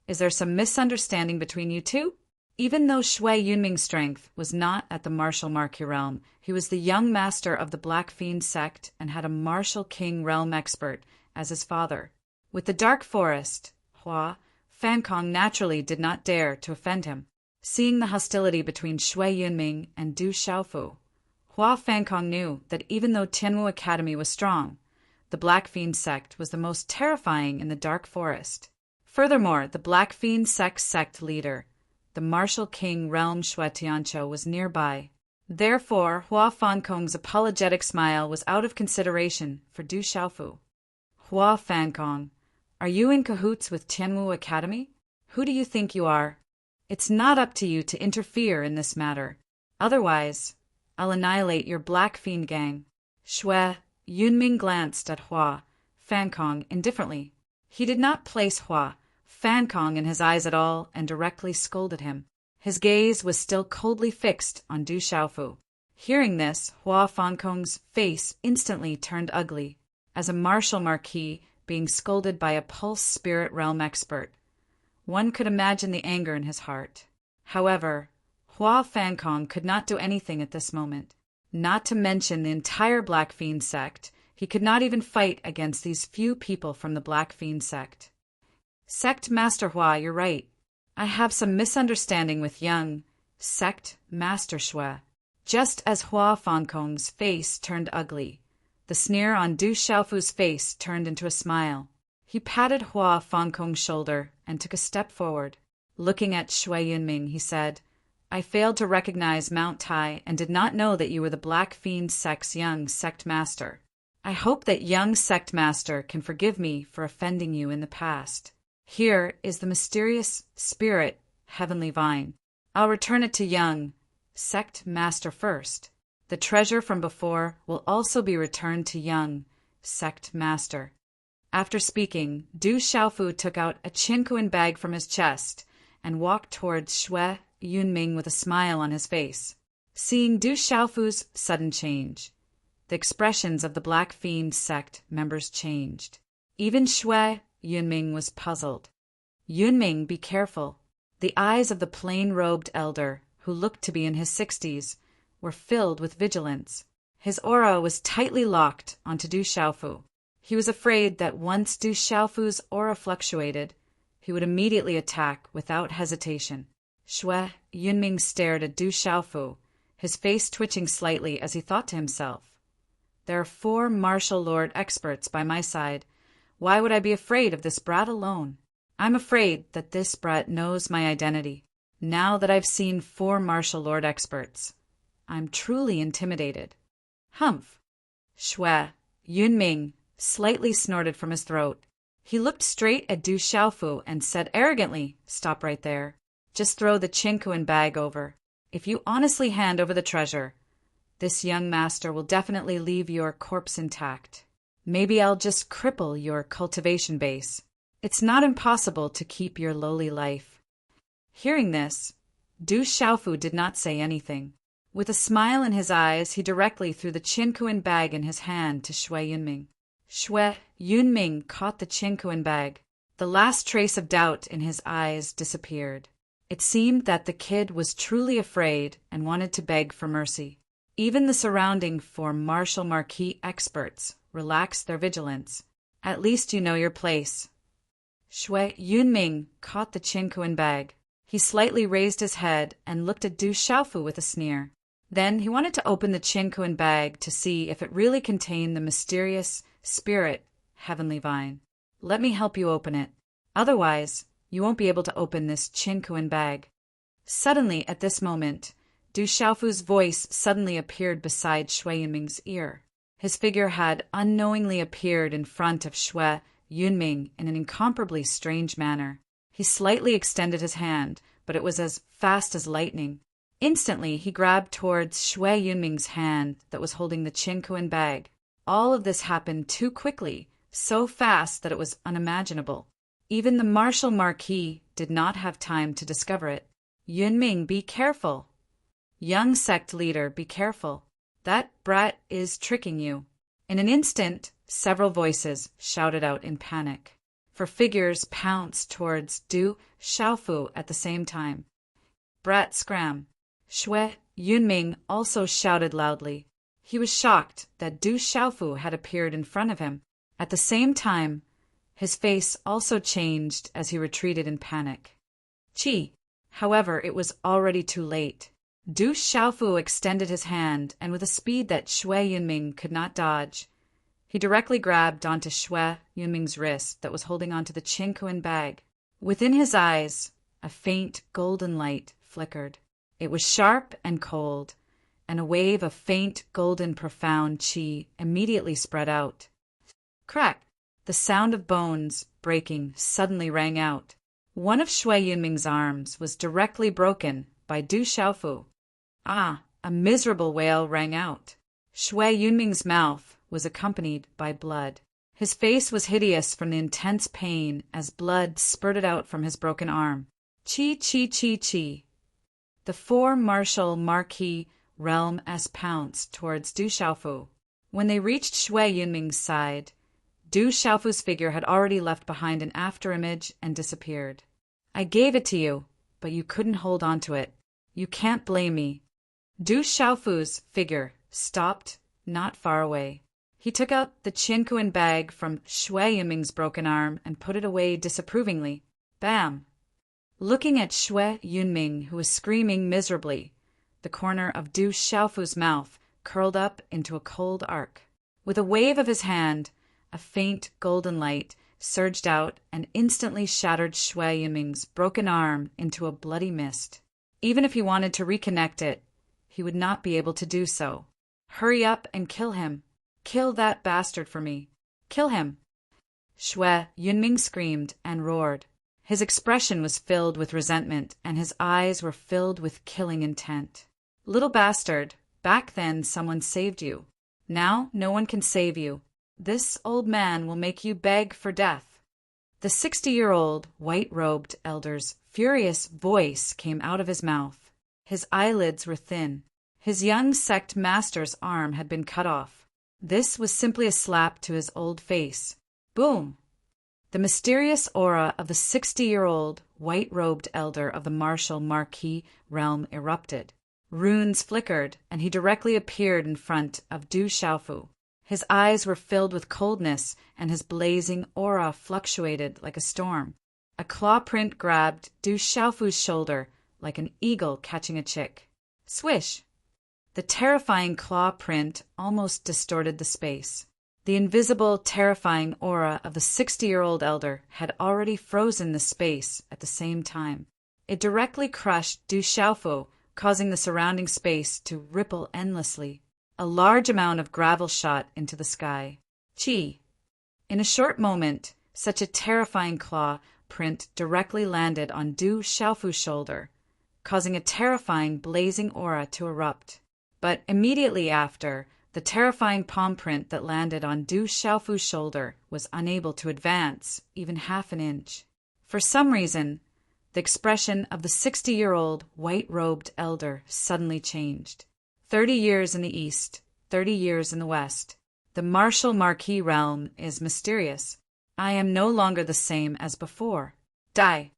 is there some misunderstanding between you two? Even though Shui Yunming's strength was not at the martial marquis realm, he was the young master of the Black Fiend sect and had a martial king realm expert as his father. With the dark forest, Hua Fankong naturally did not dare to offend him. Seeing the hostility between Shui Yunming and Du Xiaofu, Hua Fankong knew that even though Tianwu Academy was strong, the Black Fiend sect was the most terrifying in the dark forest. Furthermore, the Black Fiend sect leader, the martial king realm Shui Tianqiu, was nearby. Therefore, Hua Fankong's apologetic smile was out of consideration for Du Xiaofu. Hua Fankong, are you in cahoots with Tianwu Academy? Who do you think you are? It's not up to you to interfere in this matter. Otherwise, I'll annihilate your Black Fiend gang. Shui Yunming glanced at Hua Fankong indifferently. He did not place Hua Fankong in his eyes at all and directly scolded him. His gaze was still coldly fixed on Du Xiaofu. Hearing this, Hua Fankong's face instantly turned ugly, as a martial marquis being scolded by a pulse spirit realm expert. One could imagine the anger in his heart. However, Hua Fankong could not do anything at this moment. Not to mention the entire Black Fiend sect, he could not even fight against these few people from the Black Fiend sect. Sect Master Hua, you're right. I have some misunderstanding with young Sect Master Shui. Just as Hua Fankong's face turned ugly, the sneer on Du Xiaofu's face turned into a smile. He patted Hua Fankong's shoulder and took a step forward. Looking at Shui Yunming, he said, I failed to recognize Mount Tai and did not know that you were the Black Fiend sect's young sect master. I hope that young sect master can forgive me for offending you in the past. Here is the mysterious spirit heavenly vine. I'll return it to young sect master first. The treasure from before will also be returned to young sect master. After speaking, Du Xiaofu took out a Qinkuan bag from his chest and walked towards Shui Yunming with a smile on his face. Seeing Du Xiaofu's sudden change, the expressions of the Black Fiend sect members changed. Even Shui Yunming was puzzled. Yunming, be careful. The eyes of the plain-robed elder, who looked to be in his 60s, were filled with vigilance. His aura was tightly locked onto Du Xiaofu. He was afraid that once Du Xiaofu's aura fluctuated, he would immediately attack without hesitation. Shui Yunming stared at Du Xiaofu, his face twitching slightly as he thought to himself, there are 4 martial lord experts by my side. Why would I be afraid of this brat alone? I'm afraid that this brat knows my identity. Now that I've seen 4 martial lord experts, I'm truly intimidated. Humph! Shui Yunming slightly snorted from his throat. He looked straight at Du Xiaofu and said arrogantly, stop right there. Just throw the Qinkuan bag over. If you honestly hand over the treasure, this young master will definitely leave your corpse intact. Maybe I'll just cripple your cultivation base. It's not impossible to keep your lowly life. Hearing this, Du Xiaofu did not say anything. With a smile in his eyes, he directly threw the Qinkuan bag in his hand to Shui Yunming. Shui Yunming caught the Qinkuan bag. The last trace of doubt in his eyes disappeared. It seemed that the kid was truly afraid and wanted to beg for mercy. Even the surrounding 4 martial marquis experts relaxed their vigilance. At least you know your place. Shui Yunming caught the Qinkuan bag. He slightly raised his head and looked at Du Xiaofu with a sneer. Then he wanted to open the Qinkuan bag to see if it really contained the mysterious spirit heavenly vine. Let me help you open it. Otherwise, you won't be able to open this Qinkuan bag. Suddenly, at this moment, Du Xiaofu's voice suddenly appeared beside Shui Yunming's ear. His figure had unknowingly appeared in front of Shui Yunming in an incomparably strange manner. He slightly extended his hand, but it was as fast as lightning. Instantly, he grabbed towards Shui Yunming's hand that was holding the Qinkuan bag. All of this happened too quickly, so fast that it was unimaginable. Even the martial marquis did not have time to discover it. Yunming, be careful. Young sect leader, be careful. That brat is tricking you. In an instant, several voices shouted out in panic, for figures pounced towards Du Xiaofu at the same time. Brat scram. Xue Yunming also shouted loudly. He was shocked that Du Xiaofu had appeared in front of him. At the same time, his face also changed as he retreated in panic. Qi. However, it was already too late. Du Xiaofu extended his hand, and with a speed that Xue Yunming could not dodge, he directly grabbed onto Xue Yunming's wrist that was holding onto the Qinkuan bag. Within his eyes, a faint golden light flickered. It was sharp and cold, and a wave of faint golden profound qi immediately spread out. Crack! The sound of bones breaking suddenly rang out. One of Xue Yunming's arms was directly broken by Du Xiaofu. Ah! A miserable wail rang out. Xue Yunming's mouth was accompanied by blood. His face was hideous from the intense pain as blood spurted out from his broken arm. Qi, qi, qi, qi. The four martial marquis realm pounced towards Du Xiaofu. When they reached Xue Yunming's side, Du Xiaofu's figure had already left behind an afterimage and disappeared. I gave it to you, but you couldn't hold on to it. You can't blame me. Du Xiaofu's figure stopped not far away. He took out the Qinkuan bag from Xue Yunming's broken arm and put it away disapprovingly. Bam! Looking at Xue Yunming, who was screaming miserably, the corner of Du Xiaofu's mouth curled up into a cold arc. With a wave of his hand, a faint golden light surged out and instantly shattered Xue Yunming's broken arm into a bloody mist. Even if he wanted to reconnect it, he would not be able to do so. Hurry up and kill him. Kill that bastard for me. Kill him. Xue Yunming screamed and roared. His expression was filled with resentment, and his eyes were filled with killing intent. Little bastard, back then someone saved you. Now no one can save you. This old man will make you beg for death. The 60-year-old, white-robed elder's furious voice came out of his mouth. His eyelids were thin. His young sect master's arm had been cut off. This was simply a slap to his old face. Boom! The mysterious aura of the 60-year-old, white-robed elder of the martial marquis realm erupted. Runes flickered, and he directly appeared in front of Du Xiaofu. His eyes were filled with coldness, and his blazing aura fluctuated like a storm. A claw print grabbed Du Xiaofu's shoulder like an eagle catching a chick. Swish! The terrifying claw print almost distorted the space. The invisible, terrifying aura of the 60-year-old elder had already frozen the space at the same time. It directly crushed Du Xiaofu, causing the surrounding space to ripple endlessly. A large amount of gravel shot into the sky. Qi. In a short moment, such a terrifying claw print directly landed on Du Xiaofu's shoulder, causing a terrifying blazing aura to erupt. But immediately after, the terrifying palm print that landed on Du Xiaofu's shoulder was unable to advance even half an inch. For some reason, the expression of the 60-year-old white-robed elder suddenly changed. 30 years in the east, 30 years in the west. The martial marquis realm is mysterious. I am no longer the same as before. Die!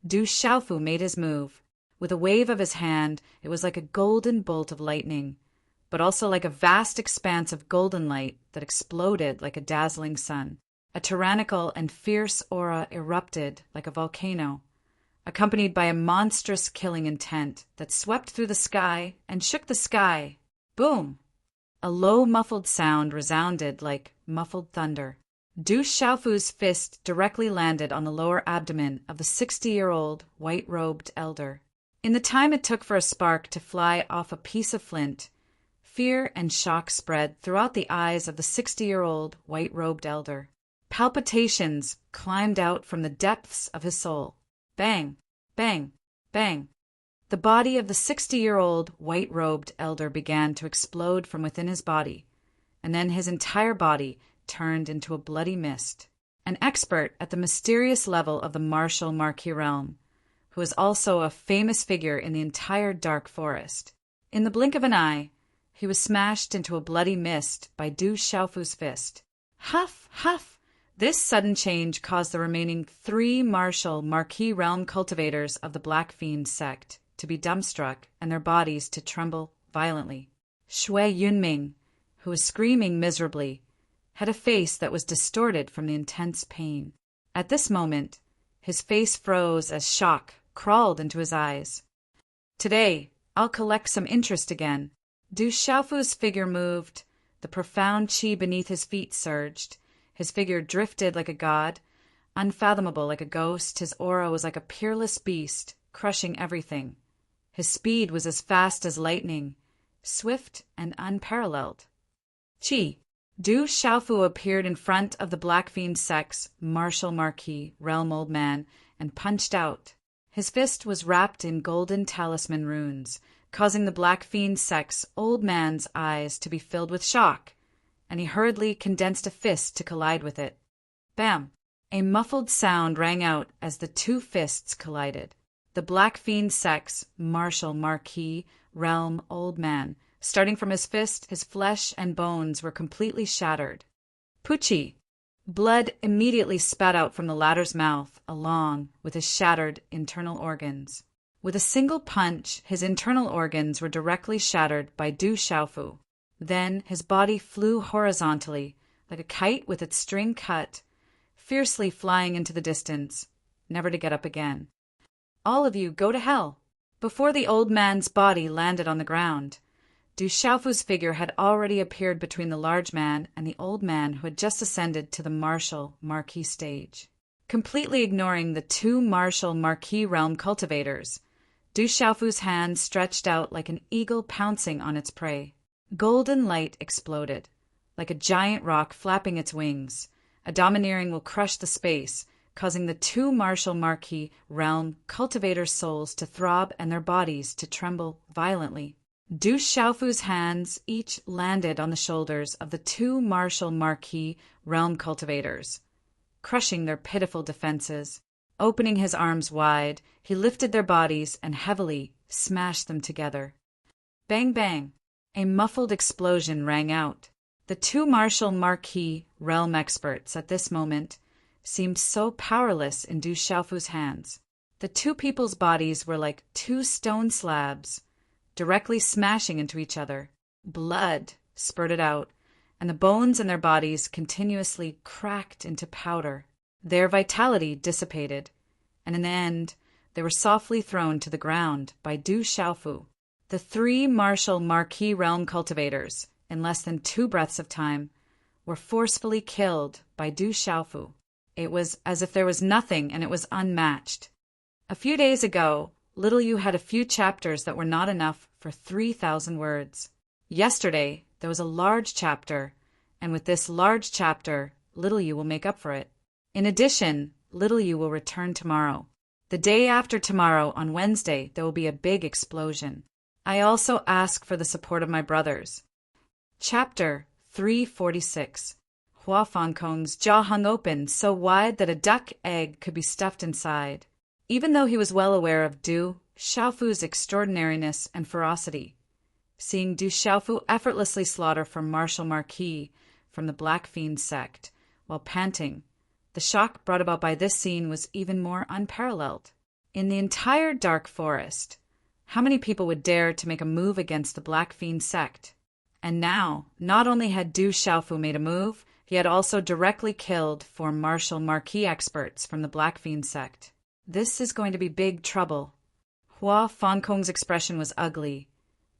Du Xiaofu made his move. With a wave of his hand, it was like a golden bolt of lightning, but also like a vast expanse of golden light that exploded like a dazzling sun. A tyrannical and fierce aura erupted like a volcano, accompanied by a monstrous killing intent that swept through the sky and shook the sky. Boom! A low muffled sound resounded like muffled thunder. Du Xiaofu's fist directly landed on the lower abdomen of the 60-year-old white-robed elder. In the time it took for a spark to fly off a piece of flint, fear and shock spread throughout the eyes of the 60-year-old white-robed elder. Palpitations climbed out from the depths of his soul. Bang! Bang! Bang! The body of the 60-year-old white-robed elder began to explode from within his body, and then his entire body turned into a bloody mist. An expert at the mysterious level of the martial marquis realm, who was also a famous figure in the entire dark forest. In the blink of an eye, He was smashed into a bloody mist by Du Xiaofu's fist. Huff, huff! This sudden change caused the remaining 3 martial Marquis realm cultivators of the Black Fiend sect to be dumbstruck and their bodies to tremble violently. Shui Yunming, who was screaming miserably, had a face that was distorted from the intense pain. At this moment, his face froze as shock crawled into his eyes. Today, I'll collect some interest again. Du Xiaofu's figure moved. The profound qi beneath his feet surged. His figure drifted like a god, unfathomable like a ghost. His aura was like a peerless beast, crushing everything. His speed was as fast as lightning, swift and unparalleled. Qi. Du Xiaofu appeared in front of the Black Fiend sect's martial Marquis, realm old man, and punched out. His fist was wrapped in golden talisman runes, causing the Black Fiend sect's old man's eyes to be filled with shock, and he hurriedly condensed a fist to collide with it. Bam! A muffled sound rang out as the 2 fists collided. The Black Fiend sect's martial Marquis, realm old man, starting from his fist, his flesh and bones were completely shattered. Pucci! Blood immediately spat out from the latter's mouth, along with his shattered internal organs. With a single punch, his internal organs were directly shattered by Du Xiaofu. Then his body flew horizontally, like a kite with its string cut, fiercely flying into the distance, never to get up again. All of you go to hell! Before the old man's body landed on the ground, Du Xiaofu's figure had already appeared between the large man and the old man who had just ascended to the martial Marquis stage. Completely ignoring the 2 martial Marquis realm cultivators, Du Xiaofu's hand stretched out like an eagle pouncing on its prey. Golden light exploded, like a giant rock flapping its wings. A domineering will crush the space, causing the 2 martial Marquis realm cultivators' souls to throb and their bodies to tremble violently. Du Xiaofu's hands each landed on the shoulders of the 2 martial Marquis realm cultivators, crushing their pitiful defenses. Opening his arms wide, he lifted their bodies and heavily smashed them together. Bang bang! A muffled explosion rang out. The 2 martial Marquis realm experts at this moment seemed so powerless in Du Xiaofu's hands. The 2 people's bodies were like 2 stone slabs, directly smashing into each other. Blood spurted out, and the bones in their bodies continuously cracked into powder. Their vitality dissipated, and in the end, they were softly thrown to the ground by Du Xiaofu. The 3 martial Marquis realm cultivators, in less than 2 breaths of time, were forcefully killed by Du Xiaofu. It was as if there was nothing, and it was unmatched. A few days ago, Little You had a few chapters that were not enough for 3,000 words. Yesterday, there was a large chapter, and with this large chapter, Little You will make up for it. In addition, Little You will return tomorrow. The day after tomorrow, on Wednesday, there will be a big explosion. I also ask for the support of my brothers. Chapter 346. Hua Fankong's jaw hung open so wide that a duck egg could be stuffed inside. Even though he was well aware of Du Xiaofu's extraordinariness and ferocity, seeing Du Xiaofu effortlessly slaughter for martial Marquis from the Black Fiend sect, while panting, the shock brought about by this scene was even more unparalleled. In the entire dark forest, how many people would dare to make a move against the Black Fiend sect? And now, not only had Du Xiaofu made a move, he had also directly killed 4 martial Marquis experts from the Black Fiend sect. This is going to be big trouble. Hua Fankong's expression was ugly,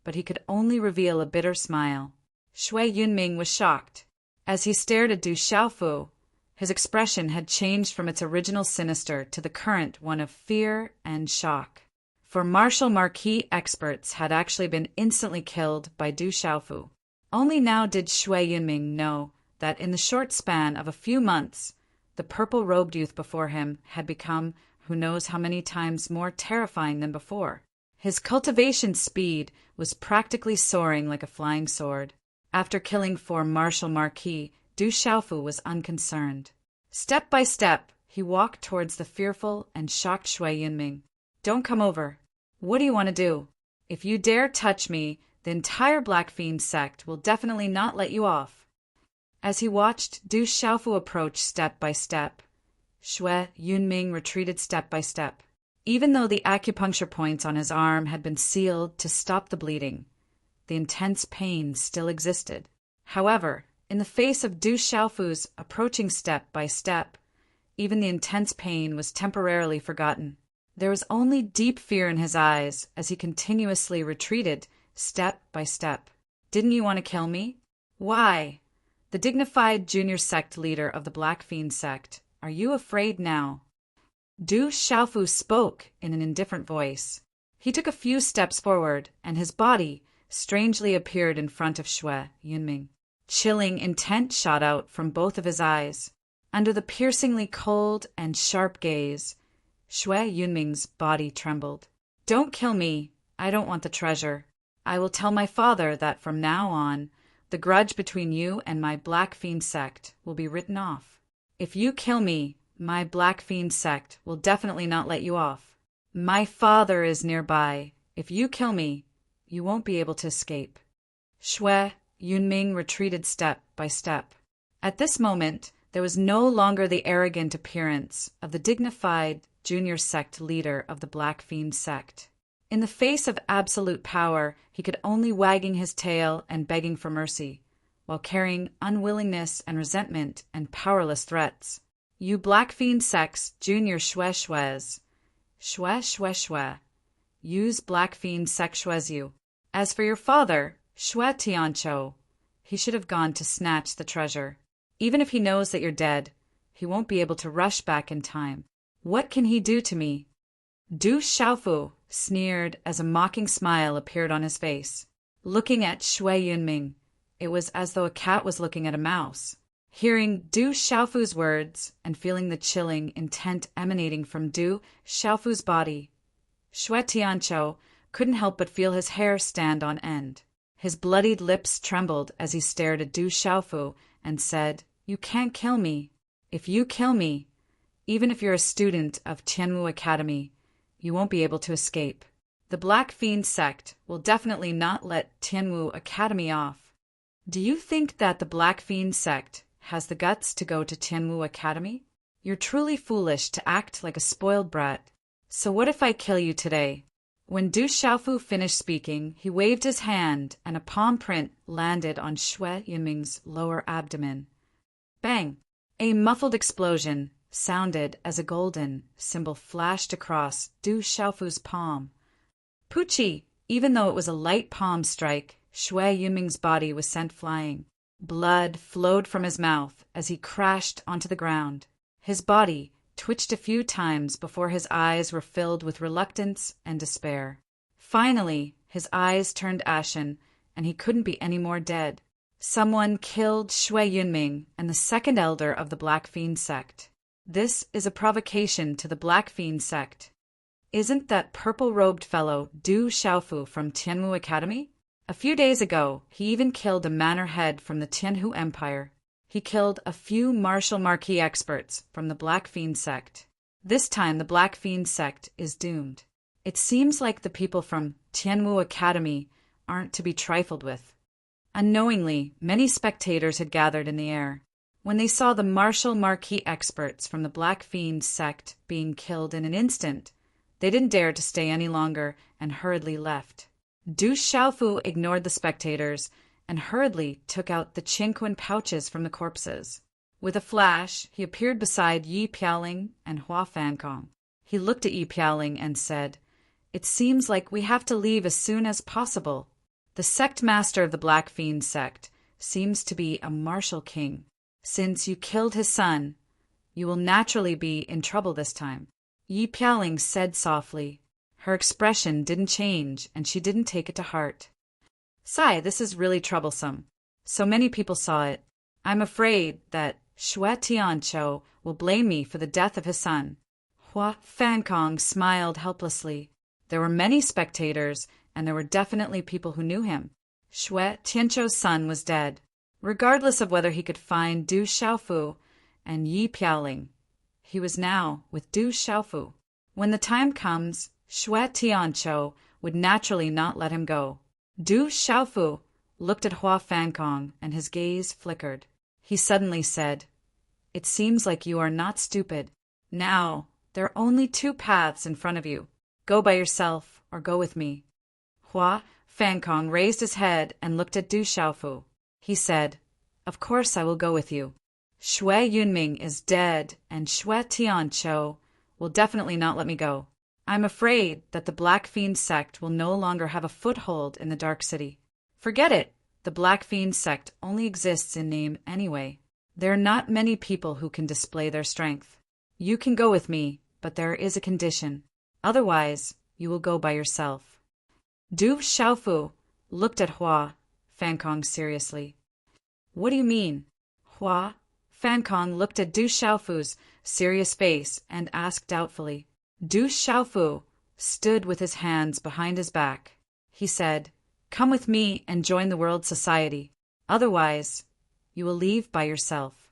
but he could only reveal a bitter smile. Shui Yunming was shocked. As he stared at Du Xiaofu, his expression had changed from its original sinister to the current one of fear and shock. For martial Marquis experts had actually been instantly killed by Du Xiaofu. Only now did Shui Yunming know that in the short span of a few months, the purple-robed youth before him had become who knows how many times more terrifying than before. His cultivation speed was practically soaring like a flying sword. After killing 4 martial Marquis, Du Xiaofu was unconcerned. Step by step, he walked towards the fearful and shocked Shui Yunming. Don't come over. What do you want to do? If you dare touch me, The entire Black Fiend sect will definitely not let you off. As he watched Du Xiaofu approach step by step, Xue Yunming retreated step by step. Even though the acupuncture points on his arm had been sealed to stop the bleeding, the intense pain still existed. However, in the face of Du Xiaofu's approaching step by step, even the intense pain was temporarily forgotten. There was only deep fear in his eyes as he continuously retreated step by step. Didn't you want to kill me? Why? The dignified junior sect leader of the Black Fiend sect. Are you afraid now? Du Xiaofu spoke in an indifferent voice. He took a few steps forward, and his body strangely appeared in front of Xue Yunming. Chilling intent shot out from both of his eyes. Under the piercingly cold and sharp gaze, Xue Yunming's body trembled. Don't kill me. I don't want the treasure. I will tell my father that from now on, the grudge between you and my Black Fiend sect will be written off. If you kill me, my Black Fiend sect will definitely not let you off. My father is nearby. If you kill me, you won't be able to escape. Xue Yunming retreated step by step. At this moment, there was no longer the arrogant appearance of the dignified junior sect leader of the Black Fiend sect. In the face of absolute power, he could only wagging his tail and begging for mercy, while carrying unwillingness and resentment and powerless threats. You Black Fiend sect's junior Xue, use Black Fiend sect Xue's you. As for your father, Xue Tianqiu, he should have gone to snatch the treasure. Even if he knows that you're dead, he won't be able to rush back in time. What can he do to me? Du Xiaofu sneered as a mocking smile appeared on his face. Looking at Xue Yunming, it was as though a cat was looking at a mouse. Hearing Du Xiaofu's words and feeling the chilling intent emanating from Du Xiaofu's body, Xue Tianqiu couldn't help but feel his hair stand on end. His bloodied lips trembled as he stared at Du Xiaofu and said, "You can't kill me. If you kill me, even if you're a student of Tianwu Academy, you won't be able to escape. The Black Fiend sect will definitely not let Tianwu Academy off." Do you think that the Black Fiend sect has the guts to go to Tianwu Academy? You're truly foolish to act like a spoiled brat. So what if I kill you today? When Du Xiaofu finished speaking, he waved his hand and a palm print landed on Xue Yunming's lower abdomen. Bang! A muffled explosion sounded as a golden symbol flashed across Du Xiaofu's palm. Poochie! Even though it was a light palm strike, Xue Yunming's body was sent flying. Blood flowed from his mouth as he crashed onto the ground. His body twitched a few times before his eyes were filled with reluctance and despair. Finally, his eyes turned ashen, and he couldn't be any more dead. Someone killed Xue Yunming and the second elder of the Black Fiend sect. This is a provocation to the Black Fiend sect. Isn't that purple-robed fellow Du Xiaofu from Tianwu Academy? A few days ago, he even killed a manor head from the Tianhu Empire. He killed a few martial marquis experts from the Black Fiend sect. This time the Black Fiend sect is doomed. It seems like the people from Tianwu Academy aren't to be trifled with. Unknowingly, many spectators had gathered in the air. When they saw the martial marquis experts from the Black Fiend sect being killed in an instant, they didn't dare to stay any longer and hurriedly left. Du Xiaofu ignored the spectators and hurriedly took out the Qingquan pouches from the corpses. With a flash, he appeared beside Yi Piaoling and Hua Fankong. He looked at Yi Piaoling and said, "It seems like we have to leave as soon as possible. The sect master of the Black Fiend sect seems to be a martial king. Since you killed his son, you will naturally be in trouble this time." Yi Piaoling said softly. Her expression didn't change, and she didn't take it to heart. "Sai, this is really troublesome. So many people saw it. I'm afraid that Xue Tianqiu will blame me for the death of his son." Hua Fankong smiled helplessly. There were many spectators, and there were definitely people who knew him. Xue Tianqiu's son was dead. Regardless of whether he could find Du Xiaofu and Yi Piaoling, he was now with Du Xiaofu. When the time comes, Xue Tianqiu would naturally not let him go. Du Xiaofu looked at Hua Fankong and his gaze flickered. He suddenly said, "It seems like you are not stupid. Now, there are only two paths in front of you. Go by yourself or go with me." Hua Fankong raised his head and looked at Du Xiaofu. He said, "Of course I will go with you. Shui Yunming is dead and Shui Tianqiu will definitely not let me go. I'm afraid that the Black Fiend sect will no longer have a foothold in the Dark City. Forget it. The Black Fiend sect only exists in name anyway. There are not many people who can display their strength. You can go with me, but there is a condition. Otherwise, you will go by yourself." Du Xiaofu looked at Hua Fankong seriously. "What do you mean?" Hua Fankong looked at Du Xiaofu's serious face and asked doubtfully. Du Xiaofu stood with his hands behind his back. He said, "Come with me and join the World Society. Otherwise, you will leave by yourself."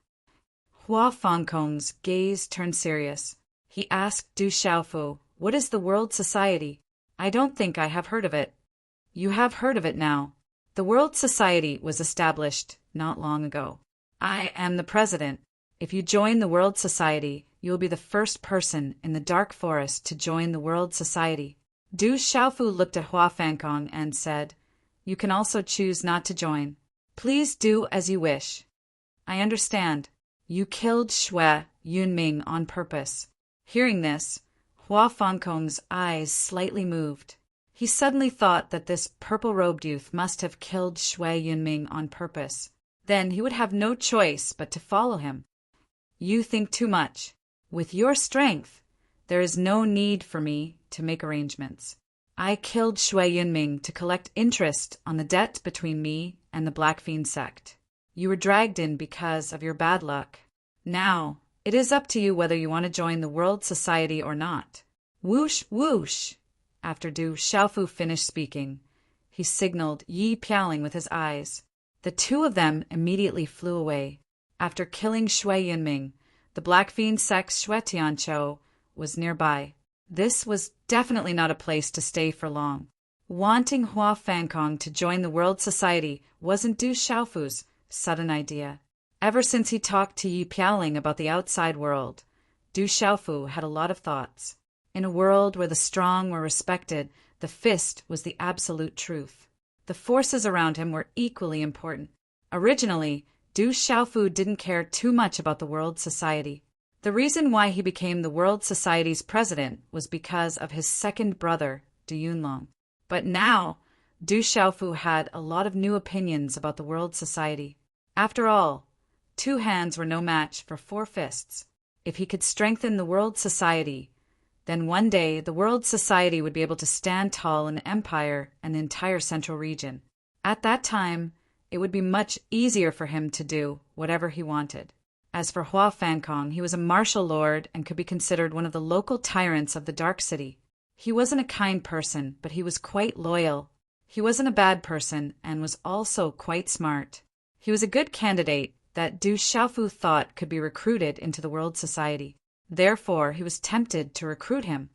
Hua Fankong's gaze turned serious. He asked Du Xiaofu, "What is the World Society? I don't think I have heard of it." "You have heard of it now. The World Society was established not long ago. I am the president. If you join the World Society, you will be the first person in the Dark Forest to join the World Society." Du Xiaofu looked at Hua Fankong and said, "You can also choose not to join. Please do as you wish." "I understand. You killed Shui Yunming on purpose." Hearing this, Hua Fankong's eyes slightly moved. He suddenly thought that this purple-robed youth must have killed Shui Yunming on purpose. Then he would have no choice but to follow him. "You think too much. With your strength, there is no need for me to make arrangements. I killed Shui Yunming to collect interest on the debt between me and the Black Fiend sect. You were dragged in because of your bad luck. Now, it is up to you whether you want to join the World Society or not." Whoosh, whoosh! After Du Xiaofu finished speaking, he signaled Yi Pialing with his eyes. The two of them immediately flew away. After killing Shui Yunming, the Black Fiend sect's Shui Tianqiu was nearby. This was definitely not a place to stay for long. Wanting Hua Fankong to join the World Society wasn't Du Xiaofu's sudden idea. Ever since he talked to Yi Pialing about the outside world, Du Xiaofu had a lot of thoughts. In a world where the strong were respected, the fist was the absolute truth. The forces around him were equally important. Originally, Du Xiaofu didn't care too much about the World Society. The reason why he became the World Society's president was because of his second brother, Du Yunlong. But now, Du Xiaofu had a lot of new opinions about the World Society. After all, 2 hands were no match for 4 fists. If he could strengthen the World Society, then one day the World Society would be able to stand tall in the Empire and the entire Central region. At that time, it would be much easier for him to do whatever he wanted. As for Hua Fankong, he was a martial lord and could be considered one of the local tyrants of the Dark City. He wasn't a kind person, but he was quite loyal. He wasn't a bad person and was also quite smart. He was a good candidate that Du Xiaofu thought could be recruited into the World Society. Therefore, he was tempted to recruit him.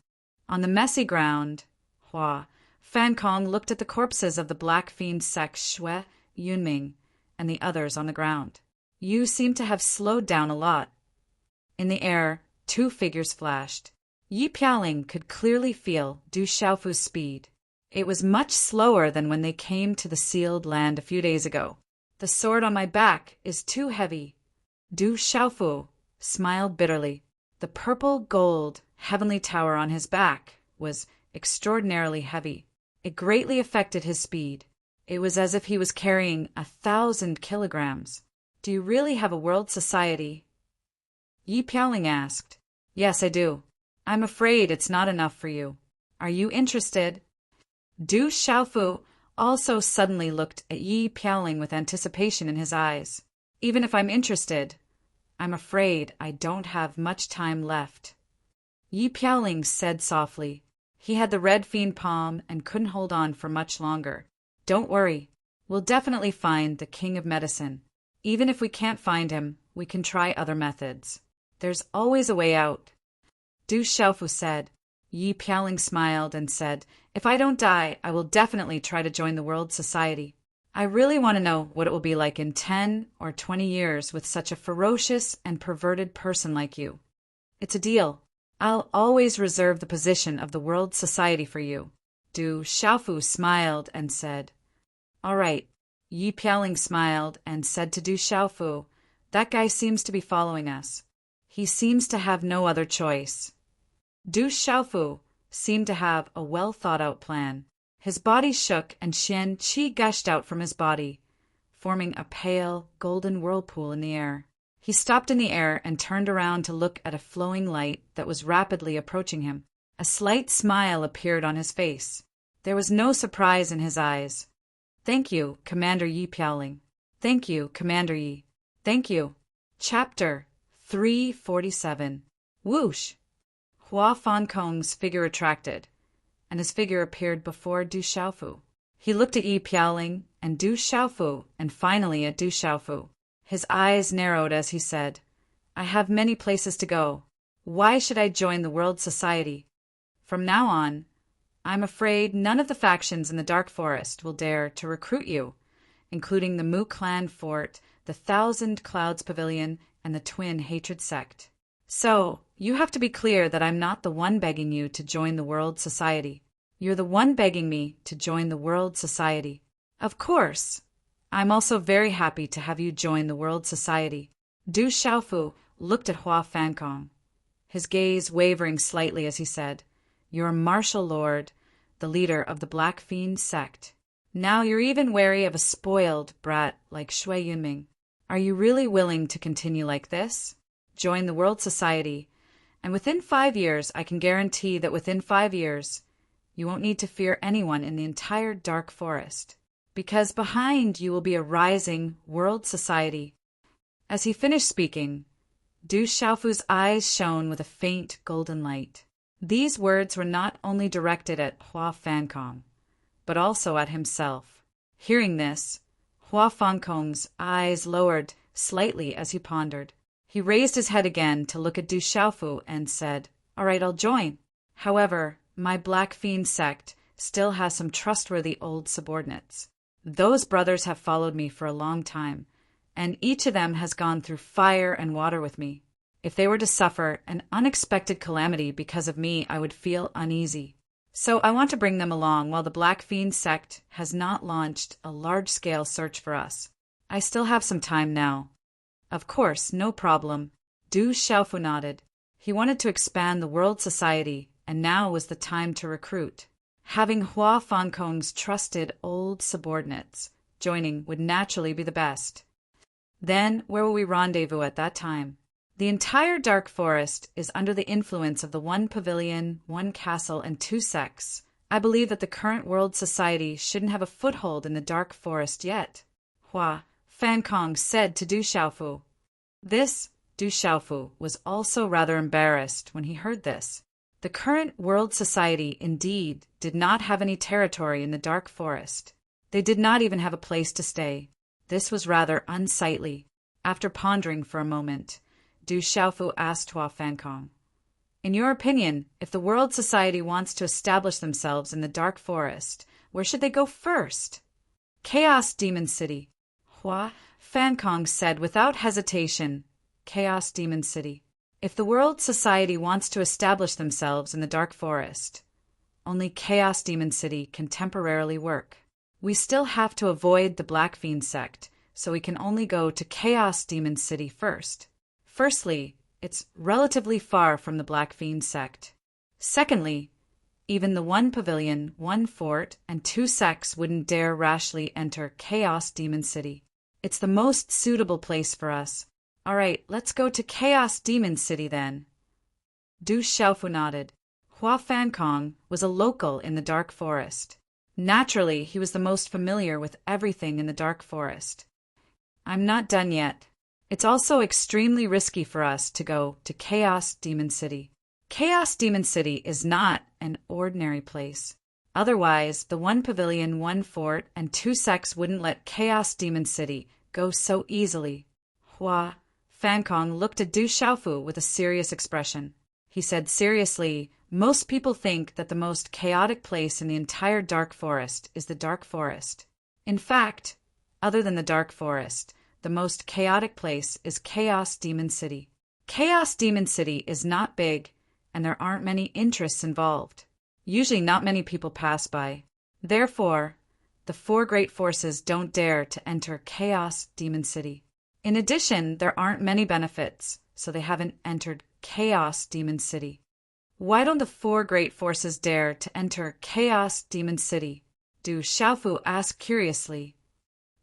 On the messy ground, Hua Fankong looked at the corpses of the Black Fiend sect Shui Yunming and the others on the ground. "You seem to have slowed down a lot." In the air, 2 figures flashed. Yi Pialing could clearly feel Du Xiaofu's speed. It was much slower than when they came to the sealed land a few days ago. "The sword on my back is too heavy." Du Xiaofu smiled bitterly. The purple-gold heavenly tower on his back was extraordinarily heavy. It greatly affected his speed. It was as if he was carrying 1,000 kilograms. "Do you really have a World Society?" Yi Pialing asked. "Yes, I do. I'm afraid it's not enough for you. Are you interested?" Du Xiaofu also suddenly looked at Yi Pialing with anticipation in his eyes. "Even if I'm interested, I'm afraid I don't have much time left." Yi Pialing said softly. He had the red fiend palm and couldn't hold on for much longer. "Don't worry. We'll definitely find the King of Medicine. Even if we can't find him, we can try other methods. There's always a way out." Du Xiaofu said, Yi Piaoling smiled and said, "If I don't die, I will definitely try to join the World Society. I really want to know what it will be like in 10 or 20 years with such a ferocious and perverted person like you. It's a deal. I'll always reserve the position of the World Society for you." Du Xiaofu smiled and said, "All right." Yi Piaoling smiled and said to Du Xiaofu, "That guy seems to be following us. He seems to have no other choice." Du Xiaofu seemed to have a well-thought-out plan. His body shook and Xian Qi gushed out from his body, forming a pale, golden whirlpool in the air. He stopped in the air and turned around to look at a flowing light that was rapidly approaching him. A slight smile appeared on his face. There was no surprise in his eyes. "Thank you, Commander Yi Piaoling. Thank you, Commander Yi. Thank you." Chapter 347. Whoosh! Hua Fankong's figure retracted, and his figure appeared before Du Xiaofu. He looked at Yi Piaoling and Du Xiaofu, and finally at Du Xiaofu. His eyes narrowed as he said, "I have many places to go. Why should I join the World Society? From now on, I'm afraid none of the factions in the Dark Forest will dare to recruit you, including the Mu Clan Fort, the Thousand Clouds Pavilion, and the Twin Hatred Sect. So, you have to be clear that I'm not the one begging you to join the World Society. You're the one begging me to join the World Society. Of course, I'm also very happy to have you join the World Society." Du Xiaofu looked at Hua Fankong, his gaze wavering slightly as he said, "You're a martial lord, the leader of the Black Fiend sect. Now you're even wary of a spoiled brat like Shui Yunming. Are you really willing to continue like this? Join the World Society, and within 5 years, I can guarantee that within 5 years, you won't need to fear anyone in the entire Dark Forest, because behind you will be a rising World Society." As he finished speaking, Du Xiaofu's eyes shone with a faint golden light. These words were not only directed at Hua Fankong, but also at himself. Hearing this, Hua Fankong's eyes lowered slightly as he pondered. He raised his head again to look at Du Xiaofu and said, "All right, I'll join. However, my Black Fiend sect still has some trustworthy old subordinates. Those brothers have followed me for a long time, and each of them has gone through fire and water with me. If they were to suffer an unexpected calamity because of me, I would feel uneasy. So I want to bring them along while the Black Fiend sect has not launched a large-scale search for us. I still have some time now." "Of course, no problem." Du Xiaofu nodded. He wanted to expand the World Society, and now was the time to recruit. Having Hua Fankong's trusted old subordinates joining would naturally be the best. Then, where will we rendezvous at that time? The entire Dark Forest is under the influence of the one pavilion, one castle, and 2 sects. I believe that the current World Society shouldn't have a foothold in the Dark Forest yet," Hua Fankong said to Du Xiaofu. Du Xiaofu was also rather embarrassed when he heard this. The current World Society indeed did not have any territory in the Dark Forest. They did not even have a place to stay. This was rather unsightly. After pondering for a moment, Du Xiaofu asked Hua Fankong, "In your opinion, if the World Society wants to establish themselves in the Dark Forest, where should they go first?" "Chaos Demon City," Hua Fankong said without hesitation. "Chaos Demon City. If the World Society wants to establish themselves in the Dark Forest, only Chaos Demon City can temporarily work. We still have to avoid the Black Fiend sect, so we can only go to Chaos Demon City first. Firstly, it's relatively far from the Black Fiend sect. Secondly, even the one pavilion, one fort, and 2 sects wouldn't dare rashly enter Chaos Demon City. It's the most suitable place for us. All right, let's go to Chaos Demon City then." Du Xiaofu nodded. Hua Fankong was a local in the Dark Forest. Naturally, he was the most familiar with everything in the Dark Forest. "I'm not done yet. It's also extremely risky for us to go to Chaos Demon City. Chaos Demon City is not an ordinary place. Otherwise, the one pavilion, one fort, and 2 sects wouldn't let Chaos Demon City go so easily." Hua Fankong looked at Du Xiaofu with a serious expression. He said seriously, Most people think that the most chaotic place in the entire dark forest is the dark forest. In fact, other than the dark forest, the most chaotic place is Chaos Demon City. Chaos Demon City is not big, and there aren't many interests involved. Usually not many people pass by. Therefore, the four great forces don't dare to enter Chaos Demon City. In addition, there aren't many benefits, so they haven't entered Chaos Demon City. Why don't the four great forces dare to enter Chaos Demon City? Du Xiaofu asked curiously.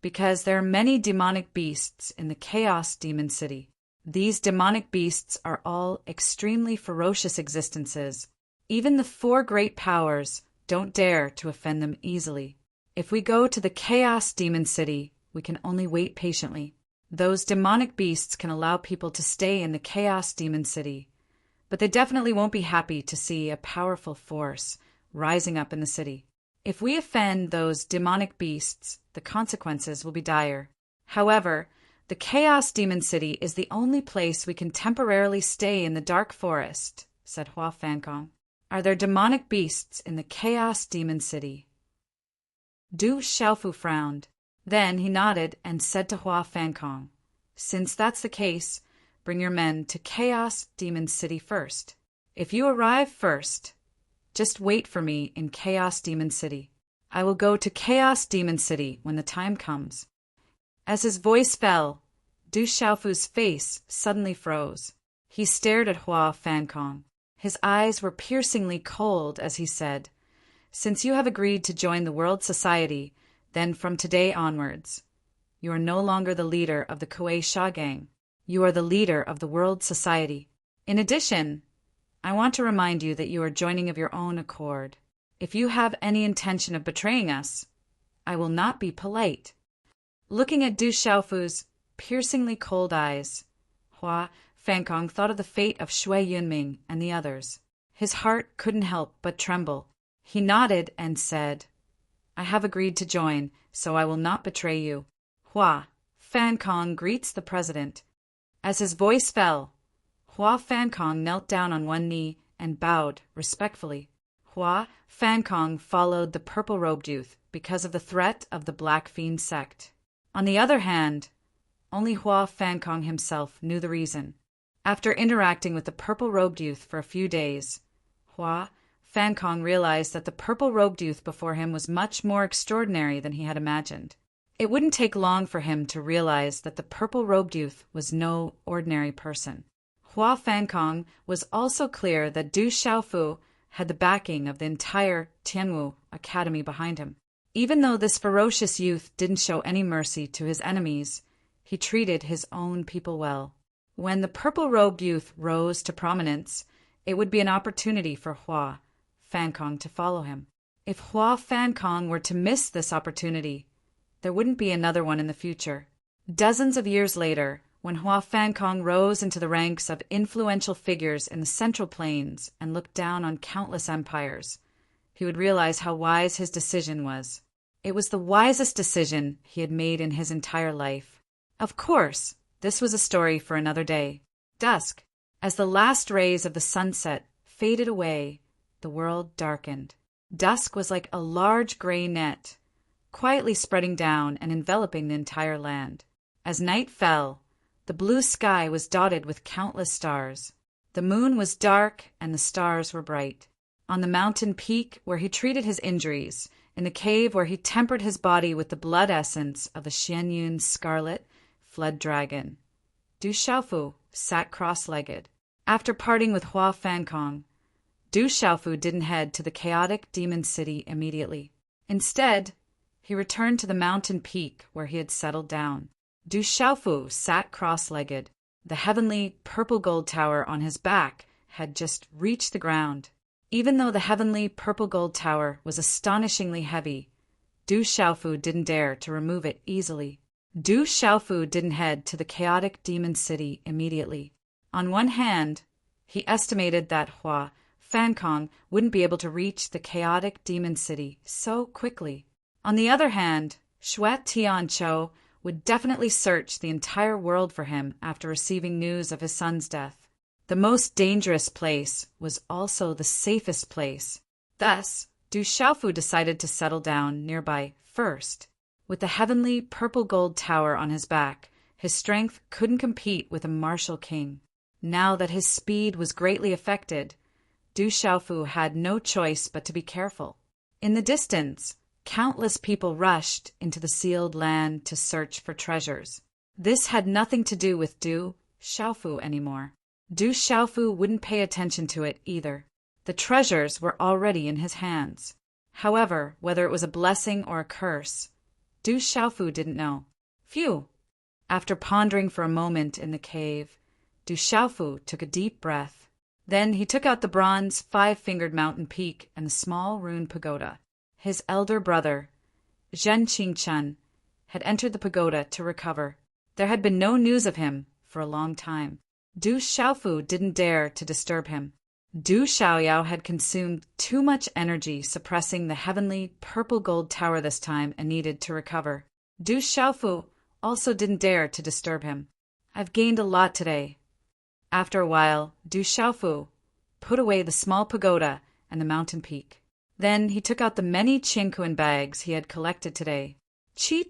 Because there are many demonic beasts in the Chaos Demon City. These demonic beasts are all extremely ferocious existences. Even the four great powers don't dare to offend them easily. If we go to the Chaos Demon City, we can only wait patiently. Those demonic beasts can allow people to stay in the Chaos Demon City, but they definitely won't be happy to see a powerful force rising up in the city. If we offend those demonic beasts, the consequences will be dire. However, the Chaos Demon City is the only place we can temporarily stay in the dark forest, said Hua Fankong. Are there demonic beasts in the Chaos Demon City? Du Xiaofu frowned. Then he nodded and said to Hua Fankong, since that's the case, bring your men to Chaos Demon City first. If you arrive first, just wait for me in Chaos Demon City. I will go to Chaos Demon City when the time comes. As his voice fell, Du Xiaofu's face suddenly froze. He stared at Hua Fankong. His eyes were piercingly cold as he said, since you have agreed to join the World Society, then from today onwards, you are no longer the leader of the Kuei Sha Gang. You are the leader of the World Society. In addition, I want to remind you that you are joining of your own accord. If you have any intention of betraying us, I will not be polite. Looking at Du Xiaofu's piercingly cold eyes, Hua Fankong thought of the fate of Shui Yunming and the others. His heart couldn't help but tremble. He nodded and said, I have agreed to join, so I will not betray you. Hua Fankong greets the president. As his voice fell, Hua Fankong knelt down on one knee and bowed respectfully. Hua Fankong followed the purple-robed youth because of the threat of the Black Fiend sect. On the other hand, only Hua Fankong himself knew the reason. After interacting with the purple-robed youth for a few days, Hua Fankong realized that the purple-robed youth before him was much more extraordinary than he had imagined. It wouldn't take long for him to realize that the purple-robed youth was no ordinary person. Hua Fankong was also clear that Du Xiaofu had the backing of the entire Tianwu Academy behind him. Even though this ferocious youth didn't show any mercy to his enemies, he treated his own people well. When the purple-robed youth rose to prominence, it would be an opportunity for Hua Fankong to follow him. If Hua Fankong were to miss this opportunity, there wouldn't be another one in the future. Dozens of years later, when Hua Fankong rose into the ranks of influential figures in the Central Plains and looked down on countless empires, he would realize how wise his decision was. It was the wisest decision he had made in his entire life. Of course, this was a story for another day. Dusk, as the last rays of the sunset faded away, the world darkened. Dusk was like a large gray net, quietly spreading down and enveloping the entire land. As night fell, the blue sky was dotted with countless stars. The moon was dark and the stars were bright. On the mountain peak where he treated his injuries, in the cave where he tempered his body with the blood essence of the Xianyun scarlet fled dragon, Du Xiaofu sat cross-legged. After parting with Hua Fankong, Du Xiaofu didn't head to the chaotic demon city immediately. Instead, he returned to the mountain peak where he had settled down. Du Xiaofu sat cross-legged. The heavenly purple gold tower on his back had just reached the ground. Even though the heavenly purple gold tower was astonishingly heavy, Du Xiaofu didn't dare to remove it easily. Du Xiaofu didn't head to the chaotic demon city immediately. On one hand, he estimated that Hua Fankong wouldn't be able to reach the chaotic demon city so quickly. On the other hand, Xue Tianqiu would definitely search the entire world for him after receiving news of his son's death. The most dangerous place was also the safest place. Thus, Du Xiaofu decided to settle down nearby first. With the heavenly purple-gold tower on his back, his strength couldn't compete with a martial king. Now that his speed was greatly affected, Du Xiaofu had no choice but to be careful. In the distance, countless people rushed into the sealed land to search for treasures. This had nothing to do with Du Xiaofu anymore. Du Xiaofu wouldn't pay attention to it either. The treasures were already in his hands. However, whether it was a blessing or a curse, Du Xiaofu didn't know. Phew! After pondering for a moment in the cave, Du Xiaofu took a deep breath. Then he took out the bronze five-fingered mountain peak and the small ruined pagoda. His elder brother, Zhen Qingchen, had entered the pagoda to recover. There had been no news of him for a long time. Du Xiaofu didn't dare to disturb him. Du Xiaoyao had consumed too much energy suppressing the heavenly purple-gold tower this time and needed to recover. Du Xiaofu also didn't dare to disturb him. I've gained a lot today. After a while, Du Xiaofu put away the small pagoda and the mountain peak. Then he took out the many Qingkuan bags he had collected today. Chi!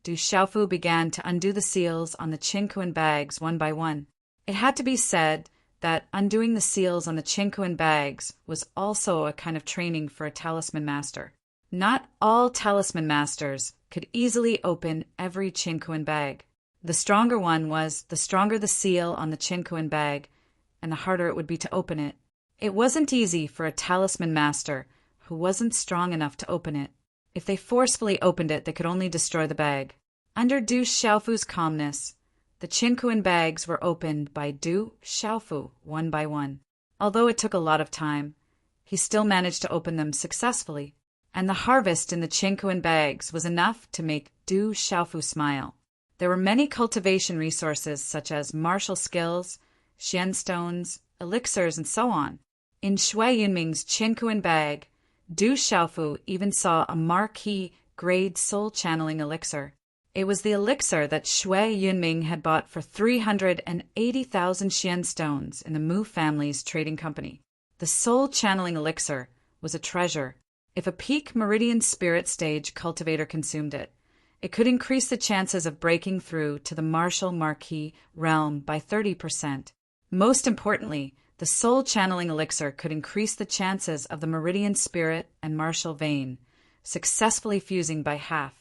Du Xiaofu began to undo the seals on the Qingkuan bags one by one. It had to be said that undoing the seals on the Qingkuan bags was also a kind of training for a talisman master. Not all talisman masters could easily open every Qingkuan bag. The stronger one was, the stronger the seal on the Qingkuan bag, and the harder it would be to open it. It wasn't easy for a talisman master who wasn't strong enough to open it. If they forcefully opened it, they could only destroy the bag. Under Du Xiaofu's calmness, the Qingkuan bags were opened by Du Xiaofu one by one. Although it took a lot of time, he still managed to open them successfully, and the harvest in the Qingkuan bags was enough to make Du Xiaofu smile. There were many cultivation resources such as martial skills, xian stones, elixirs, and so on. In Shui Yunming's Qingkuan bag, Du Xiaofu even saw a marquee grade soul channeling elixir. It was the elixir that Shui Yunming had bought for 380,000 xian stones in the Mu family's trading company. The soul channeling elixir was a treasure. If a peak meridian spirit stage cultivator consumed it, it could increase the chances of breaking through to the martial marquee realm by 30%. Most importantly, the soul channeling elixir could increase the chances of the meridian spirit and martial vein successfully fusing by half.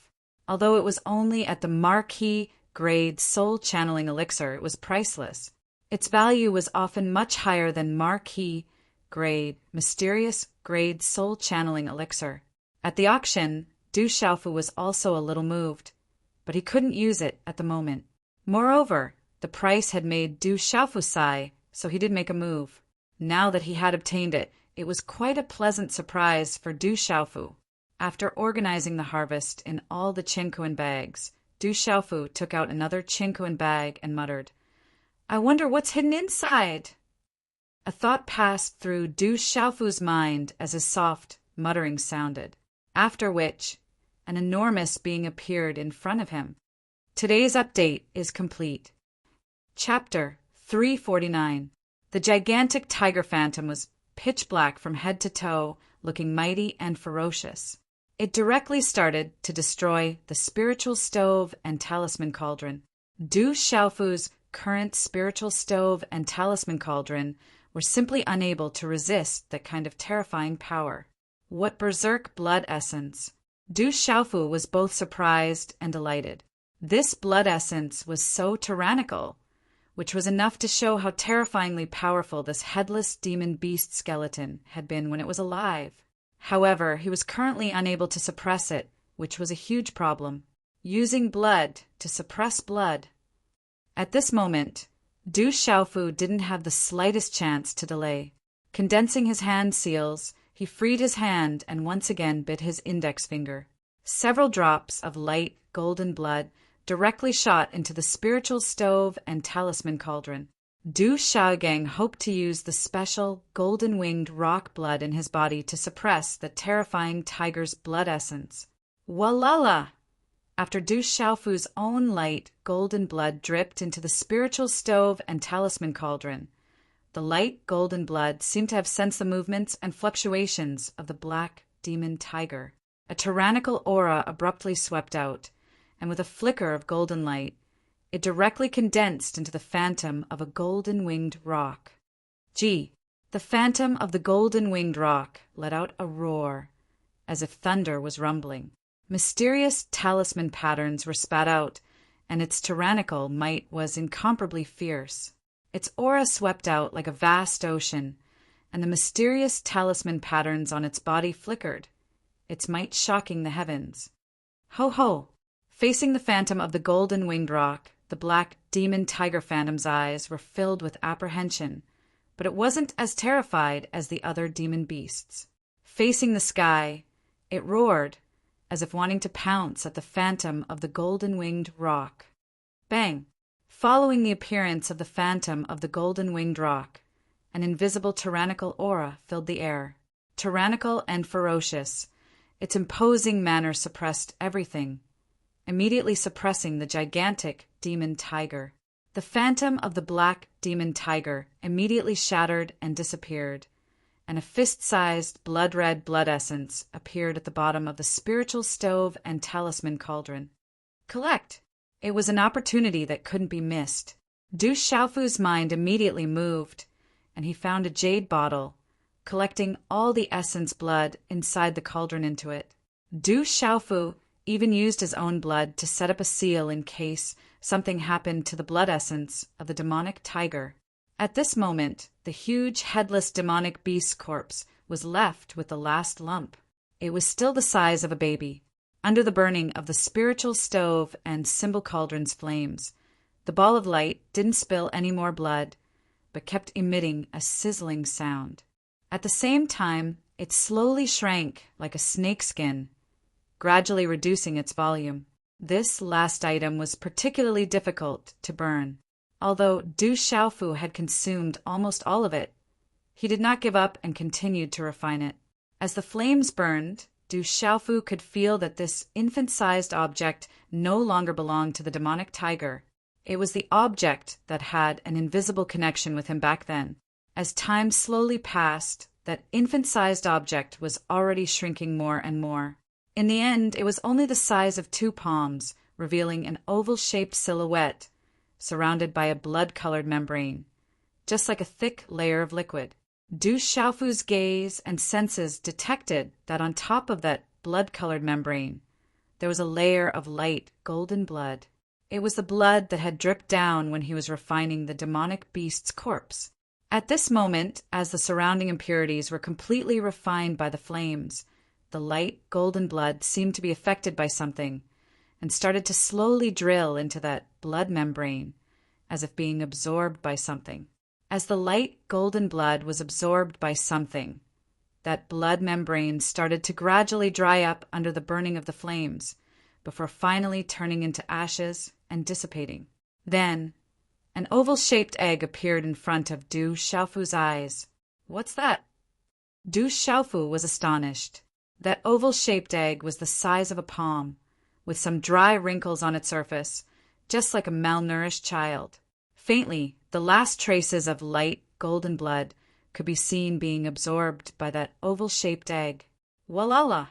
Although it was only at the marquee grade soul channeling elixir, it was priceless. Its value was often much higher than marquee grade mysterious grade soul channeling elixir. At the auction, Du Xiaofu was also a little moved, but he couldn't use it at the moment. Moreover, the price had made Du Xiaofu sigh, so he did make a move. Now that he had obtained it, it was quite a pleasant surprise for Du Xiaofu. After organizing the harvest in all the Qingkuan bags, Du Xiaofu took out another Qingkuan bag and muttered, "I wonder what's hidden inside?" A thought passed through Du Xiaofu's mind as his soft muttering sounded, after which an enormous being appeared in front of him. Today's update is complete. Chapter 349. The gigantic tiger phantom was pitch black from head to toe, looking mighty and ferocious. It directly started to destroy the spiritual stove and talisman cauldron. Du Xiaofu's current spiritual stove and talisman cauldron were simply unable to resist that kind of terrifying power. What berserk blood essence! Du Xiaofu was both surprised and delighted. This blood essence was so tyrannical, which was enough to show how terrifyingly powerful this headless demon beast skeleton had been when it was alive. However, he was currently unable to suppress it, which was a huge problem. Using blood to suppress blood. At this moment, Du Xiaofu didn't have the slightest chance to delay. Condensing his hand seals, he freed his hand and once again bit his index finger. Several drops of light golden blood directly shot into the spiritual stove and talisman cauldron. Du Xiaogang hoped to use the special golden-winged rock blood in his body to suppress the terrifying tiger's blood essence. Walala! After Du Xiaofu's own light golden blood dripped into the spiritual stove and talisman cauldron, The light golden blood seemed to have sensed the movements and fluctuations of the black demon tiger. A tyrannical aura abruptly swept out, and with a flicker of golden light, it directly condensed into the phantom of a golden-winged roc. Gee! The phantom of the golden-winged roc let out a roar, as if thunder was rumbling. Mysterious talisman patterns were spat out, and its tyrannical might was incomparably fierce. Its aura swept out like a vast ocean, and the mysterious talisman patterns on its body flickered, its might shocking the heavens. Ho ho! Facing the phantom of the golden-winged roc, the black demon tiger phantom's eyes were filled with apprehension, but it wasn't as terrified as the other demon beasts. Facing the sky, it roared, as if wanting to pounce at the phantom of the golden-winged roc. Bang! Following the appearance of the phantom of the golden-winged roc, an invisible tyrannical aura filled the air. Tyrannical and ferocious, its imposing manner suppressed everything, immediately suppressing the gigantic demon tiger. The phantom of the black demon tiger immediately shattered and disappeared, and a fist-sized blood-red blood essence appeared at the bottom of the spiritual stove and talisman cauldron. Collect! It was an opportunity that couldn't be missed. Du Xiaofu's mind immediately moved, and he found a jade bottle, collecting all the essence blood inside the cauldron into it. Du Xiaofu even used his own blood to set up a seal in case something happened to the blood essence of the demonic tiger. At this moment, the huge, headless demonic beast's corpse was left with the last lump. It was still the size of a baby. Under the burning of the spiritual stove and symbol cauldron's flames, the ball of light didn't spill any more blood, but kept emitting a sizzling sound. At the same time, it slowly shrank like a snakeskin, gradually reducing its volume. This last item was particularly difficult to burn. Although Du Xiaofu had consumed almost all of it, he did not give up and continued to refine it. As the flames burned, Du Xiaofu could feel that this infant-sized object no longer belonged to the demonic tiger. It was the object that had an invisible connection with him back then. As time slowly passed, that infant-sized object was already shrinking more and more. In the end, it was only the size of 2 palms, revealing an oval-shaped silhouette surrounded by a blood-colored membrane, just like a thick layer of liquid. Du Xiaofu's gaze and senses detected that on top of that blood-colored membrane, there was a layer of light golden blood. It was the blood that had dripped down when he was refining the demonic beast's corpse. At this moment, as the surrounding impurities were completely refined by the flames, the light golden blood seemed to be affected by something and started to slowly drill into that blood membrane, as if being absorbed by something. As the light golden blood was absorbed by something, that blood membrane started to gradually dry up under the burning of the flames, before finally turning into ashes and dissipating. Then, an oval-shaped egg appeared in front of Du Xiaofu's eyes. What's that? Du Xiaofu was astonished. That oval-shaped egg was the size of a palm, with some dry wrinkles on its surface, just like a malnourished child. Faintly, the last traces of light golden blood could be seen being absorbed by that oval-shaped egg. Walala!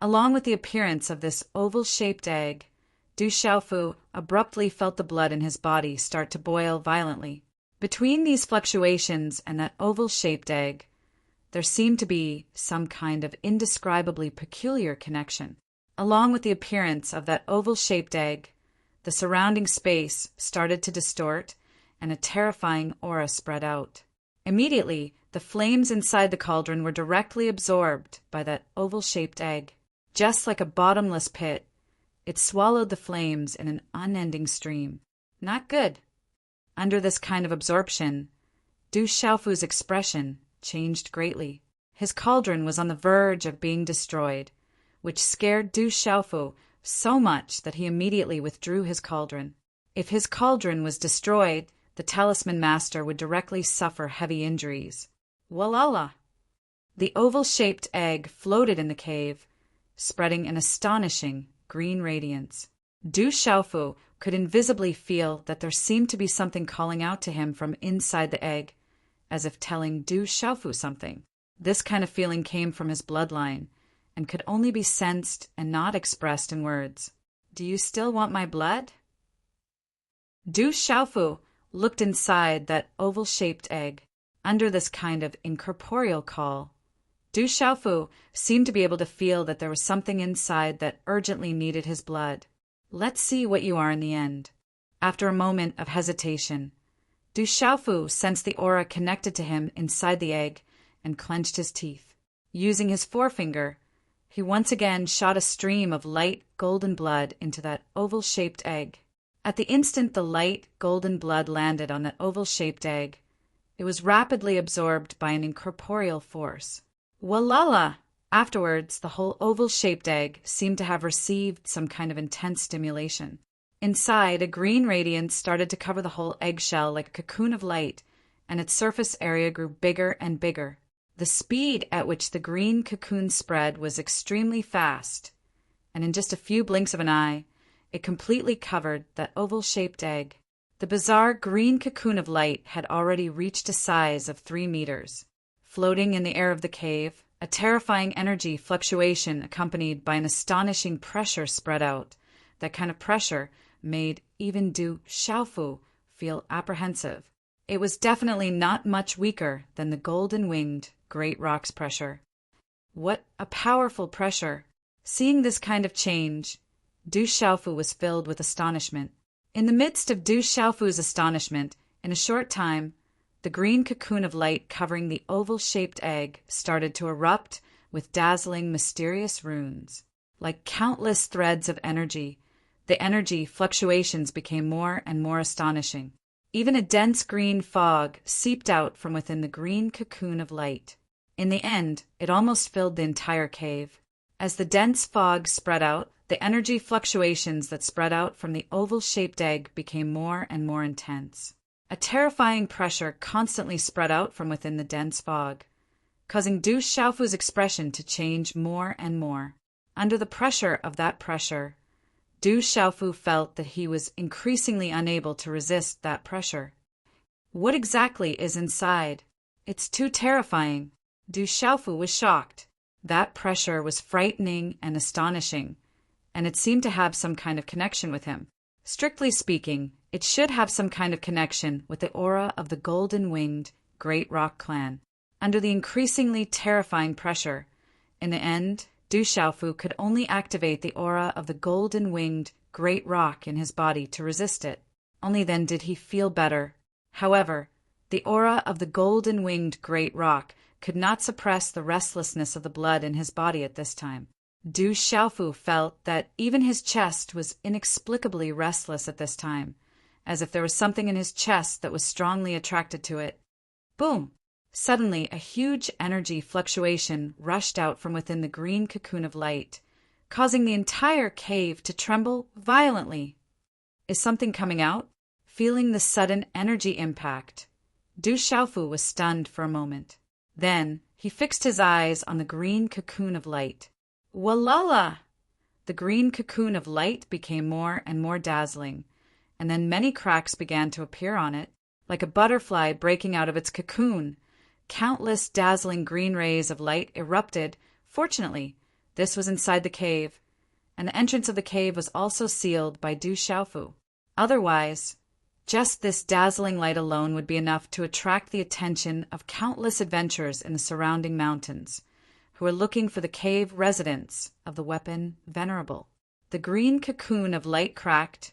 Along with the appearance of this oval-shaped egg, Du Xiaofu abruptly felt the blood in his body start to boil violently. Between these fluctuations and that oval-shaped egg, there seemed to be some kind of indescribably peculiar connection. Along with the appearance of that oval-shaped egg, the surrounding space started to distort, and a terrifying aura spread out. Immediately, the flames inside the cauldron were directly absorbed by that oval-shaped egg. Just like a bottomless pit, it swallowed the flames in an unending stream. Not good. Under this kind of absorption, Du Xiaofu's expression changed greatly. His cauldron was on the verge of being destroyed, which scared Du Xiaofu so much that he immediately withdrew his cauldron. If his cauldron was destroyed, the talisman master would directly suffer heavy injuries. Walala! The oval-shaped egg floated in the cave, spreading an astonishing green radiance. Du Xiaofu could invisibly feel that there seemed to be something calling out to him from inside the egg, as if telling Du Xiaofu something. This kind of feeling came from his bloodline and could only be sensed and not expressed in words. Do you still want my blood? Du Xiaofu looked inside that oval-shaped egg. Under this kind of incorporeal call, Du Xiaofu seemed to be able to feel that there was something inside that urgently needed his blood. Let's see what you are in the end. After a moment of hesitation, Du Xiaofu sensed the aura connected to him inside the egg and clenched his teeth. Using his forefinger, he once again shot a stream of light golden blood into that oval-shaped egg. At the instant the light golden blood landed on that oval-shaped egg, it was rapidly absorbed by an incorporeal force. Walala! Afterwards, the whole oval-shaped egg seemed to have received some kind of intense stimulation. Inside, a green radiance started to cover the whole eggshell like a cocoon of light, and its surface area grew bigger and bigger. The speed at which the green cocoon spread was extremely fast, and in just a few blinks of an eye, it completely covered that oval-shaped egg. The bizarre green cocoon of light had already reached a size of 3 meters. Floating in the air of the cave, a terrifying energy fluctuation accompanied by an astonishing pressure spread out. That kind of pressure made even Du Xiaofu feel apprehensive. It was definitely not much weaker than the golden-winged great rock's pressure. What a powerful pressure! Seeing this kind of change, Du Xiaofu was filled with astonishment. In the midst of Du Xiaofu's astonishment, in a short time, the green cocoon of light covering the oval-shaped egg started to erupt with dazzling, mysterious runes. Like countless threads of energy, the energy fluctuations became more and more astonishing. Even a dense green fog seeped out from within the green cocoon of light. In the end, it almost filled the entire cave. As the dense fog spread out, the energy fluctuations that spread out from the oval-shaped egg became more and more intense. A terrifying pressure constantly spread out from within the dense fog, causing Du Xiaofu's expression to change more and more. Under the pressure of that pressure, Du Xiaofu felt that he was increasingly unable to resist that pressure. What exactly is inside? It's too terrifying. Du Xiaofu was shocked. That pressure was frightening and astonishing, and it seemed to have some kind of connection with him. Strictly speaking, it should have some kind of connection with the aura of the golden-winged Great Rock clan. Under the increasingly terrifying pressure, in the end, Du Xiaofu could only activate the aura of the golden-winged Great Rock in his body to resist it. Only then did he feel better. However, the aura of the golden-winged Great Rock could not suppress the restlessness of the blood in his body at this time. Du Xiaofu felt that even his chest was inexplicably restless at this time, as if there was something in his chest that was strongly attracted to it. Boom! Suddenly, a huge energy fluctuation rushed out from within the green cocoon of light, causing the entire cave to tremble violently. Is something coming out? Feeling the sudden energy impact, Du Xiaofu was stunned for a moment. Then, he fixed his eyes on the green cocoon of light. Walala! The green cocoon of light became more and more dazzling, and then many cracks began to appear on it. Like a butterfly breaking out of its cocoon, countless dazzling green rays of light erupted. Fortunately, this was inside the cave, and the entrance of the cave was also sealed by Du Xiaofu. Otherwise, just this dazzling light alone would be enough to attract the attention of countless adventurers in the surrounding mountains, who were looking for the cave residence of the weapon Venerable. The green cocoon of light cracked,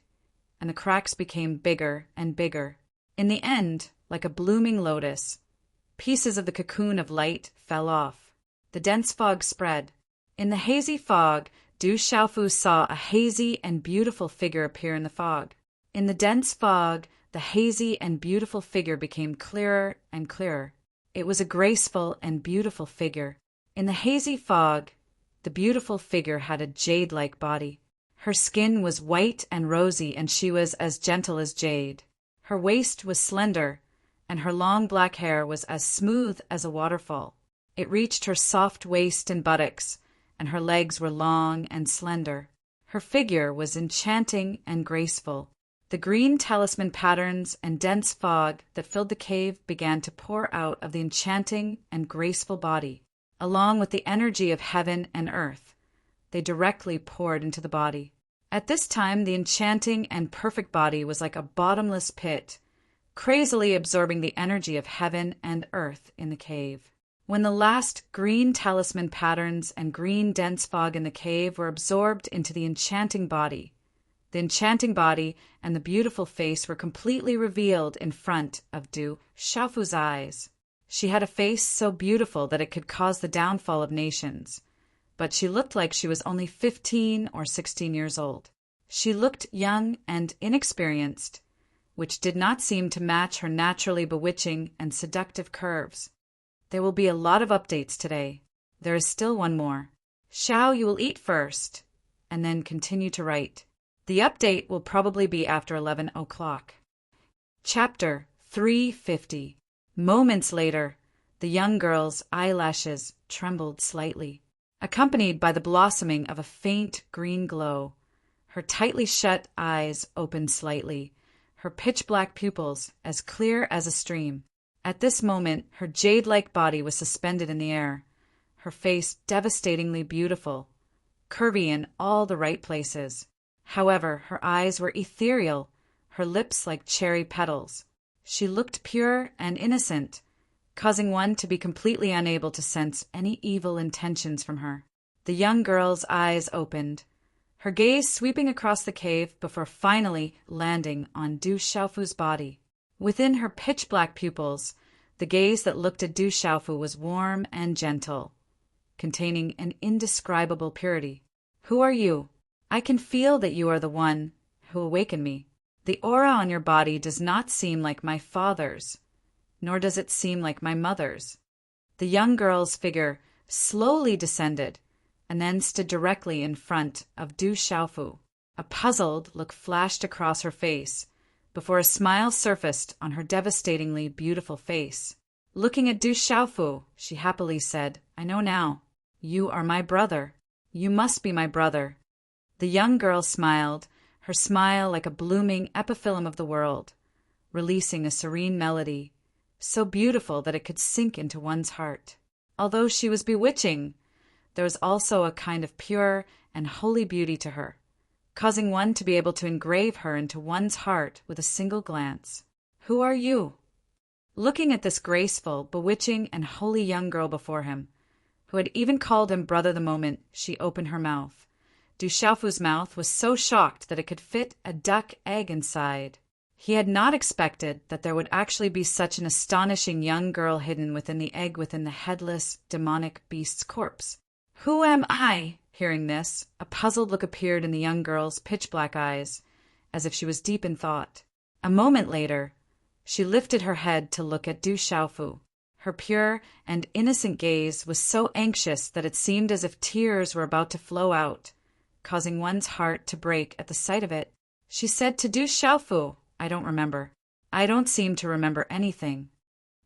and the cracks became bigger and bigger. In the end, like a blooming lotus, pieces of the cocoon of light fell off. The dense fog spread. In the hazy fog, Du Xiaofu saw a hazy and beautiful figure appear in the fog. In the dense fog, the hazy and beautiful figure became clearer and clearer. It was a graceful and beautiful figure. In the hazy fog, the beautiful figure had a jade-like body. Her skin was white and rosy, and she was as gentle as jade. Her waist was slender, and her long black hair was as smooth as a waterfall. It reached her soft waist and buttocks, and her legs were long and slender. Her figure was enchanting and graceful. The green talisman patterns and dense fog that filled the cave began to pour out of the enchanting and graceful body, along with the energy of heaven and earth. They directly poured into the body. At this time, the enchanting and perfect body was like a bottomless pit, crazily absorbing the energy of heaven and earth in the cave. When the last green talisman patterns and green dense fog in the cave were absorbed into the enchanting body and the beautiful face were completely revealed in front of Du Xiaofu's eyes. She had a face so beautiful that it could cause the downfall of nations, but she looked like she was only 15 or 16 years old. She looked young and inexperienced, which did not seem to match her naturally bewitching and seductive curves. There will be a lot of updates today. There is still one more. Xiao, you will eat first, and then continue to write. The update will probably be after 11 o'clock. Chapter 350. Moments later, the young girl's eyelashes trembled slightly, accompanied by the blossoming of a faint green glow. Her tightly shut eyes opened slightly, her pitch-black pupils as clear as a stream. At this moment, her jade-like body was suspended in the air, her face devastatingly beautiful, curvy in all the right places. However, her eyes were ethereal, her lips like cherry petals. She looked pure and innocent, causing one to be completely unable to sense any evil intentions from her. The young girl's eyes opened, her gaze sweeping across the cave before finally landing on Du Xiaofu's body. Within her pitch-black pupils, the gaze that looked at Du Xiaofu was warm and gentle, containing an indescribable purity. Who are you? I can feel that you are the one who awakened me. The aura on your body does not seem like my father's, nor does it seem like my mother's. The young girl's figure slowly descended and then stood directly in front of Du Xiaofu. A puzzled look flashed across her face before a smile surfaced on her devastatingly beautiful face. Looking at Du Xiaofu, she happily said, I know now. You are my brother. You must be my brother. The young girl smiled, her smile like a blooming epiphyllum of the world, releasing a serene melody, so beautiful that it could sink into one's heart. Although she was bewitching, there was also a kind of pure and holy beauty to her, causing one to be able to engrave her into one's heart with a single glance. Who are you? Looking at this graceful, bewitching, and holy young girl before him, who had even called him brother the moment she opened her mouth, Du Xiaofu's mouth was so shocked that it could fit a duck egg inside. He had not expected that there would actually be such an astonishing young girl hidden within the egg within the headless, demonic beast's corpse. Who am I? Hearing this, a puzzled look appeared in the young girl's pitch-black eyes, as if she was deep in thought. A moment later, she lifted her head to look at Du Xiaofu. Her pure and innocent gaze was so anxious that it seemed as if tears were about to flow out, causing one's heart to break at the sight of it. She said to Du Xiaofu, I don't remember. I don't seem to remember anything.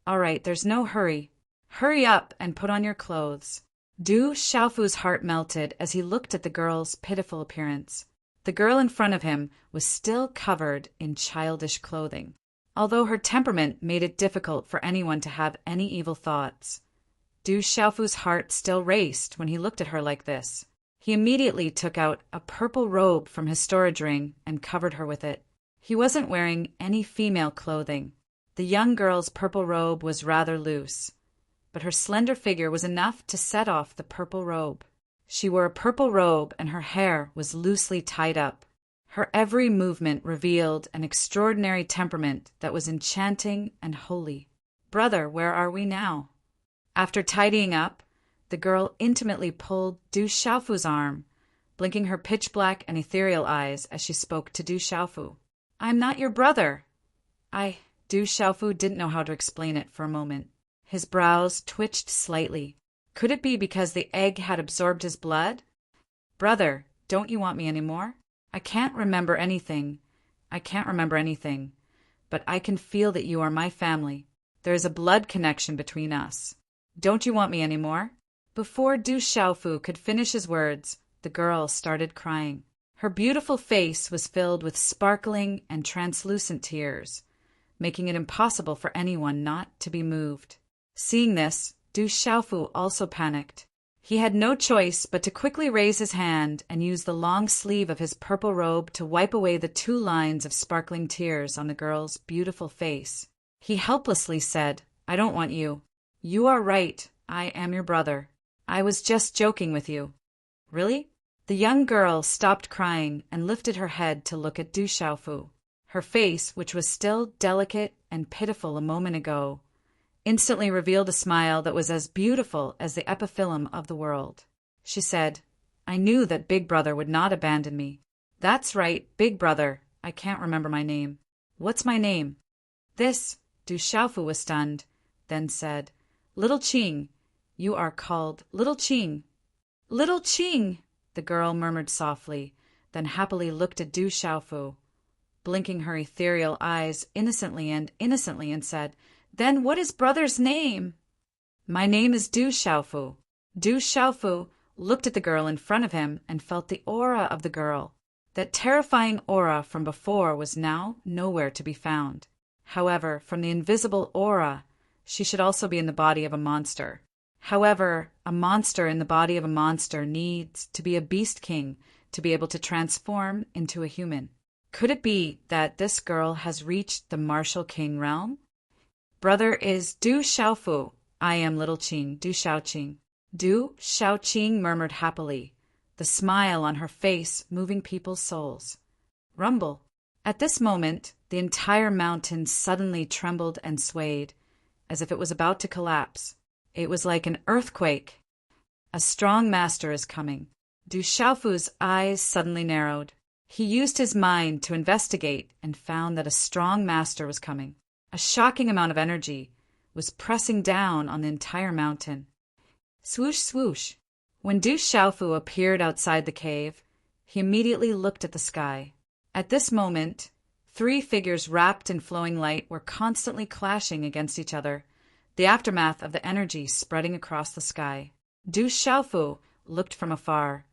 All right, there's no hurry. Hurry up and put on your clothes. Du Xiaofu's heart melted as he looked at the girl's pitiful appearance. The girl in front of him was still covered in childish clothing, although her temperament made it difficult for anyone to have any evil thoughts. Du Xiaofu's heart still raced when he looked at her like this. He immediately took out a purple robe from his storage ring and covered her with it. He wasn't wearing any female clothing. The young girl's purple robe was rather loose, but her slender figure was enough to set off the purple robe. She wore a purple robe and her hair was loosely tied up. Her every movement revealed an extraordinary temperament that was enchanting and holy. Brother, where are we now? After tidying up, the girl intimately pulled Du Xiaofu's arm, blinking her pitch-black and ethereal eyes as she spoke to Du Xiaofu. I'm not your brother. Du Xiaofu didn't know how to explain it for a moment. His brows twitched slightly. Could it be because the egg had absorbed his blood? Brother, don't you want me anymore? I can't remember anything, but I can feel that you are my family. There is a blood connection between us. Don't you want me anymore? Before Du Xiaofu could finish his words, the girl started crying. Her beautiful face was filled with sparkling and translucent tears, making it impossible for anyone not to be moved. Seeing this, Du Xiaofu also panicked. He had no choice but to quickly raise his hand and use the long sleeve of his purple robe to wipe away the 2 lines of sparkling tears on the girl's beautiful face. He helplessly said, "I don't want you. You are right. I am your brother. I was just joking with you." "Really?" The young girl stopped crying and lifted her head to look at Du Xiaofu. Her face, which was still delicate and pitiful a moment ago, instantly revealed a smile that was as beautiful as the epiphyllum of the world. She said, "I knew that Big Brother would not abandon me." "That's right, Big Brother. I can't remember my name." "What's my name?" This, Du Xiaofu was stunned, then said, "Little Qing. You are called Little Qing." "Little Qing," the girl murmured softly, then happily looked at Du Xiaofu, blinking her ethereal eyes innocently and said, "Then what is brother's name?" "My name is Du Xiaofu." Du Xiaofu looked at the girl in front of him and felt the aura of the girl. That terrifying aura from before was now nowhere to be found. However, from the invisible aura, she should also be in the body of a monster. However, a monster in the body of a monster needs to be a beast king to be able to transform into a human. Could it be that this girl has reached the martial king realm? "Brother is Du Xiaofu. I am Little Qing, Du Xiaoqing." Du Xiaoqing murmured happily, the smile on her face moving people's souls. Rumble. At this moment, the entire mountain suddenly trembled and swayed, as if it was about to collapse. It was like an earthquake. "A strong master is coming." Du Xiaofu's eyes suddenly narrowed. He used his mind to investigate and found that a strong master was coming. A shocking amount of energy was pressing down on the entire mountain. Swoosh, swoosh. When Du Xiaofu appeared outside the cave, he immediately looked at the sky. At this moment, 3 figures wrapped in flowing light were constantly clashing against each other, the aftermath of the energy spreading across the sky. Du Xiaofu looked from afar.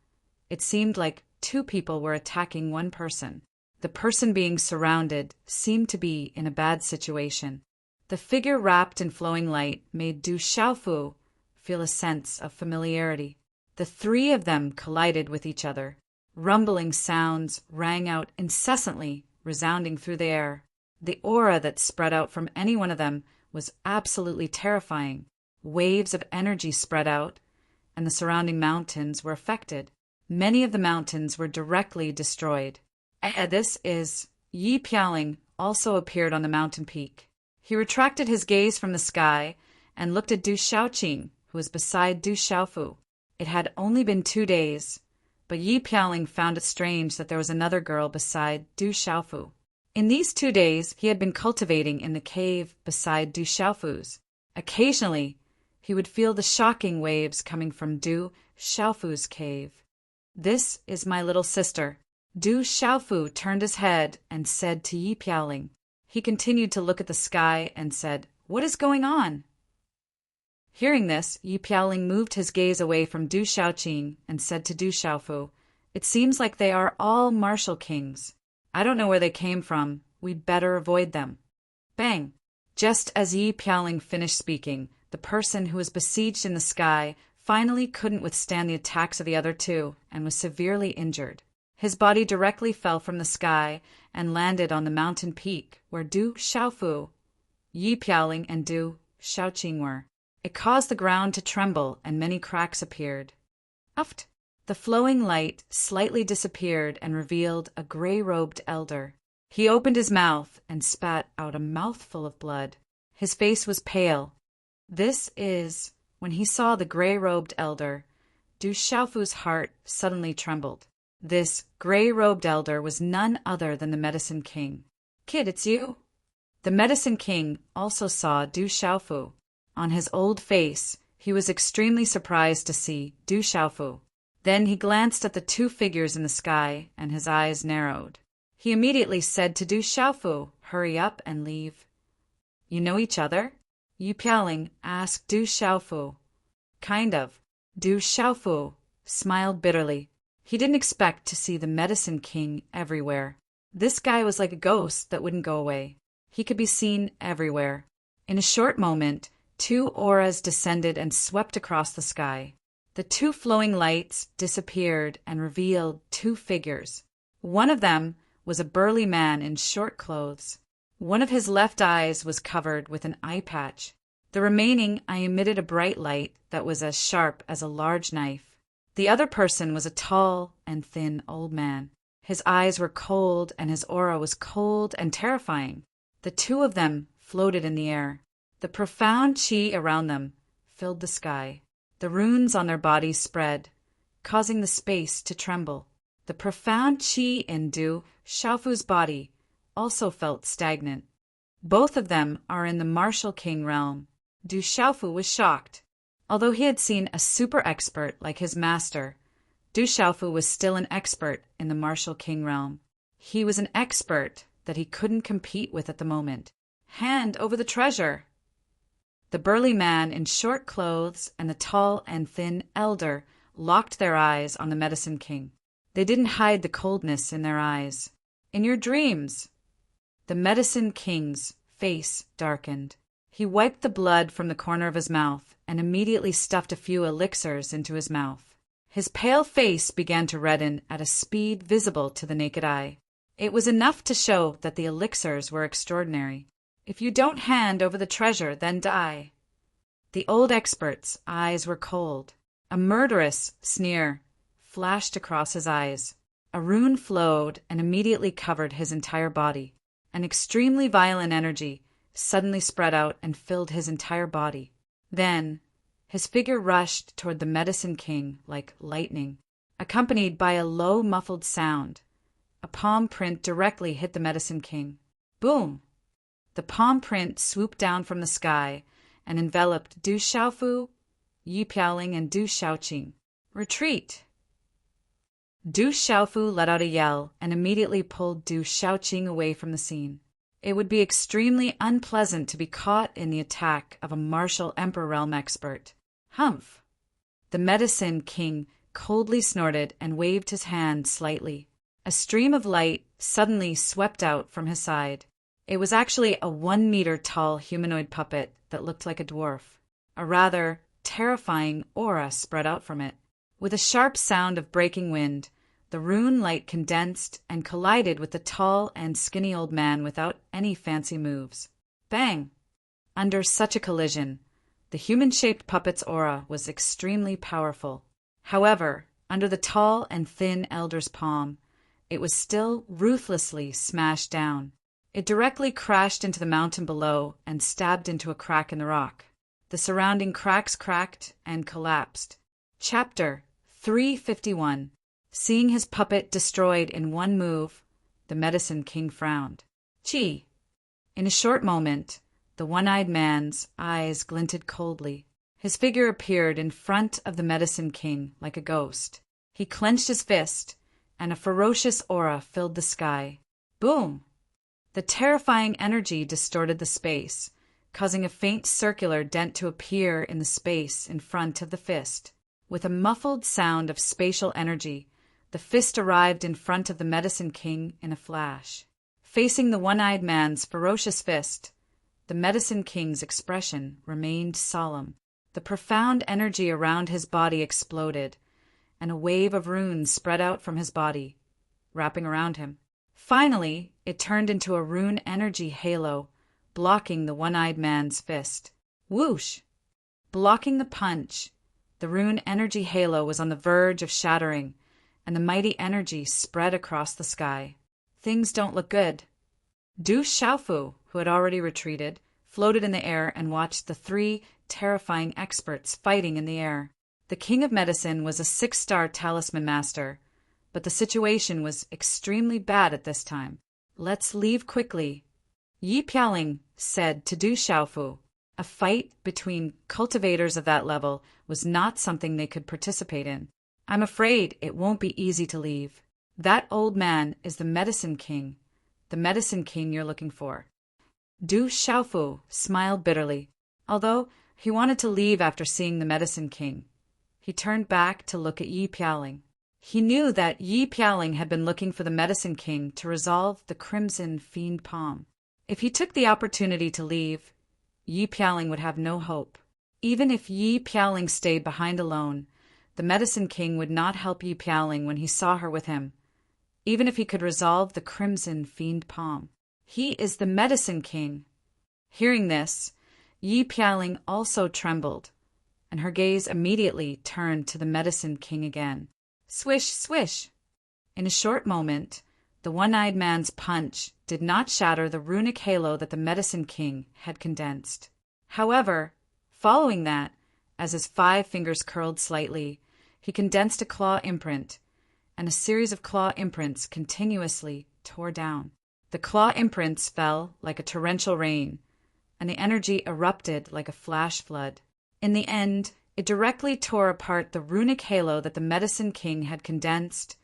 It seemed like 2 people were attacking 1 person. The person being surrounded seemed to be in a bad situation. The figure wrapped in flowing light made Du Xiaofu feel a sense of familiarity. The 3 of them collided with each other. Rumbling sounds rang out incessantly, resounding through the air. The aura that spread out from any one of them was absolutely terrifying. Waves of energy spread out, and the surrounding mountains were affected. Many of the mountains were directly destroyed. This is Yi Piaoling also appeared on the mountain peak. He retracted his gaze from the sky and looked at Du Xiaoqing, who was beside Du Xiaofu. It had only been 2 days, but Yi Piaoling found it strange that there was another girl beside Du Xiaofu. In these 2 days, he had been cultivating in the cave beside Du Xiaofu's. Occasionally, he would feel the shocking waves coming from Du Xiaofu's cave. "This is my little sister." Du Xiaofu turned his head and said to Yi Piaoling. He continued to look at the sky and said, "What is going on?" Hearing this, Yi Piaoling moved his gaze away from Du Xiaoqing and said to Du Xiaofu, "It seems like they are all martial kings. I don't know where they came from. We'd better avoid them." Bang! Just as Yi Piaoling finished speaking, the person who was besieged in the sky finally couldn't withstand the attacks of the other 2 and was severely injured. His body directly fell from the sky and landed on the mountain peak where Du Xiaofu, Yi Piaoling, and Du Xiaoqing were. It caused the ground to tremble and many cracks appeared. Uft! The flowing light slightly disappeared and revealed a gray-robed elder. He opened his mouth and spat out a mouthful of blood. His face was pale. When he saw the gray-robed elder, Du Xiaofu's heart suddenly trembled. This gray-robed elder was none other than the Medicine King. "Kid, it's you?" The Medicine King also saw Du Xiaofu. On his old face, he was extremely surprised to see Du Xiaofu. Then he glanced at the 2 figures in the sky, and his eyes narrowed. He immediately said to Du Xiaofu, "Hurry up and leave." "You know each other?" Yi Piaoling asked Du Xiaofu. "Kind of." Du Xiaofu smiled bitterly. He didn't expect to see the Medicine King everywhere. This guy was like a ghost that wouldn't go away. He could be seen everywhere. In a short moment, two auras descended and swept across the sky. The two flowing lights disappeared and revealed two figures. One of them was a burly man in short clothes. One of his left eyes was covered with an eye patch. The remaining eye emitted a bright light that was as sharp as a large knife. The other person was a tall and thin old man. His eyes were cold and his aura was cold and terrifying. The two of them floated in the air. The profound chi around them filled the sky. The runes on their bodies spread, causing the space to tremble. The profound chi in Du Xiaofu's body also felt stagnant. Both of them are in the Martial King realm. Du Xiaofu was shocked. Although he had seen a super expert like his master, Du Xiaofu was still an expert in the Martial King realm. He was an expert that he couldn't compete with at the moment. Hand over the treasure! The burly man in short clothes and the tall and thin elder locked their eyes on the Medicine King. They didn't hide the coldness in their eyes. In your dreams! The Medicine King's face darkened. He wiped the blood from the corner of his mouth and immediately stuffed a few elixirs into his mouth. His pale face began to redden at a speed visible to the naked eye. It was enough to show that the elixirs were extraordinary. If you don't hand over the treasure, then die. The old expert's eyes were cold. A murderous sneer flashed across his eyes. A rune flowed and immediately covered his entire body. An extremely violent energy suddenly spread out and filled his entire body. Then, his figure rushed toward the Medicine King like lightning, accompanied by a low muffled sound. A palm print directly hit the Medicine King. Boom! The palm print swooped down from the sky and enveloped Du Xiaofu, Yi Piaoling, and Du Xiaoqing. Retreat! Du Xiaofu let out a yell and immediately pulled Du Xiaoqing away from the scene. It would be extremely unpleasant to be caught in the attack of a martial Emperor realm expert. Humph! The Medicine King coldly snorted and waved his hand slightly. A stream of light suddenly swept out from his side. It was actually a 1-meter tall humanoid puppet that looked like a dwarf. A rather terrifying aura spread out from it. With a sharp sound of breaking wind, the rune light condensed and collided with the tall and skinny old man without any fancy moves. Bang! Under such a collision, the human-shaped puppet's aura was extremely powerful. However, under the tall and thin elder's palm, it was still ruthlessly smashed down. It directly crashed into the mountain below and stabbed into a crack in the rock. The surrounding cracks cracked and collapsed. Chapter 351. Seeing his puppet destroyed in one move, the Medicine King frowned. Chi! In a short moment, the one-eyed man's eyes glinted coldly. His figure appeared in front of the Medicine King like a ghost. He clenched his fist, and a ferocious aura filled the sky. Boom! The terrifying energy distorted the space, causing a faint circular dent to appear in the space in front of the fist. With a muffled sound of spatial energy, the fist arrived in front of the Medicine King in a flash. Facing the one-eyed man's ferocious fist, the Medicine King's expression remained solemn. The profound energy around his body exploded, and a wave of runes spread out from his body, wrapping around him. Finally, it turned into a rune energy halo, blocking the one-eyed man's fist. Whoosh! Blocking the punch, the rune energy halo was on the verge of shattering, and the mighty energy spread across the sky. Things don't look good. Du Xiaofu, who had already retreated, floated in the air and watched the 3 terrifying experts fighting in the air. The King of Medicine was a 6-star talisman master, but the situation was extremely bad at this time. Let's leave quickly, Yi Piaoling said to Du Xiaofu. A fight between cultivators of that level was not something they could participate in. I'm afraid it won't be easy to leave. That old man is the Medicine King, the Medicine King you're looking for. Du Xiaofu smiled bitterly. Although he wanted to leave after seeing the Medicine King, he turned back to look at Yi Piaoling. He knew that Yi Pialing had been looking for the Medicine King to resolve the Crimson Fiend Palm. If he took the opportunity to leave, Yi Pialing would have no hope. Even if Yi Pialing stayed behind alone, the Medicine King would not help Yi Pialing when he saw her with him, even if he could resolve the Crimson Fiend Palm. He is the Medicine King. Hearing this, Yi Pialing also trembled, and her gaze immediately turned to the Medicine King again. Swish, swish! In a short moment, the one-eyed man's punch did not shatter the runic halo that the Medicine King had condensed. However, following that, as his 5 fingers curled slightly, he condensed a claw imprint, and a series of claw imprints continuously tore down. The claw imprints fell like a torrential rain, and the energy erupted like a flash flood. In the end, it directly tore apart the runic halo that the Medicine King had condensed,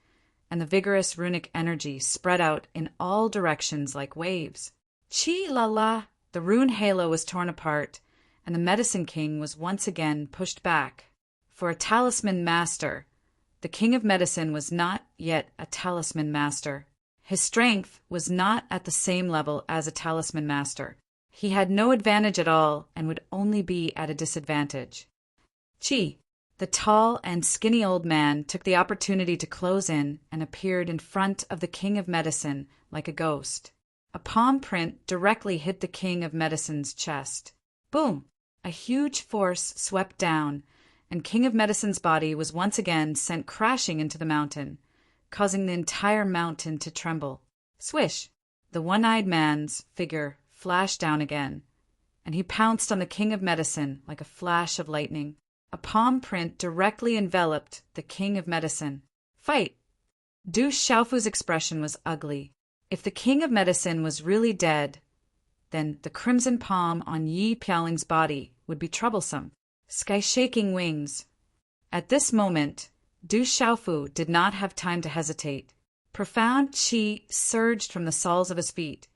and the vigorous runic energy spread out in all directions like waves. Chi-la-la! The rune halo was torn apart, and the Medicine King was once again pushed back. For a talisman master, the King of Medicine was not yet a talisman master. His strength was not at the same level as a talisman master. He had no advantage at all and would only be at a disadvantage. Chi, the tall and skinny old man, took the opportunity to close in and appeared in front of the King of Medicine like a ghost. A palm print directly hit the King of Medicine's chest. Boom! A huge force swept down, and King of Medicine's body was once again sent crashing into the mountain, causing the entire mountain to tremble. Swish! The one-eyed man's figure flashed down again, and he pounced on the King of Medicine like a flash of lightning. A palm print directly enveloped the King of Medicine. Fight! Du Xiaofu's expression was ugly. If the King of Medicine was really dead, then the crimson palm on Yi Pialing's body would be troublesome. Sky-shaking wings. At this moment, Du Xiaofu did not have time to hesitate. Profound qi surged from the soles of his feet,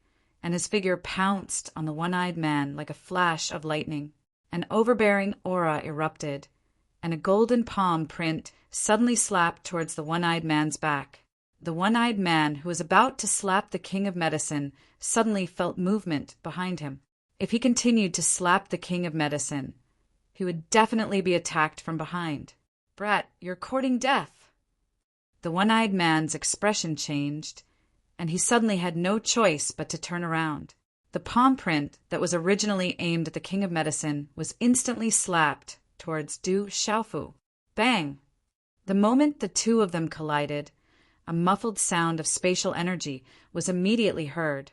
and his figure pounced on the one-eyed man like a flash of lightning. An overbearing aura erupted, and a golden palm print suddenly slapped towards the one-eyed man's back. The one-eyed man, who was about to slap the King of Medicine, suddenly felt movement behind him. If he continued to slap the King of Medicine, he would definitely be attacked from behind. Brat, you're courting death. The one-eyed man's expression changed, and he suddenly had no choice but to turn around. The palm print that was originally aimed at the King of Medicine was instantly slapped towards Du Xiaofu. Bang! The moment the two of them collided, a muffled sound of spatial energy was immediately heard,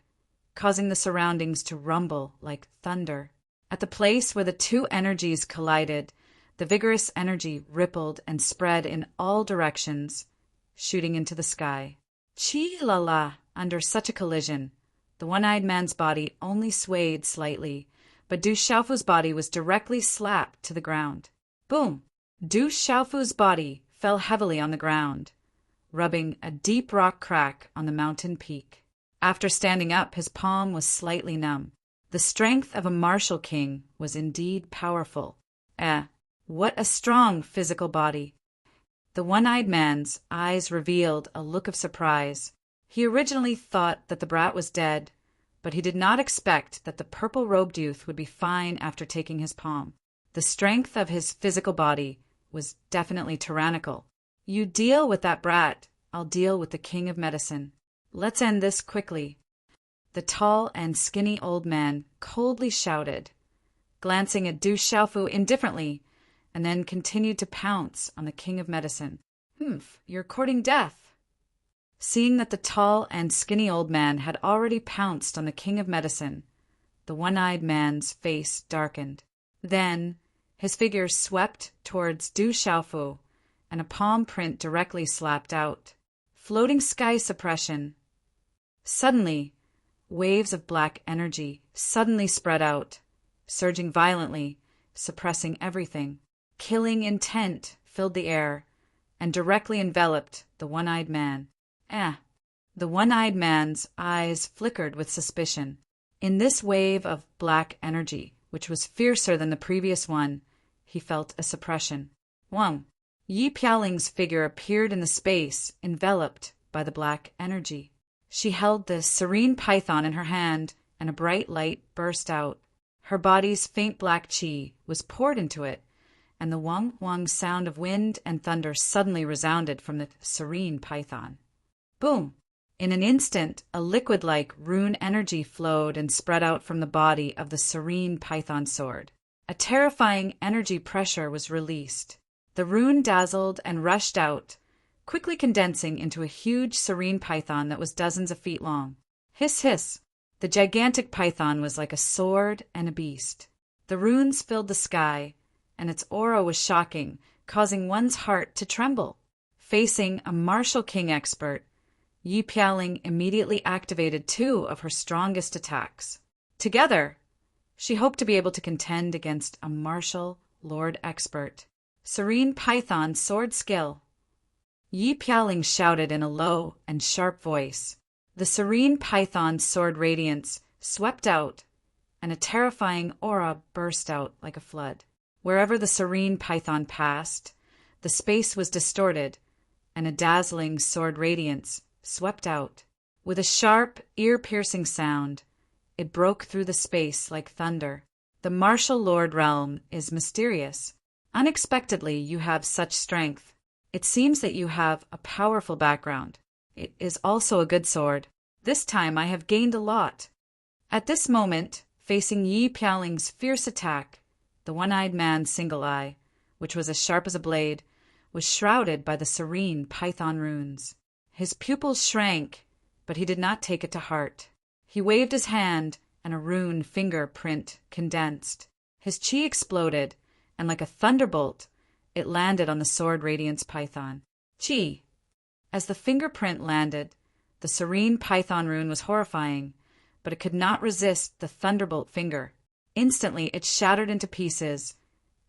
causing the surroundings to rumble like thunder. At the place where the two energies collided, the vigorous energy rippled and spread in all directions, shooting into the sky. Chi-la-la! Under such a collision, the one-eyed man's body only swayed slightly, but Du Xiaofu's body was directly slapped to the ground. Boom! Du Xiaofu's body fell heavily on the ground, rubbing a deep rock crack on the mountain peak. After standing up, his palm was slightly numb. The strength of a martial king was indeed powerful. What a strong physical body! The one-eyed man's eyes revealed a look of surprise. He originally thought that the brat was dead, but he did not expect that the purple-robed youth would be fine after taking his palm. The strength of his physical body was definitely tyrannical. You deal with that brat, I'll deal with the King of Medicine. Let's end this quickly. The tall and skinny old man coldly shouted, glancing at Du Xiaofu indifferently, and then continued to pounce on the King of Medicine. You're courting death. Seeing that the tall and skinny old man had already pounced on the King of Medicine, the one-eyed man's face darkened. Then his figure swept towards Du Xiaofu, and a palm print directly slapped out. Floating sky suppression. Suddenly, waves of black energy suddenly spread out, surging violently, suppressing everything. Killing intent filled the air and directly enveloped the one-eyed man. The one-eyed man's eyes flickered with suspicion. In this wave of black energy, which was fiercer than the previous one, he felt a suppression. Wang, Yi Piaoling's figure appeared in the space, enveloped by the black energy. She held the serene python in her hand, and a bright light burst out. Her body's faint black qi was poured into it, and the wang-wang sound of wind and thunder suddenly resounded from the serene python. Boom! In an instant, a liquid-like rune energy flowed and spread out from the body of the serene python sword. A terrifying energy pressure was released. The rune dazzled and rushed out, quickly condensing into a huge serene python that was dozens of feet long. Hiss, hiss! The gigantic python was like a sword and a beast. The runes filled the sky, and its aura was shocking, causing one's heart to tremble. Facing a martial king expert, Yi Piaoling immediately activated 2 of her strongest attacks. Together, she hoped to be able to contend against a martial lord expert. Serene Python sword skill. Yi Piaoling shouted in a low and sharp voice. The serene python sword radiance swept out, and a terrifying aura burst out like a flood. Wherever the serene python passed, the space was distorted, and a dazzling sword radiance swept out. With a sharp, ear-piercing sound, it broke through the space like thunder. The martial lord realm is mysterious. Unexpectedly, you have such strength. It seems that you have a powerful background. It is also a good sword. This time I have gained a lot. At this moment, facing Yi Piaoling's fierce attack, the one-eyed man's single eye, which was as sharp as a blade, was shrouded by the serene python runes. His pupils shrank, but he did not take it to heart. He waved his hand, and a rune fingerprint condensed. His chi exploded, and like a thunderbolt, it landed on the sword radiance python. Chi. As the fingerprint landed, the serene python rune was horrifying, but it could not resist the thunderbolt finger. Instantly, it shattered into pieces,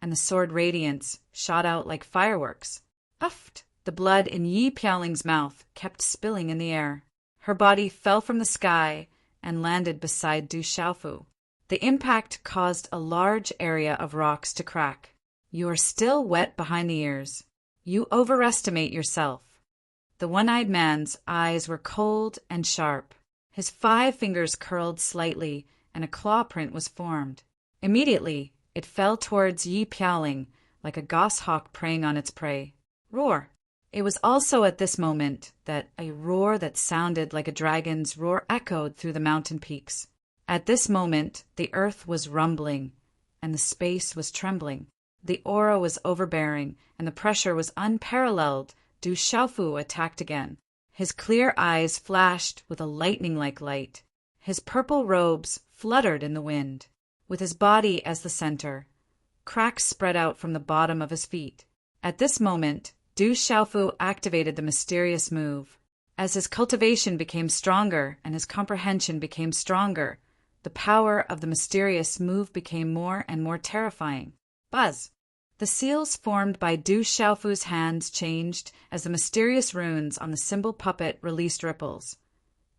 and the sword radiance shot out like fireworks. Uffed! The blood in Yi Piaoling's mouth kept spilling in the air. Her body fell from the sky and landed beside Du Xiaofu. The impact caused a large area of rocks to crack. You are still wet behind the ears. You overestimate yourself. The one-eyed man's eyes were cold and sharp. His 5 fingers curled slightly, and a claw print was formed. Immediately, it fell towards Yi Piaoling like a goshawk preying on its prey. Roar! It was also at this moment that a roar that sounded like a dragon's roar echoed through the mountain peaks. At this moment, the earth was rumbling, and the space was trembling. The aura was overbearing, and the pressure was unparalleled. Du Xiaofu attacked again. His clear eyes flashed with a lightning-like light. His purple robes fluttered in the wind. With his body as the center, cracks spread out from the bottom of his feet. At this moment, Du Xiaofu activated the mysterious move. As his cultivation became stronger and his comprehension became stronger, the power of the mysterious move became more and more terrifying. Buzz! The seals formed by Du Xiaofu's hands changed as the mysterious runes on the symbol puppet released ripples,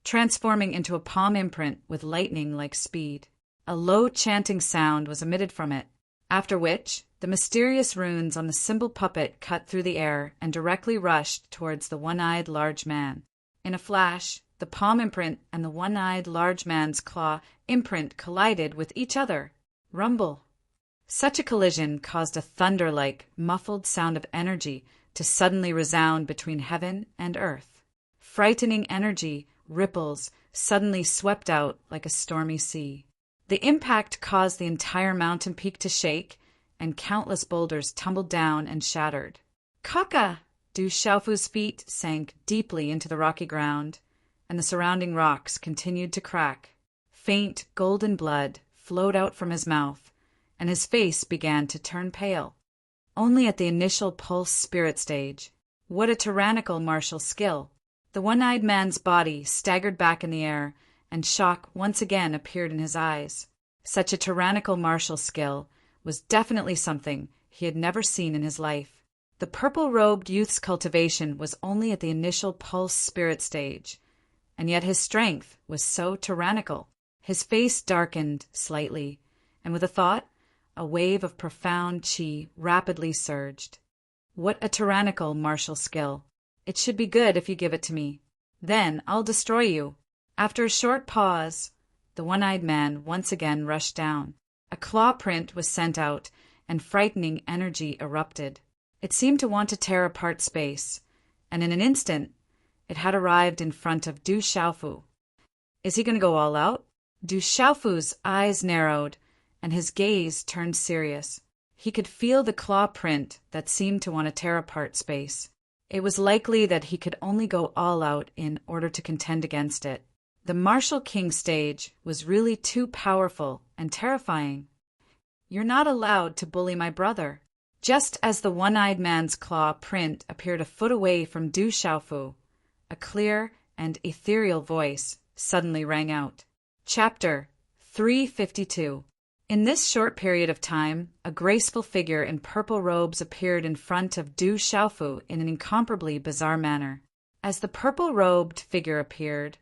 transforming into a palm imprint with lightning-like speed. A low chanting sound was emitted from it, after which the mysterious runes on the symbol puppet cut through the air and directly rushed towards the one-eyed large man. In a flash, the palm imprint and the one-eyed large man's claw imprint collided with each other. Rumble! Such a collision caused a thunder-like, muffled sound of energy to suddenly resound between heaven and earth. Frightening energy, ripples, suddenly swept out like a stormy sea. The impact caused the entire mountain peak to shake, and countless boulders tumbled down and shattered. Kaka! Du Xiaofu's feet sank deeply into the rocky ground, and the surrounding rocks continued to crack. Faint golden blood flowed out from his mouth, and his face began to turn pale. Only at the initial pulse spirit stage. What a tyrannical martial skill! The one-eyed man's body staggered back in the air, and shock once again appeared in his eyes. Such a tyrannical martial skill was definitely something he had never seen in his life. The purple-robed youth's cultivation was only at the initial pulse spirit stage, and yet his strength was so tyrannical. His face darkened slightly, and with a thought, a wave of profound qi rapidly surged. What a tyrannical martial skill. It should be good if you give it to me. Then I'll destroy you. After a short pause, the one-eyed man once again rushed down. A claw print was sent out, and frightening energy erupted. It seemed to want to tear apart space, and in an instant, it had arrived in front of Du Xiaofu. Is he going to go all out? Du Xiaofu's eyes narrowed, and his gaze turned serious. He could feel the claw print that seemed to want to tear apart space. It was likely that he could only go all out in order to contend against it. The martial king stage was really too powerful and terrifying. You're not allowed to bully my brother. Just as the one-eyed man's claw print appeared a foot away from Du Xiaofu, a clear and ethereal voice suddenly rang out. Chapter 352. In this short period of time, a graceful figure in purple robes appeared in front of Du Xiaofu in an incomparably bizarre manner. As the purple-robed figure appeared,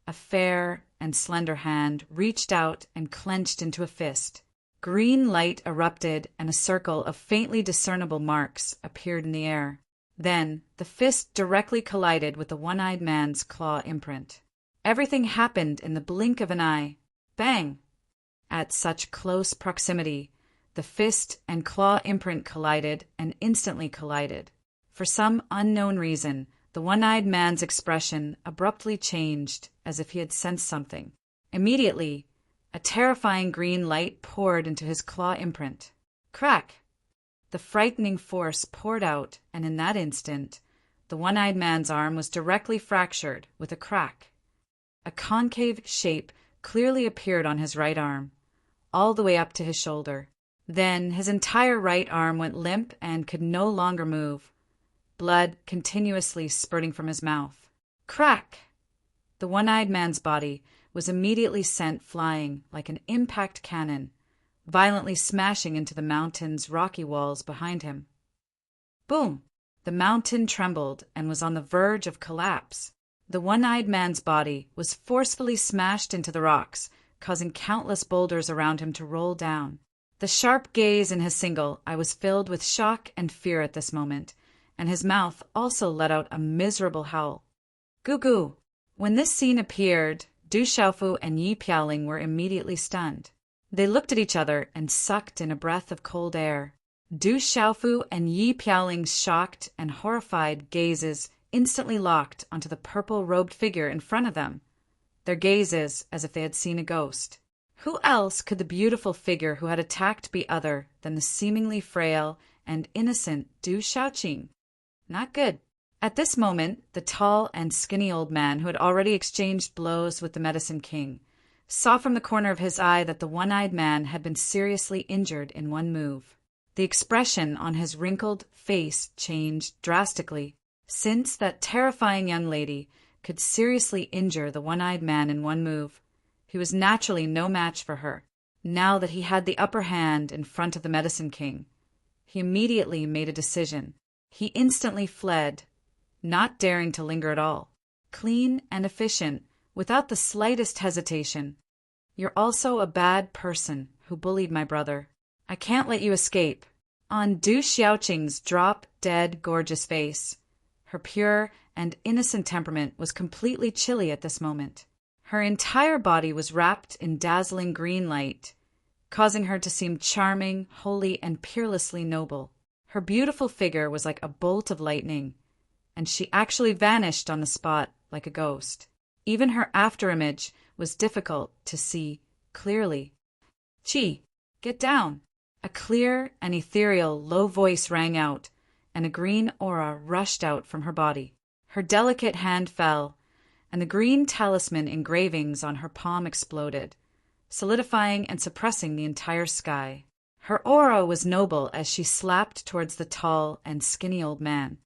a fair and slender hand reached out and clenched into a fist. Green light erupted and a circle of faintly discernible marks appeared in the air. Then, the fist directly collided with the one-eyed man's claw imprint. Everything happened in the blink of an eye. Bang! At such close proximity, the fist and claw imprint collided and instantly collided. For some unknown reason, the one-eyed man's expression abruptly changed as if he had sensed something. Immediately, a terrifying green light poured into his claw imprint. Crack! The frightening force poured out, and in that instant, the one-eyed man's arm was directly fractured with a crack. A concave shape clearly appeared on his right arm, all the way up to his shoulder. Then his entire right arm went limp and could no longer move, blood continuously spurting from his mouth. Crack! The one-eyed man's body was immediately sent flying like an impact cannon, violently smashing into the mountain's rocky walls behind him. Boom! The mountain trembled and was on the verge of collapse. The one-eyed man's body was forcefully smashed into the rocks, causing countless boulders around him to roll down. The sharp gaze in his single eye was filled with shock and fear at this moment, and his mouth also let out a miserable howl. Goo-goo! When this scene appeared, Du Xiaofu and Yi Piaoling were immediately stunned. They looked at each other and sucked in a breath of cold air. Du Xiaofu and Yi Piaoling's shocked and horrified gazes instantly locked onto the purple-robed figure in front of them, their gazes as if they had seen a ghost. Who else could the beautiful figure who had attacked be other than the seemingly frail and innocent Du Xiaoqing? Not good. At this moment, the tall and skinny old man who had already exchanged blows with the Medicine King saw from the corner of his eye that the one-eyed man had been seriously injured in one move. The expression on his wrinkled face changed drastically. Since that terrifying young lady could seriously injure the one-eyed man in one move, he was naturally no match for her. Now that he had the upper hand in front of the Medicine King, he immediately made a decision. He instantly fled, not daring to linger at all. Clean and efficient, without the slightest hesitation. You're also a bad person who bullied my brother. I can't let you escape. On Du Xiaoqing's drop-dead gorgeous face, her pure and innocent temperament was completely chilly at this moment. Her entire body was wrapped in dazzling green light, causing her to seem charming, holy, and peerlessly noble. Her beautiful figure was like a bolt of lightning, and she actually vanished on the spot like a ghost. Even her afterimage was difficult to see clearly. Chi, get down! A clear and ethereal low voice rang out, and a green aura rushed out from her body. Her delicate hand fell, and the green talisman engravings on her palm exploded, solidifying and suppressing the entire sky. Her aura was noble as she slapped towards the tall and skinny old man.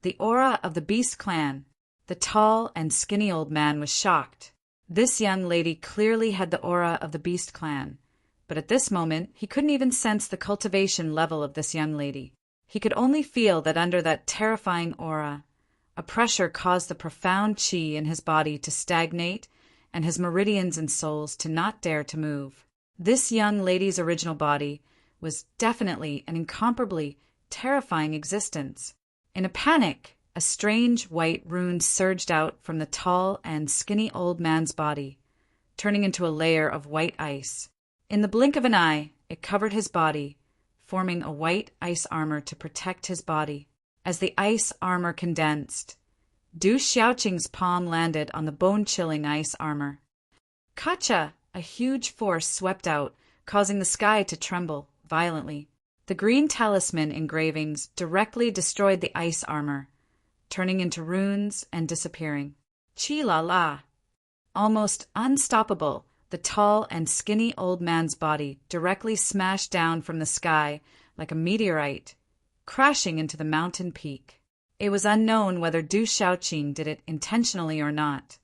The aura of the Beast clan. The tall and skinny old man was shocked. This young lady clearly had the aura of the Beast clan, but at this moment he couldn't even sense the cultivation level of this young lady. He could only feel that under that terrifying aura, a pressure caused the profound qi in his body to stagnate and his meridians and souls to not dare to move. This young lady's original body was definitely and incomparably terrifying existence. In a panic, a strange white rune surged out from the tall and skinny old man's body, turning into a layer of white ice. In the blink of an eye, it covered his body, forming a white ice armor to protect his body. As the ice armor condensed, Du Xiaoqing's palm landed on the bone-chilling ice armor. Kacha! A huge force swept out, causing the sky to tremble violently. The green talisman engravings directly destroyed the ice armor, turning into runes and disappearing. Chi-la-la! Almost unstoppable, the tall and skinny old man's body directly smashed down from the sky like a meteorite, crashing into the mountain peak. It was unknown whether Du Xiaoqing did it intentionally or not,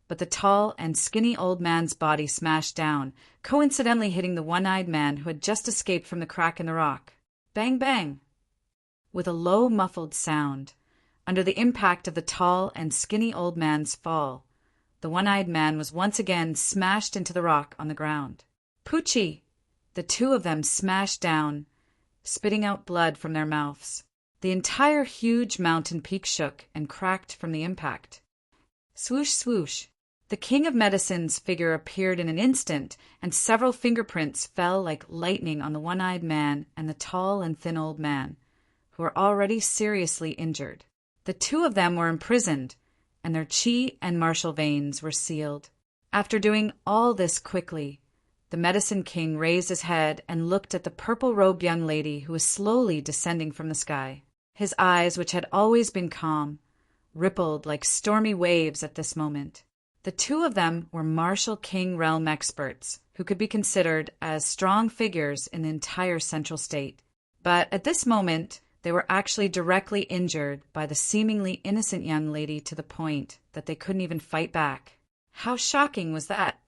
but the tall and skinny old man's body smashed down, coincidentally hitting the one-eyed man who had just escaped from the crack in the rock. Bang, bang! With a low, muffled sound, under the impact of the tall and skinny old man's fall, the one-eyed man was once again smashed into the rock on the ground. Poochie! The two of them smashed down, spitting out blood from their mouths. The entire huge mountain peak shook and cracked from the impact. Swoosh, swoosh! The king of medicine's figure appeared in an instant, and several fingerprints fell like lightning on the one-eyed man and the tall and thin old man, who were already seriously injured. The two of them were imprisoned, and their qi and martial veins were sealed. After doing all this quickly, the medicine king raised his head and looked at the purple-robed young lady who was slowly descending from the sky. His eyes, which had always been calm, rippled like stormy waves at this moment. The two of them were martial king realm experts who could be considered as strong figures in the entire central state. But at this moment, they were actually directly injured by the seemingly innocent young lady to the point that they couldn't even fight back. How shocking was that?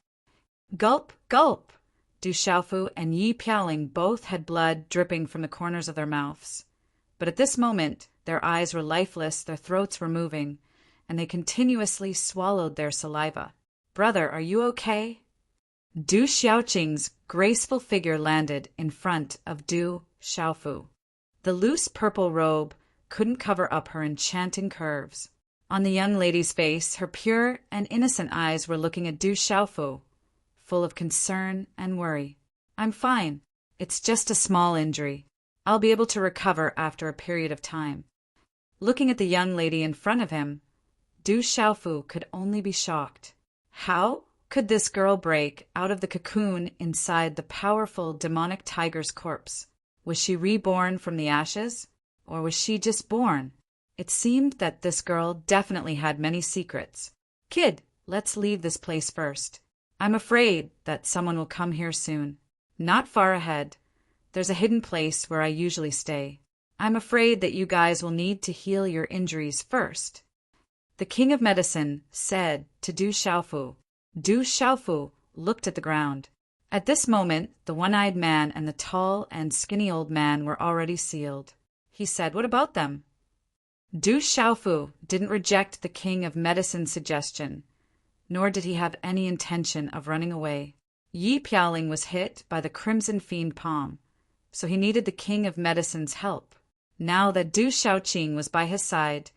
Gulp, gulp! Du Xiaofu and Yi Piaoling both had blood dripping from the corners of their mouths. But at this moment, their eyes were lifeless, their throats were moving, and they continuously swallowed their saliva. Brother, are you okay? Du Xiaoqing's graceful figure landed in front of Du Xiaofu. The loose purple robe couldn't cover up her enchanting curves. On the young lady's face, her pure and innocent eyes were looking at Du Xiaofu, full of concern and worry. I'm fine. It's just a small injury. I'll be able to recover after a period of time. Looking at the young lady in front of him, Du Xiaofu could only be shocked. How could this girl break out of the cocoon inside the powerful demonic tiger's corpse? Was she reborn from the ashes? Or was she just born? It seemed that this girl definitely had many secrets. Kid, let's leave this place first. I'm afraid that someone will come here soon. Not far ahead. There's a hidden place where I usually stay. I'm afraid that you guys will need to heal your injuries first. The king of medicine said to Du Xiaofu. Du Xiaofu looked at the ground. At this moment, the one-eyed man and the tall and skinny old man were already sealed. He said, "What about them?" Du Xiaofu didn't reject the king of medicine's suggestion, nor did he have any intention of running away. Yi Piaoling was hit by the crimson fiend palm, so he needed the king of medicine's help. Now that Du Xiaoqing was by his side,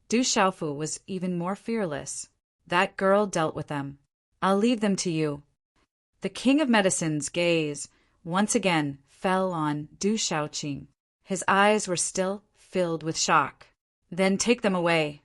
Du Xiaofu was even more fearless. That girl dealt with them. I'll leave them to you. The king of medicine's gaze once again fell on Du Xiaoqing. His eyes were still filled with shock. Then take them away.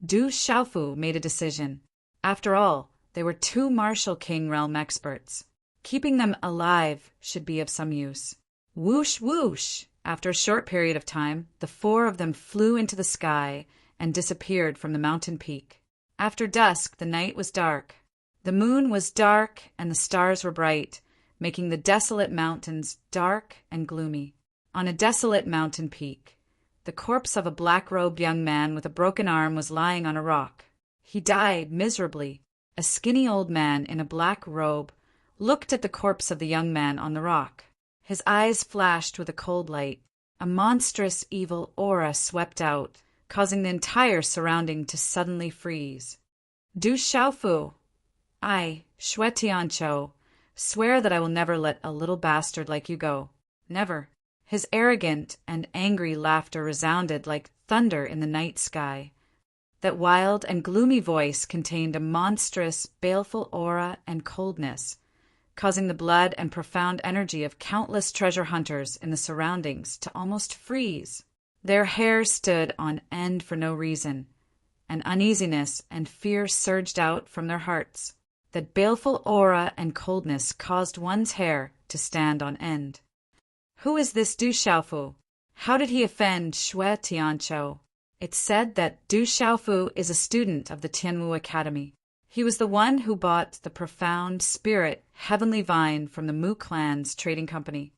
Du Xiaofu made a decision. After all, they were two martial king realm experts. Keeping them alive should be of some use. Whoosh, whoosh! After a short period of time, the four of them flew into the sky and disappeared from the mountain peak. After dusk, the night was dark. The moon was dark and the stars were bright, making the desolate mountains dark and gloomy. On a desolate mountain peak, the corpse of a black-robed young man with a broken arm was lying on a rock. He died miserably. A skinny old man in a black robe looked at the corpse of the young man on the rock. His eyes flashed with a cold light. A monstrous evil aura swept out, causing the entire surrounding to suddenly freeze. Du Xiaofu, I, Xue Tianqiu, swear that I will never let a little bastard like you go. Never. His arrogant and angry laughter resounded like thunder in the night sky. That wild and gloomy voice contained a monstrous, baleful aura and coldness, causing the blood and profound energy of countless treasure hunters in the surroundings to almost freeze. Their hair stood on end for no reason, and uneasiness and fear surged out from their hearts. That baleful aura and coldness caused one's hair to stand on end. Who is this Du Xiaofu? How did he offend Xue Tianqiu? It's said that Du Xiaofu is a student of the Tianwu Academy. He was the one who bought the profound spirit heavenly vine from the Mu clan's trading company.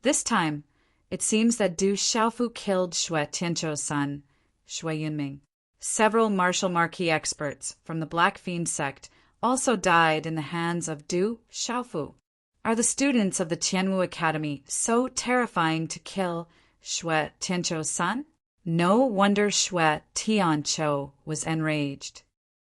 This time, it seems that Du Xiaofu killed Xue Tianqiu's son, Xue Yunming. Several martial marquis experts from the Black Fiend sect also died in the hands of Du Xiaofu. Are the students of the Tianwu Academy so terrifying to kill Xue Tianqiu's son? No wonder Xue Tianqiu was enraged.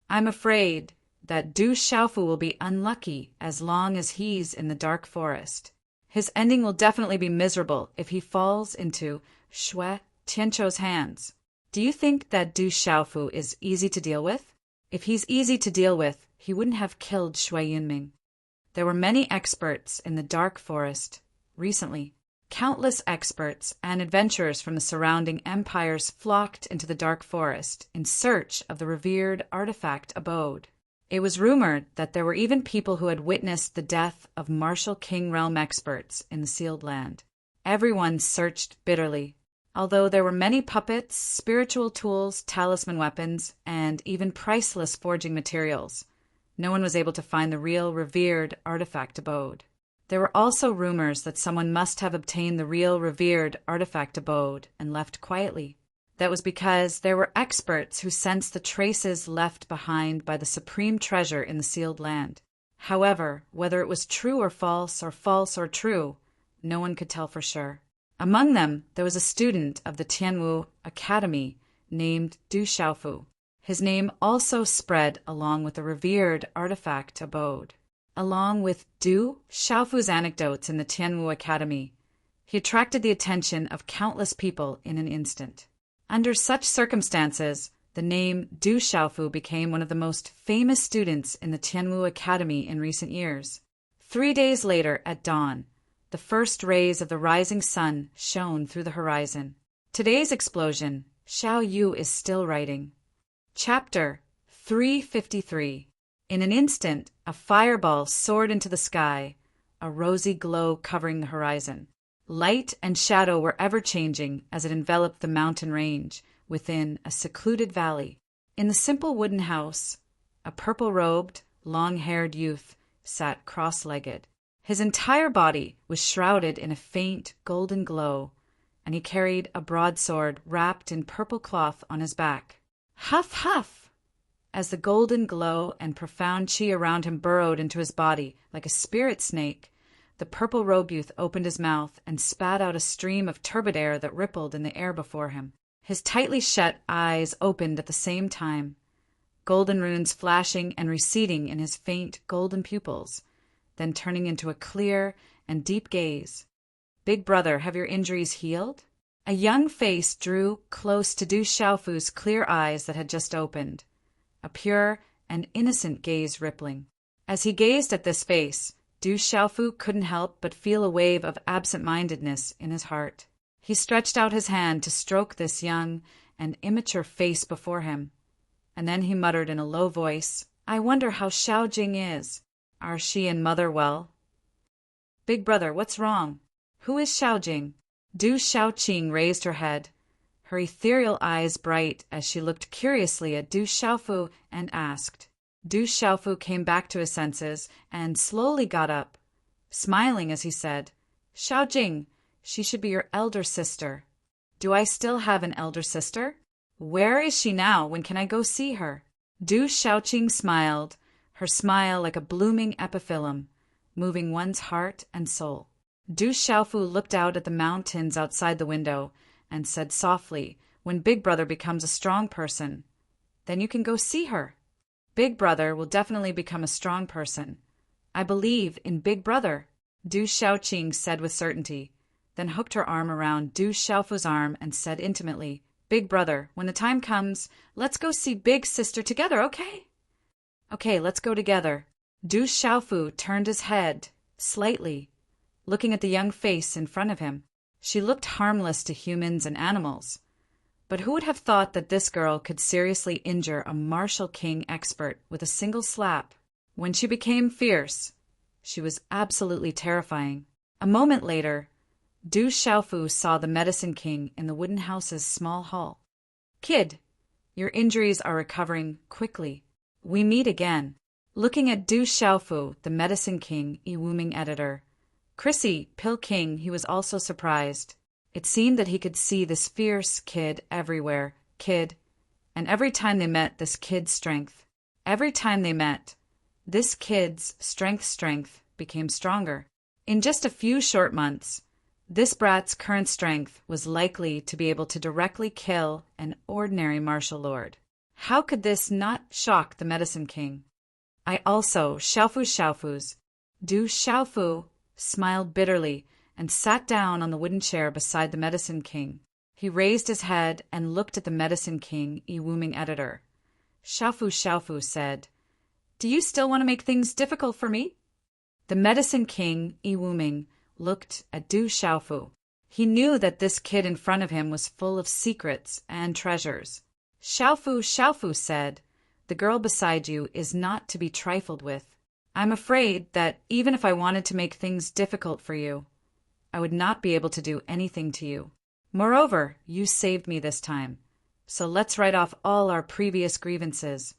I'm afraid that Du Xiaofu will be unlucky as long as he's in the dark forest. His ending will definitely be miserable if he falls into Xue Tianqiu's hands. Do you think that Du Xiaofu is easy to deal with? If he's easy to deal with, he wouldn't have killed Xue Yunming. There were many experts in the dark forest recently. Countless experts and adventurers from the surrounding empires flocked into the dark forest in search of the revered artifact abode. It was rumored that there were even people who had witnessed the death of martial King Realm experts in the sealed land. Everyone searched bitterly. Although there were many puppets, spiritual tools, talisman weapons, and even priceless forging materials, no one was able to find the real revered artifact abode. There were also rumors that someone must have obtained the real revered artifact abode and left quietly. That was because there were experts who sensed the traces left behind by the supreme treasure in the sealed land. However, whether it was true or false or true, no one could tell for sure. Among them, there was a student of the Tianwu Academy named Du Xiaofu. His name also spread along with the revered artifact abode. Along with Du Xiaofu's anecdotes in the Tianwu Academy, he attracted the attention of countless people in an instant. Under such circumstances, the name Du Xiaofu became one of the most famous students in the Tianwu Academy in recent years. 3 days later, at dawn, the first rays of the rising sun shone through the horizon. Today's explosion, Xiao Yu is still writing. Chapter 353. In an instant, a fireball soared into the sky, a rosy glow covering the horizon. Light and shadow were ever-changing as it enveloped the mountain range within a secluded valley. In the simple wooden house, a purple-robed, long-haired youth sat cross-legged. His entire body was shrouded in a faint golden glow, and he carried a broadsword wrapped in purple cloth on his back. Huff, huff! As the golden glow and profound chi around him burrowed into his body like a spirit snake, the purple-robed youth opened his mouth and spat out a stream of turbid air that rippled in the air before him. His tightly shut eyes opened at the same time, golden runes flashing and receding in his faint golden pupils, then turning into a clear and deep gaze. Big brother, have your injuries healed? A young face drew close to Du Xiaofu's clear eyes that had just opened, a pure and innocent gaze rippling. As he gazed at this face, Du Xiaofu couldn't help but feel a wave of absent-mindedness in his heart. He stretched out his hand to stroke this young and immature face before him, and then he muttered in a low voice, I wonder how Xiao Jing is. Are she and mother well? Big brother, what's wrong? Who is Xiao Jing? Du Xiaoqing raised her head, her ethereal eyes bright as she looked curiously at Du Xiaofu and asked. Du Xiaofu came back to his senses and slowly got up, smiling as he said, Xiao Jing, she should be your elder sister. Do I still have an elder sister? Where is she now? When can I go see her? Du Xiaoqing smiled, her smile like a blooming epiphyllum, moving one's heart and soul. Du Xiaofu looked out at the mountains outside the window and said softly, when Big Brother becomes a strong person, then you can go see her. Big Brother will definitely become a strong person. I believe in Big Brother, Du Xiaoqing said with certainty. then hooked her arm around Du Xiaofu's arm and said intimately, "Big brother, when the time comes, let's go see big sister together, okay?" "Okay, let's go together." Du Xiaofu turned his head, slightly, looking at the young face in front of him. She looked harmless to humans and animals. But who would have thought that this girl could seriously injure a martial king expert with a single slap? When she became fierce, she was absolutely terrifying. A moment later, Du Xiaofu saw the Medicine King in the wooden house's small hall. "Kid, your injuries are recovering quickly. We meet again." Looking at Du Xiaofu, the Medicine King, Iwuming editor, Chrissy, Pill King, he was also surprised. It seemed that he could see this fierce kid everywhere, and every time they met, this kid's strength. Every time they met, this kid's strength became stronger. In just a few short months, this brat's current strength was likely to be able to directly kill an ordinary martial lord. How could this not shock the Medicine King? I also, Xiaofu's. Du Xiaofu smiled bitterly and sat down on the wooden chair beside the Medicine King. He raised his head and looked at the Medicine King, Iwuming editor. Xiaofu said, "Do you still want to make things difficult for me?" The Medicine King, Iwuming, looked at Du Xiaofu. He knew that this kid in front of him was full of secrets and treasures. Xiaofu said, "The girl beside you is not to be trifled with. I'm afraid that even if I wanted to make things difficult for you, I would not be able to do anything to you. Moreover, you saved me this time, so let's write off all our previous grievances.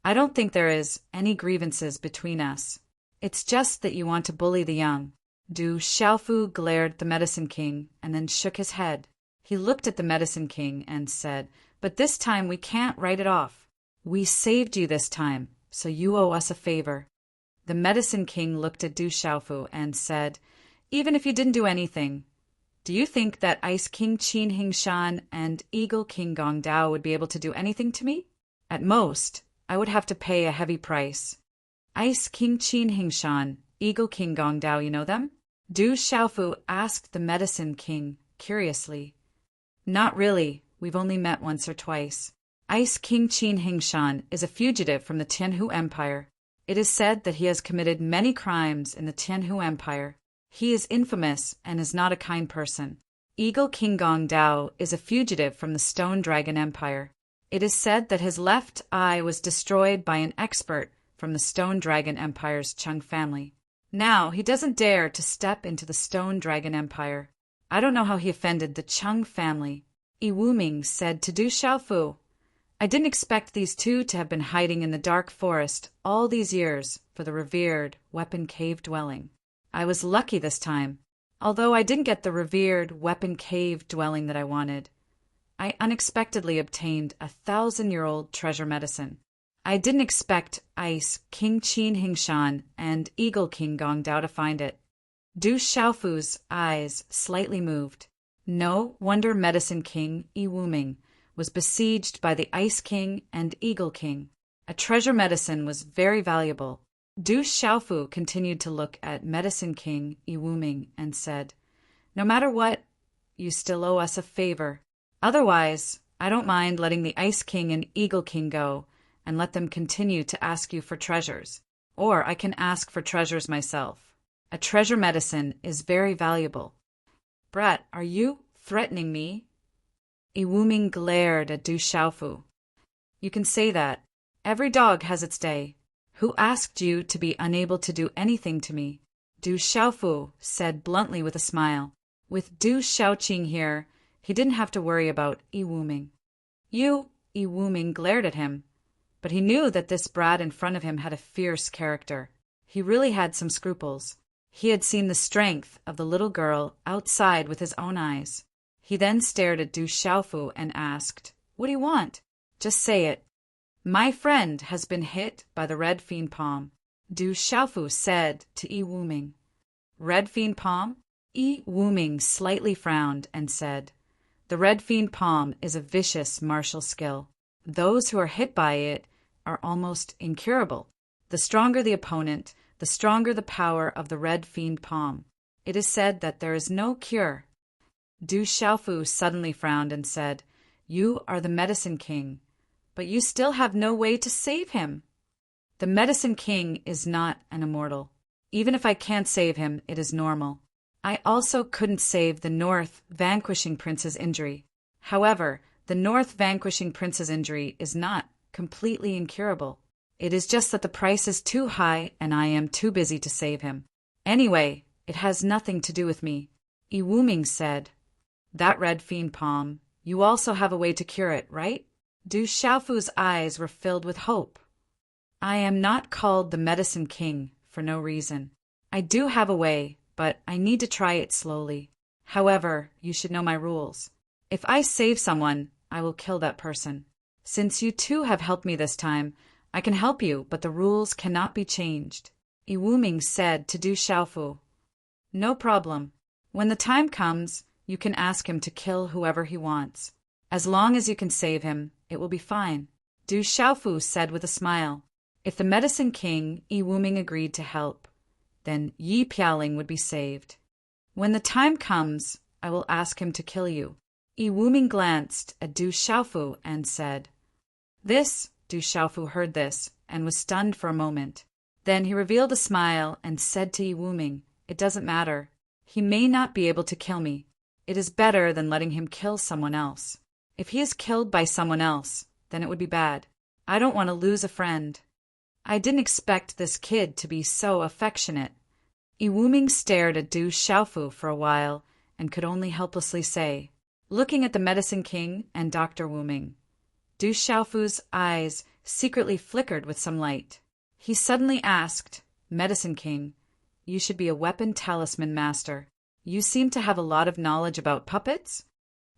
I don't think there is any grievances between us. It's just that you want to bully the young." Du Xiaofu glared at the Medicine King and then shook his head. He looked at the Medicine King and said, "But this time we can't write it off. We saved you this time, so you owe us a favor." The Medicine King looked at Du Xiaofu and said, "Even if you didn't do anything, do you think that Ice King Qin Hingshan and Eagle King Gong Dao would be able to do anything to me? At most, I would have to pay a heavy price." Ice King Qin Hingshan, Eagle King Gong Dao, you know them? Du Xiaofu asked the Medicine King curiously. "Not really. We've only met once or twice. Ice King Qin Hingshan is a fugitive from the Tianhu Empire. It is said that he has committed many crimes in the Tianhu Empire. He is infamous and is not a kind person. Eagle King Gong Dao is a fugitive from the Stone Dragon Empire. It is said that his left eye was destroyed by an expert from the Stone Dragon Empire's Chung family. Now he doesn't dare to step into the Stone Dragon Empire. I don't know how he offended the Chung family." Iwuming said to Du Xiaofu, "I didn't expect these two to have been hiding in the dark forest all these years for the revered Weapon Cave dwelling. I was lucky this time. Although I didn't get the revered Weapon Cave dwelling that I wanted, I unexpectedly obtained 1,000-year-old treasure medicine. I didn't expect Ice King Qin Hingshan and Eagle King Gong Dao to find it." Du Xiaofu's eyes slightly moved. No wonder Medicine King Iwuming was besieged by the Ice King and Eagle King. A treasure medicine was very valuable. Du Xiaofu continued to look at Medicine King Iwuming and said, "No matter what, you still owe us a favor. Otherwise, I don't mind letting the Ice King and Eagle King go and let them continue to ask you for treasures. Or I can ask for treasures myself. A treasure medicine is very valuable." "Brat, are you threatening me?" Iwuming glared at Du Xiaofu. "You can say that. Every dog has its day. Who asked you to be unable to do anything to me?" Du Xiaofu said bluntly with a smile. With Du Xiaoqing here, he didn't have to worry about Iwuming. Iwuming glared at him, but he knew that this brat in front of him had a fierce character. He really had some scruples. He had seen the strength of the little girl outside with his own eyes. He then stared at Du Xiaofu and asked, "What do you want? Just say it." "My friend has been hit by the Red Fiend Palm," Du Xiaofu said to Iwuming. "Red Fiend Palm?" Iwuming slightly frowned and said, "The Red Fiend Palm is a vicious martial skill. Those who are hit by it are almost incurable. The stronger the opponent, the stronger the power of the Red Fiend Palm. It is said that there is no cure Du Xiaofu suddenly frowned and said, "You are the Medicine King, but you still have no way to save him." "The Medicine King is not an immortal. Even if I can't save him, it is normal. I also couldn't save the North vanquishing prince's injury. However, the North vanquishing prince's injury is not completely incurable. It is just that the price is too high and I am too busy to save him. Anyway, it has nothing to do with me." Yi Wuming said, "That red fiend palm, you also have a way to cure it, right?" Du Xiaofu's eyes were filled with hope. "I am not called the Medicine King for no reason. I do have a way, but I need to try it slowly. However, you should know my rules. If I save someone, I will kill that person. Since you two have helped me this time, I can help you, but the rules cannot be changed." Yi Wuming said to Du Xiaofu, "No problem. When the time comes, you can ask him to kill whoever he wants. As long as you can save him, it will be fine." Du Xiaofu said with a smile. If the Medicine King, Yi Wuming, agreed to help, then Yi Piaoling would be saved. "When the time comes, I will ask him to kill you." Yi Wuming glanced at Du Xiaofu and said, "This." Du Xiaofu heard this and was stunned for a moment. Then he revealed a smile and said to Yi Wuming, "It doesn't matter. He may not be able to kill me. It is better than letting him kill someone else. If he is killed by someone else, then it would be bad. I don't want to lose a friend." "I didn't expect this kid to be so affectionate." Yi Wuming stared at Du Xiaofu for a while and could only helplessly say, looking at the Medicine King and Dr. Wuming. Du Xiaofu's eyes secretly flickered with some light. He suddenly asked, "Medicine King, you should be a weapon talisman master. You seem to have a lot of knowledge about puppets?"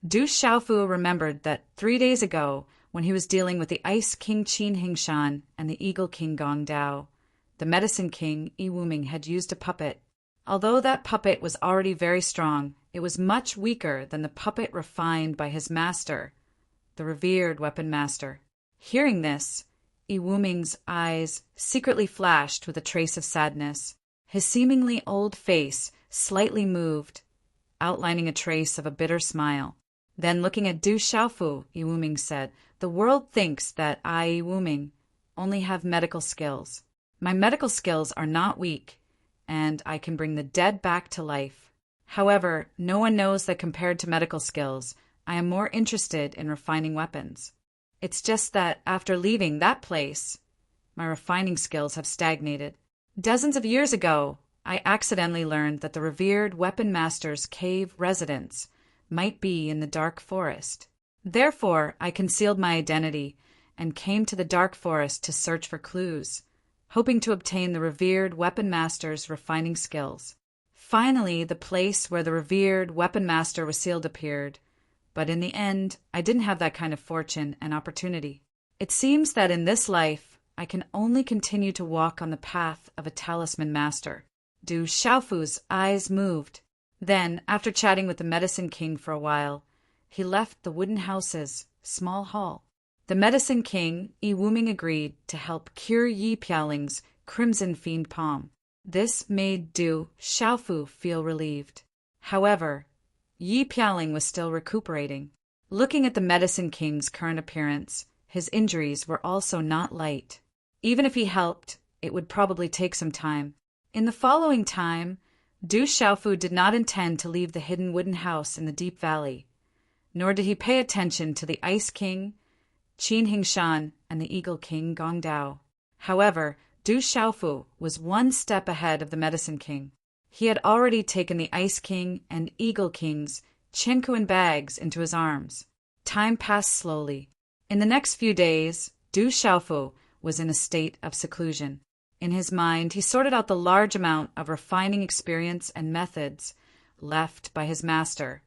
Du Xiaofu remembered that 3 days ago, when he was dealing with the Ice King Qin Hingshan and the Eagle King Gong Dao, the Medicine King Yi Wuming had used a puppet. Although that puppet was already very strong, it was much weaker than the puppet refined by his master, the revered weapon master. Hearing this, Yi Wuming's eyes secretly flashed with a trace of sadness. His seemingly old face slightly moved, outlining a trace of a bitter smile. Then, looking at Du Xiaofu, Yi Wuming said, "The world thinks that I, Yi Wuming, only have medical skills. My medical skills are not weak, and I can bring the dead back to life. However, no one knows that compared to medical skills, I am more interested in refining weapons. It's just that after leaving that place, my refining skills have stagnated. Dozens of years ago, I accidentally learned that the revered weapon master's cave residence might be in the dark forest. Therefore, I concealed my identity and came to the dark forest to search for clues, hoping to obtain the revered weapon master's refining skills. Finally, the place where the revered weapon master was sealed appeared, but in the end, I didn't have that kind of fortune and opportunity. It seems that in this life, I can only continue to walk on the path of a talisman master." Du Xiaofu's eyes moved. Then, after chatting with the Medicine King for a while, he left the wooden house's small hall. The Medicine King, Yi Wuming, agreed to help cure Yi Piaoling's crimson fiend palm. This made Du Xiaofu feel relieved. However, Yi Piaoling was still recuperating. Looking at the Medicine King's current appearance, his injuries were also not light. Even if he helped, it would probably take some time. In the following time, Du Xiaofu did not intend to leave the hidden wooden house in the deep valley, nor did he pay attention to the Ice King, Qin Hingshan, and the Eagle King Gong Dao. However, Du Xiaofu was one step ahead of the Medicine King. He had already taken the Ice King and Eagle King's Chenkuan bags into his arms. Time passed slowly. In the next few days, Du Xiaofu was in a state of seclusion. In his mind, he sorted out the large amount of refining experience and methods left by his master,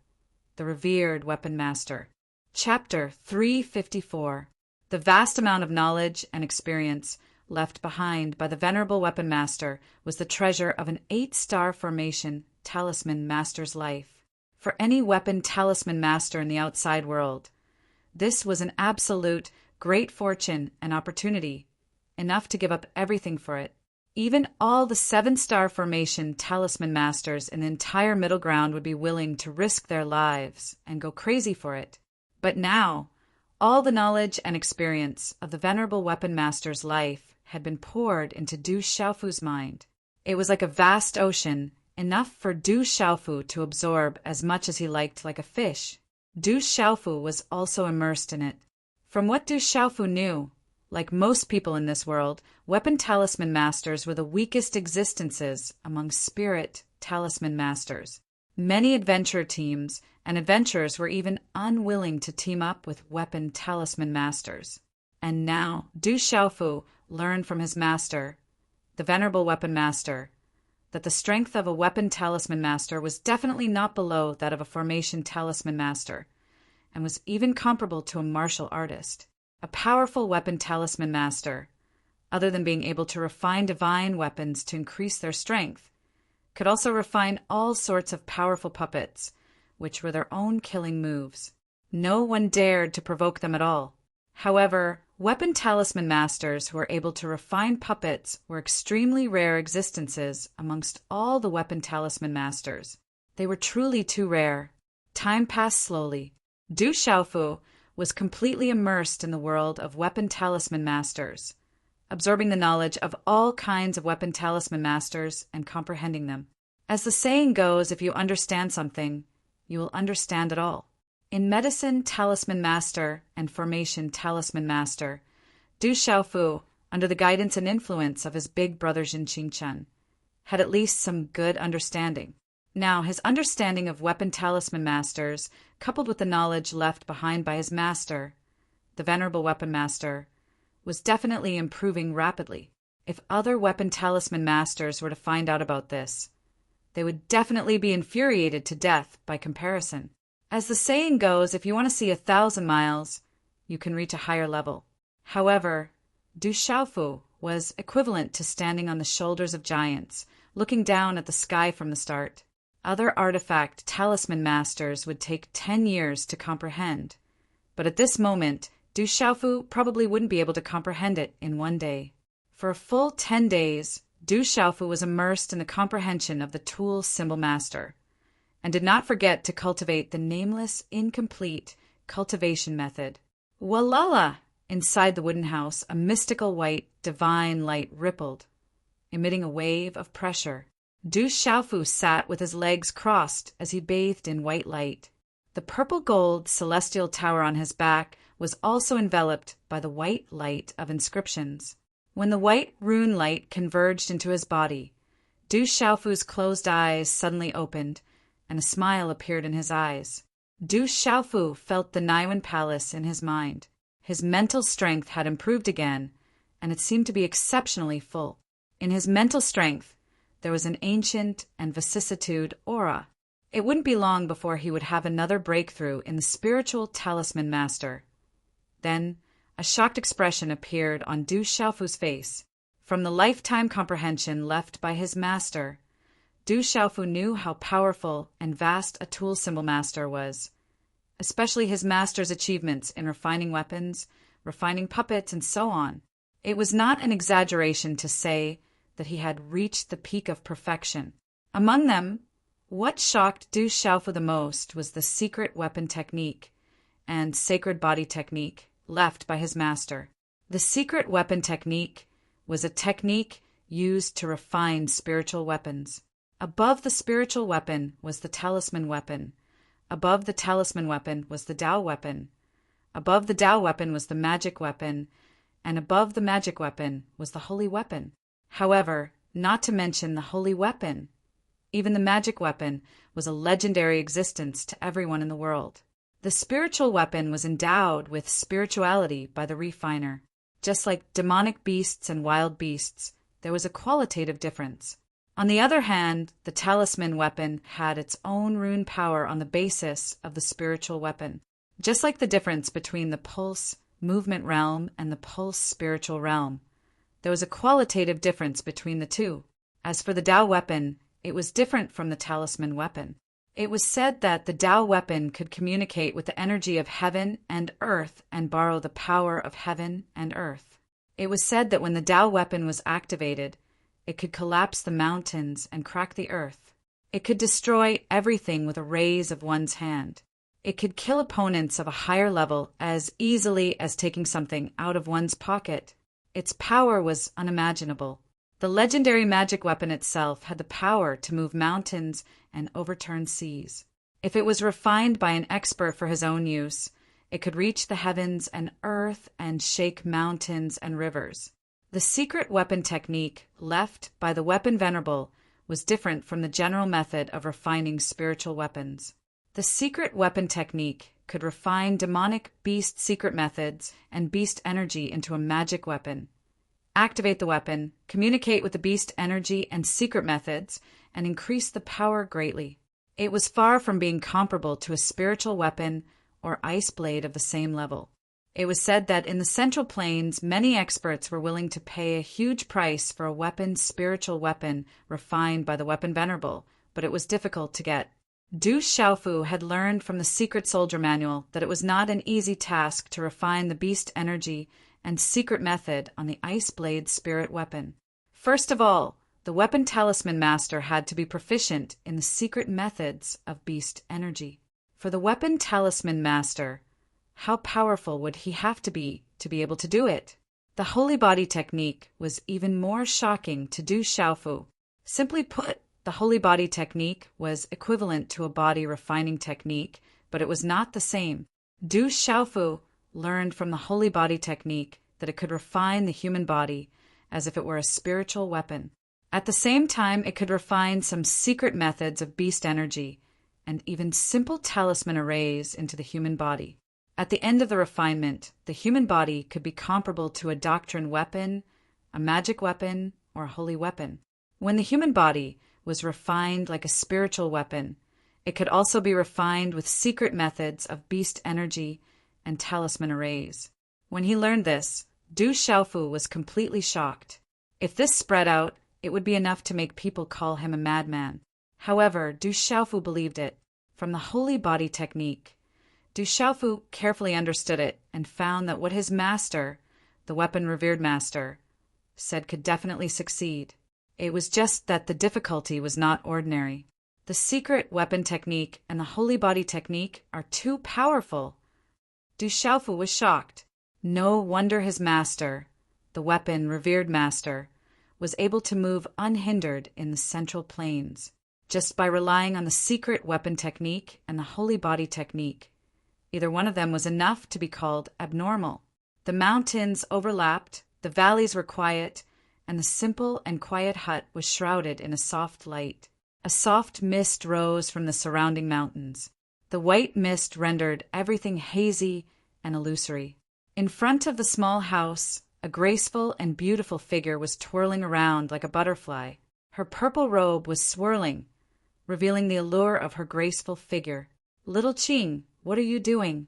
the revered weapon master. Chapter 354. The vast amount of knowledge and experience left behind by the venerable weapon master was the treasure of an 8-star formation talisman master's life. For any weapon talisman master in the outside world, this was an absolute great fortune and opportunity, enough to give up everything for it. Even all the 7-star formation talisman masters in the entire middle ground would be willing to risk their lives and go crazy for it. But now, all the knowledge and experience of the venerable weapon master's life had been poured into Du Xiaofu's mind. It was like a vast ocean, enough for Du Xiaofu to absorb as much as he liked like a fish. Du Xiaofu was also immersed in it. From what Du Xiaofu knew, like most people in this world, weapon talisman masters were the weakest existences among spirit talisman masters. Many adventure teams and adventurers were even unwilling to team up with weapon talisman masters. And now Du Xiaofu learned from his master, the venerable weapon master, that the strength of a weapon talisman master was definitely not below that of a formation talisman master, and was even comparable to a martial artist. A powerful weapon talisman master, other than being able to refine divine weapons to increase their strength, could also refine all sorts of powerful puppets, which were their own killing moves. No one dared to provoke them at all. However, weapon talisman masters who were able to refine puppets were extremely rare existences amongst all the weapon talisman masters. They were truly too rare. Time passed slowly. Du Xiaofu was completely immersed in the world of weapon talisman masters, absorbing the knowledge of all kinds of weapon talisman masters and comprehending them. As the saying goes, if you understand something, you will understand it all. In medicine talisman master and formation talisman master, Du Xiaofu, under the guidance and influence of his big brother Jin Qingchen, had at least some good understanding. Now, his understanding of weapon talisman masters, coupled with the knowledge left behind by his master, the venerable weapon master, was definitely improving rapidly. If other weapon talisman masters were to find out about this, they would definitely be infuriated to death by comparison. As the saying goes, if you want to see 1,000 miles, you can reach a higher level. However, Du Xiaofu was equivalent to standing on the shoulders of giants, looking down at the sky from the start. Other artifact talisman masters would take 10 years to comprehend, but at this moment, Du Xiaofu probably wouldn't be able to comprehend it in one day. For a full 10 days, Du Xiaofu was immersed in the comprehension of the tool symbol master, and did not forget to cultivate the nameless, incomplete cultivation method. Walala! Inside the wooden house, a mystical white, divine light rippled, emitting a wave of pressure. Du Xiaofu sat with his legs crossed as he bathed in white light. The purple-gold celestial tower on his back was also enveloped by the white light of inscriptions. When the white rune light converged into his body, Du Xiaofu's closed eyes suddenly opened, and a smile appeared in his eyes. Du Xiaofu felt the Niwen Palace in his mind. His mental strength had improved again, and it seemed to be exceptionally full. In his mental strength, there was an ancient and vicissitude aura. It wouldn't be long before he would have another breakthrough in the spiritual talisman master. Then, a shocked expression appeared on Du Xiaofu's face. From the lifetime comprehension left by his master, Du Xiaofu knew how powerful and vast a tool symbol master was, especially his master's achievements in refining weapons, refining puppets, and so on. It was not an exaggeration to say that he had reached the peak of perfection. Among them, what shocked Du Xiaofu the most was the secret weapon technique and sacred body technique left by his master. The secret weapon technique was a technique used to refine spiritual weapons. Above the spiritual weapon was the talisman weapon. Above the talisman weapon was the Dao weapon. Above the Dao weapon was the magic weapon, and above the magic weapon was the holy weapon. However, not to mention the holy weapon, even the magic weapon was a legendary existence to everyone in the world. The spiritual weapon was endowed with spirituality by the refiner. Just like demonic beasts and wild beasts, there was a qualitative difference. On the other hand, the talisman weapon had its own rune power on the basis of the spiritual weapon. Just like the difference between the pulse movement realm and the pulse spiritual realm, there was a qualitative difference between the two. As for the Dao weapon, it was different from the talisman weapon. It was said that the Dao weapon could communicate with the energy of heaven and earth and borrow the power of heaven and earth. It was said that when the Dao weapon was activated, It could collapse the mountains and crack the earth. It could destroy everything with a raise of one's hand. It could kill opponents of a higher level as easily as taking something out of one's pocket. Its power was unimaginable. The legendary magic weapon itself had the power to move mountains and overturn seas. If it was refined by an expert for his own use, it could reach the heavens and earth and shake mountains and rivers. The secret weapon technique left by the weapon venerable was different from the general method of refining spiritual weapons. The secret weapon technique could refine demonic beast secret methods and beast energy into a magic weapon, activate the weapon, communicate with the beast energy and secret methods, and increase the power greatly. It was far from being comparable to a spiritual weapon or ice blade of the same level. It was said that in the Central Plains, many experts were willing to pay a huge price for a spiritual weapon refined by the weapon venerable, but it was difficult to get. Du Xiaofu had learned from the secret soldier manual that it was not an easy task to refine the beast energy and secret method on the ice blade spirit weapon. First of all, the weapon talisman master had to be proficient in the secret methods of beast energy. For the weapon talisman master, how powerful would he have to be able to do it? The holy body technique was even more shocking to Du Xiaofu. Simply put, the holy body technique was equivalent to a body refining technique, but it was not the same. Du Xiaofu learned from the holy body technique that it could refine the human body as if it were a spiritual weapon. At the same time, it could refine some secret methods of beast energy and even simple talisman arrays into the human body. At the end of the refinement, the human body could be comparable to a doctrine weapon, a magic weapon, or a holy weapon. When the human body was refined like a spiritual weapon, it could also be refined with secret methods of beast energy and talisman arrays. When he learned this, Du Xiaofu was completely shocked. If this spread out, it would be enough to make people call him a madman. However, Du Xiaofu believed it. From the holy body technique, Du Xiaofu carefully understood it and found that what his master, the weapon revered master, said could definitely succeed. It was just that the difficulty was not ordinary. The secret weapon technique and the holy body technique are too powerful. Du Xiaofu was shocked. No wonder his master, the weapon revered master, was able to move unhindered in the Central Plains, just by relying on the secret weapon technique and the holy body technique. Either one of them was enough to be called abnormal. The mountains overlapped, the valleys were quiet, and the simple and quiet hut was shrouded in a soft light. A soft mist rose from the surrounding mountains. The white mist rendered everything hazy and illusory. In front of the small house, a graceful and beautiful figure was twirling around like a butterfly. Her purple robe was swirling, revealing the allure of her graceful figure. "Little Qing, what are you doing?"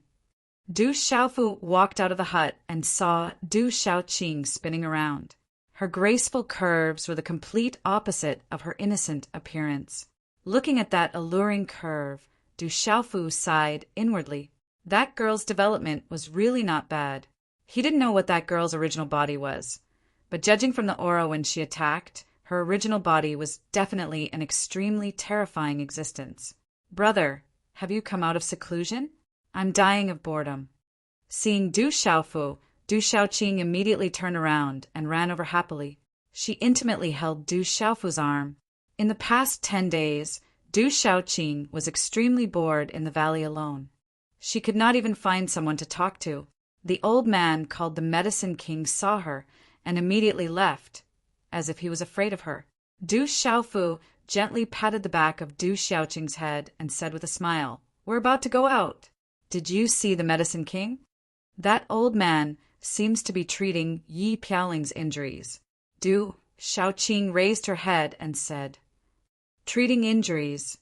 Du Xiaofu walked out of the hut and saw Du Xiaoqing spinning around. Her graceful curves were the complete opposite of her innocent appearance. Looking at that alluring curve, Du Xiaofu sighed inwardly. That girl's development was really not bad. He didn't know what that girl's original body was, but judging from the aura when she attacked, her original body was definitely an extremely terrifying existence. "Brother, have you come out of seclusion? I'm dying of boredom." Seeing Du Xiaofu, Du Xiaoqing immediately turned around and ran over happily. She intimately held Du Xiaofu's arm. In the past 10 days, Du Xiaoqing was extremely bored in the valley alone. She could not even find someone to talk to. The old man called the Medicine King saw her and immediately left, as if he was afraid of her. Du Xiaofu gently patted the back of Du Xiaoqing's head and said with a smile, "We're about to go out. Did you see the Medicine King?" That old man seems to be treating Yi Piaoling's injuries. Du Xiaoqing raised her head and said, "Treating injuries."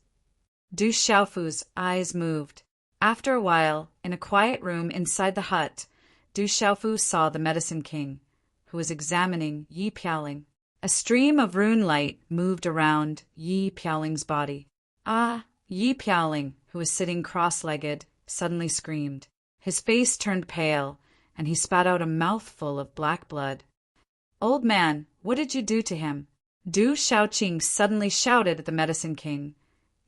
Du Xiaofu's eyes moved. After a while, in a quiet room inside the hut, Du Xiaofu saw the Medicine King, who was examining Yi Piaoling. A stream of rune light moved around Yi Piaoling's body. Ah! Yi Piaoling, who was sitting cross-legged, suddenly screamed. His face turned pale, and he spat out a mouthful of black blood. "Old man, what did you do to him?" Du Shaoqing suddenly shouted at the Medicine King,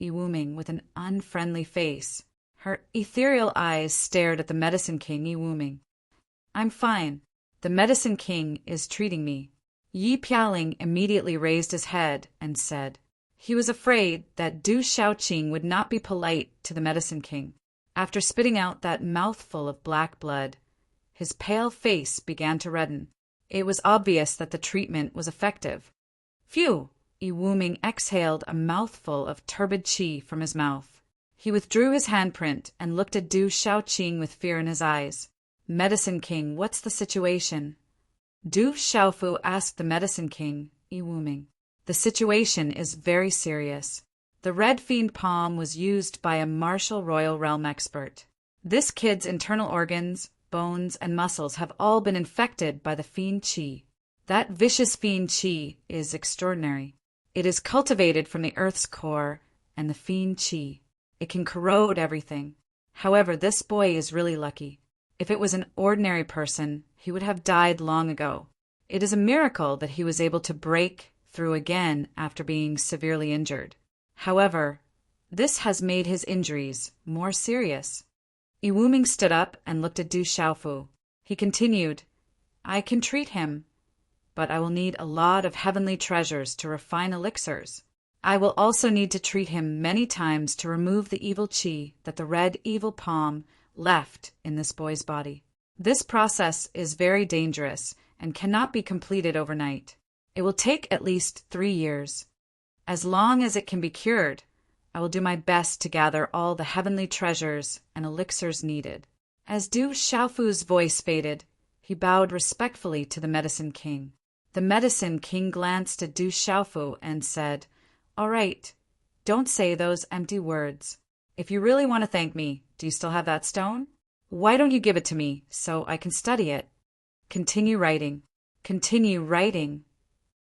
Yiwuming with an unfriendly face. Her ethereal eyes stared at the Medicine King, Yiwuming. I'm fine. The Medicine King is treating me. Yi Pialing immediately raised his head and said. He was afraid that Du Shaoqing would not be polite to the Medicine King. After spitting out that mouthful of black blood, his pale face began to redden. It was obvious that the treatment was effective. Phew! Yiwuming exhaled a mouthful of turbid qi from his mouth. He withdrew his handprint and looked at Du Shaoqing with fear in his eyes. Medicine King, what's the situation? Du Xiaofu asked the Medicine King, Yiwuming. The situation is very serious. The red fiend palm was used by a martial royal realm expert. This kid's internal organs, bones, and muscles have all been infected by the fiend qi. That vicious fiend qi is extraordinary. It is cultivated from the earth's core and the fiend qi. It can corrode everything. However, this boy is really lucky. If it was an ordinary person, he would have died long ago. It is a miracle that he was able to break through again after being severely injured. However, this has made his injuries more serious. Yiwuming stood up and looked at Du Xiaofu. He continued, I can treat him, but I will need a lot of heavenly treasures to refine elixirs. I will also need to treat him many times to remove the evil qi that the red evil palm left in this boy's body. This process is very dangerous and cannot be completed overnight. It will take at least 3 years. As long as it can be cured, I will do my best to gather all the heavenly treasures and elixirs needed. As Du Xiaofu's voice faded, he bowed respectfully to the Medicine King. The Medicine King glanced at Du Xiaofu and said, All right, don't say those empty words. If you really want to thank me, do you still have that stone? Why don't you give it to me so I can study it? Continue writing. Continue writing.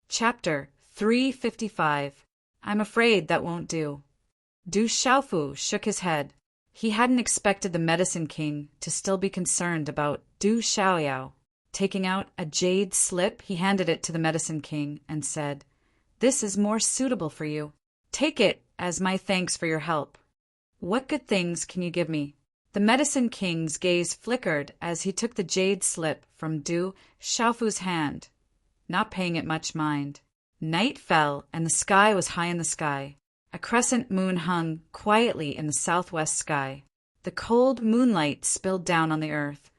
Chapter 355. I'm afraid that won't do. Du Xiaofu shook his head. He hadn't expected the Medicine King to still be concerned about Du Xiaoyao. Taking out a jade slip, he handed it to the Medicine King and said, This is more suitable for you. Take it as my thanks for your help. What good things can you give me? The Medicine King's gaze flickered as he took the jade slip from Du Xiaofu's hand, not paying it much mind. Night fell, and the sky was high in the sky. A crescent moon hung quietly in the southwest sky. The cold moonlight spilled down on the earth,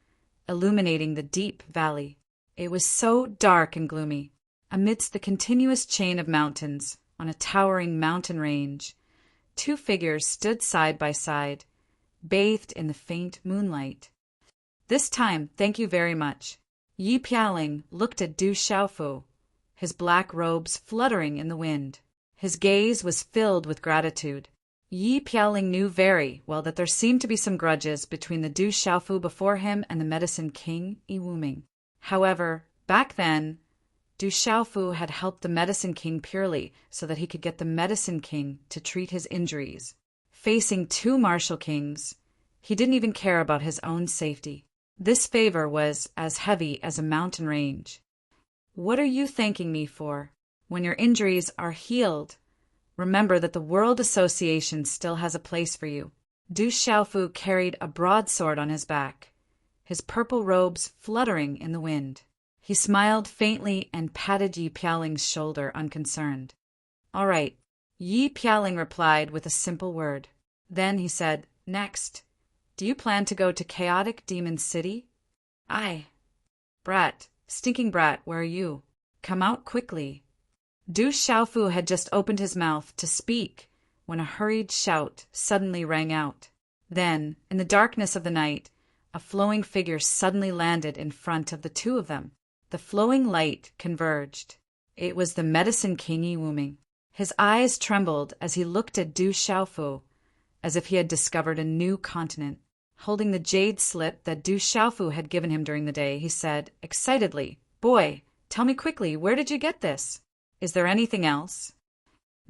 illuminating the deep valley. It was so dark and gloomy. Amidst the continuous chain of mountains, on a towering mountain range, 2 figures stood side by side, bathed in the faint moonlight. This time, thank you very much. Yi Pialing looked at Du Xiaofu, his black robes fluttering in the wind. His gaze was filled with gratitude. Yi Pialing knew very well that there seemed to be some grudges between the Du Xiaofu before him and the Medicine King, Yiwuming. However, back then, Du Xiaofu had helped the Medicine King purely so that he could get the Medicine King to treat his injuries. Facing 2 martial kings, he didn't even care about his own safety. This favor was as heavy as a mountain range. What are you thanking me for? When your injuries are healed, remember that the World Association still has a place for you. Du Xiaofu carried a broadsword on his back, his purple robes fluttering in the wind. He smiled faintly and patted Yi Pialing's shoulder unconcerned. All right, Yi Pialing replied with a simple word. Then he said, Next, do you plan to go to Chaotic Demon City? Aye. Brat, stinking brat, where are you? Come out quickly. Du Xiaofu had just opened his mouth to speak when a hurried shout suddenly rang out. Then, in the darkness of the night, a flowing figure suddenly landed in front of the 2 of them. The flowing light converged. It was the Medicine King Yiwuming. His eyes trembled as he looked at Du Xiaofu, as if he had discovered a new continent. Holding the jade slip that Du Xiaofu had given him during the day, he said excitedly, Boy, tell me quickly, where did you get this? Is there anything else?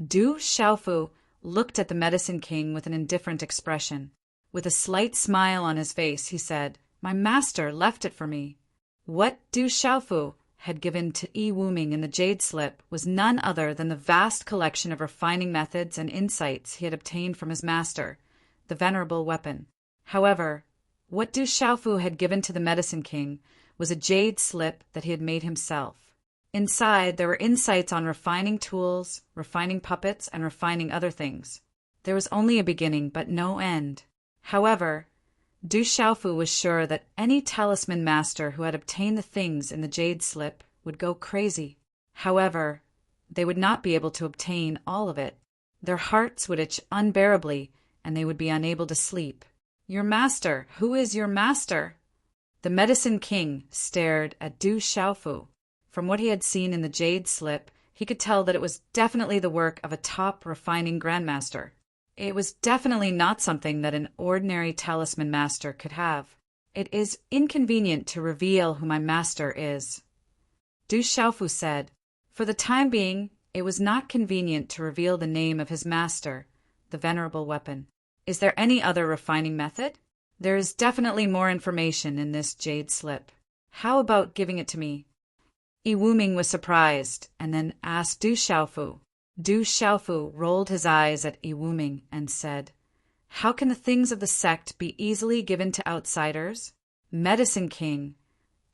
Du Xiaofu looked at the Medicine King with an indifferent expression. With a slight smile on his face, he said, My master left it for me. What, Du Xiaofu? had given to Yi Wuming in the jade slip was none other than the vast collection of refining methods and insights he had obtained from his master, the venerable weapon. However, what Du Xiaofu had given to the Medicine King was a jade slip that he had made himself. Inside, there were insights on refining tools, refining puppets, and refining other things. There was only a beginning, but no end. However, Du Xiaofu was sure that any talisman master who had obtained the things in the jade slip would go crazy. However, they would not be able to obtain all of it. Their hearts would itch unbearably, and they would be unable to sleep. "Your master! Who is your master?" The Medicine King stared at Du Xiaofu. From what he had seen in the jade slip, he could tell that it was definitely the work of a top refining grandmaster. It was definitely not something that an ordinary talisman master could have. "It is inconvenient to reveal who my master is," Du Xiaofu said. For the time being, it was not convenient to reveal the name of his master, the venerable weapon. "Is there any other refining method? There is definitely more information in this jade slip. How about giving it to me?" Yi Wuming was surprised, and then asked Du Xiaofu. Du Xiaofu rolled his eyes at Yi Wuming and said, "How can the things of the sect be easily given to outsiders? Medicine King,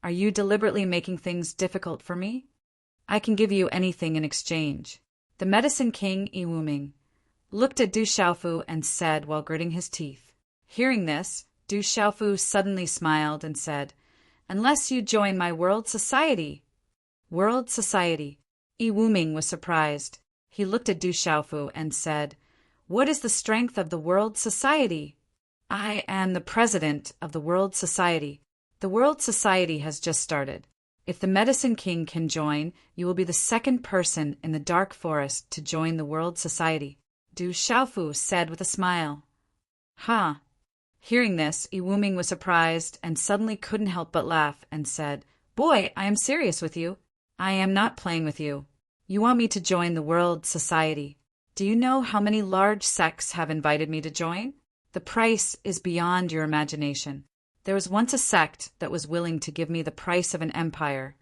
are you deliberately making things difficult for me? I can give you anything in exchange." The Medicine King, Yi Wuming, looked at Du Xiaofu and said while gritting his teeth. Hearing this, Du Xiaofu suddenly smiled and said, "Unless you join my world society." "World society?" Yi Wuming was surprised. He looked at Du Xiaofu and said, "What is the strength of the World Society?" "I am the president of the World Society. The World Society has just started. If the Medicine King can join, you will be the second person in the Dark Forest to join the World Society," Du Xiaofu said with a smile. "Huh." Hearing this, Yi Wuming was surprised and suddenly couldn't help but laugh and said, "Boy, I am serious with you. I am not playing with you. You want me to join the World Society. Do you know how many large sects have invited me to join? The price is beyond your imagination. There was once a sect that was willing to give me the price of an empire,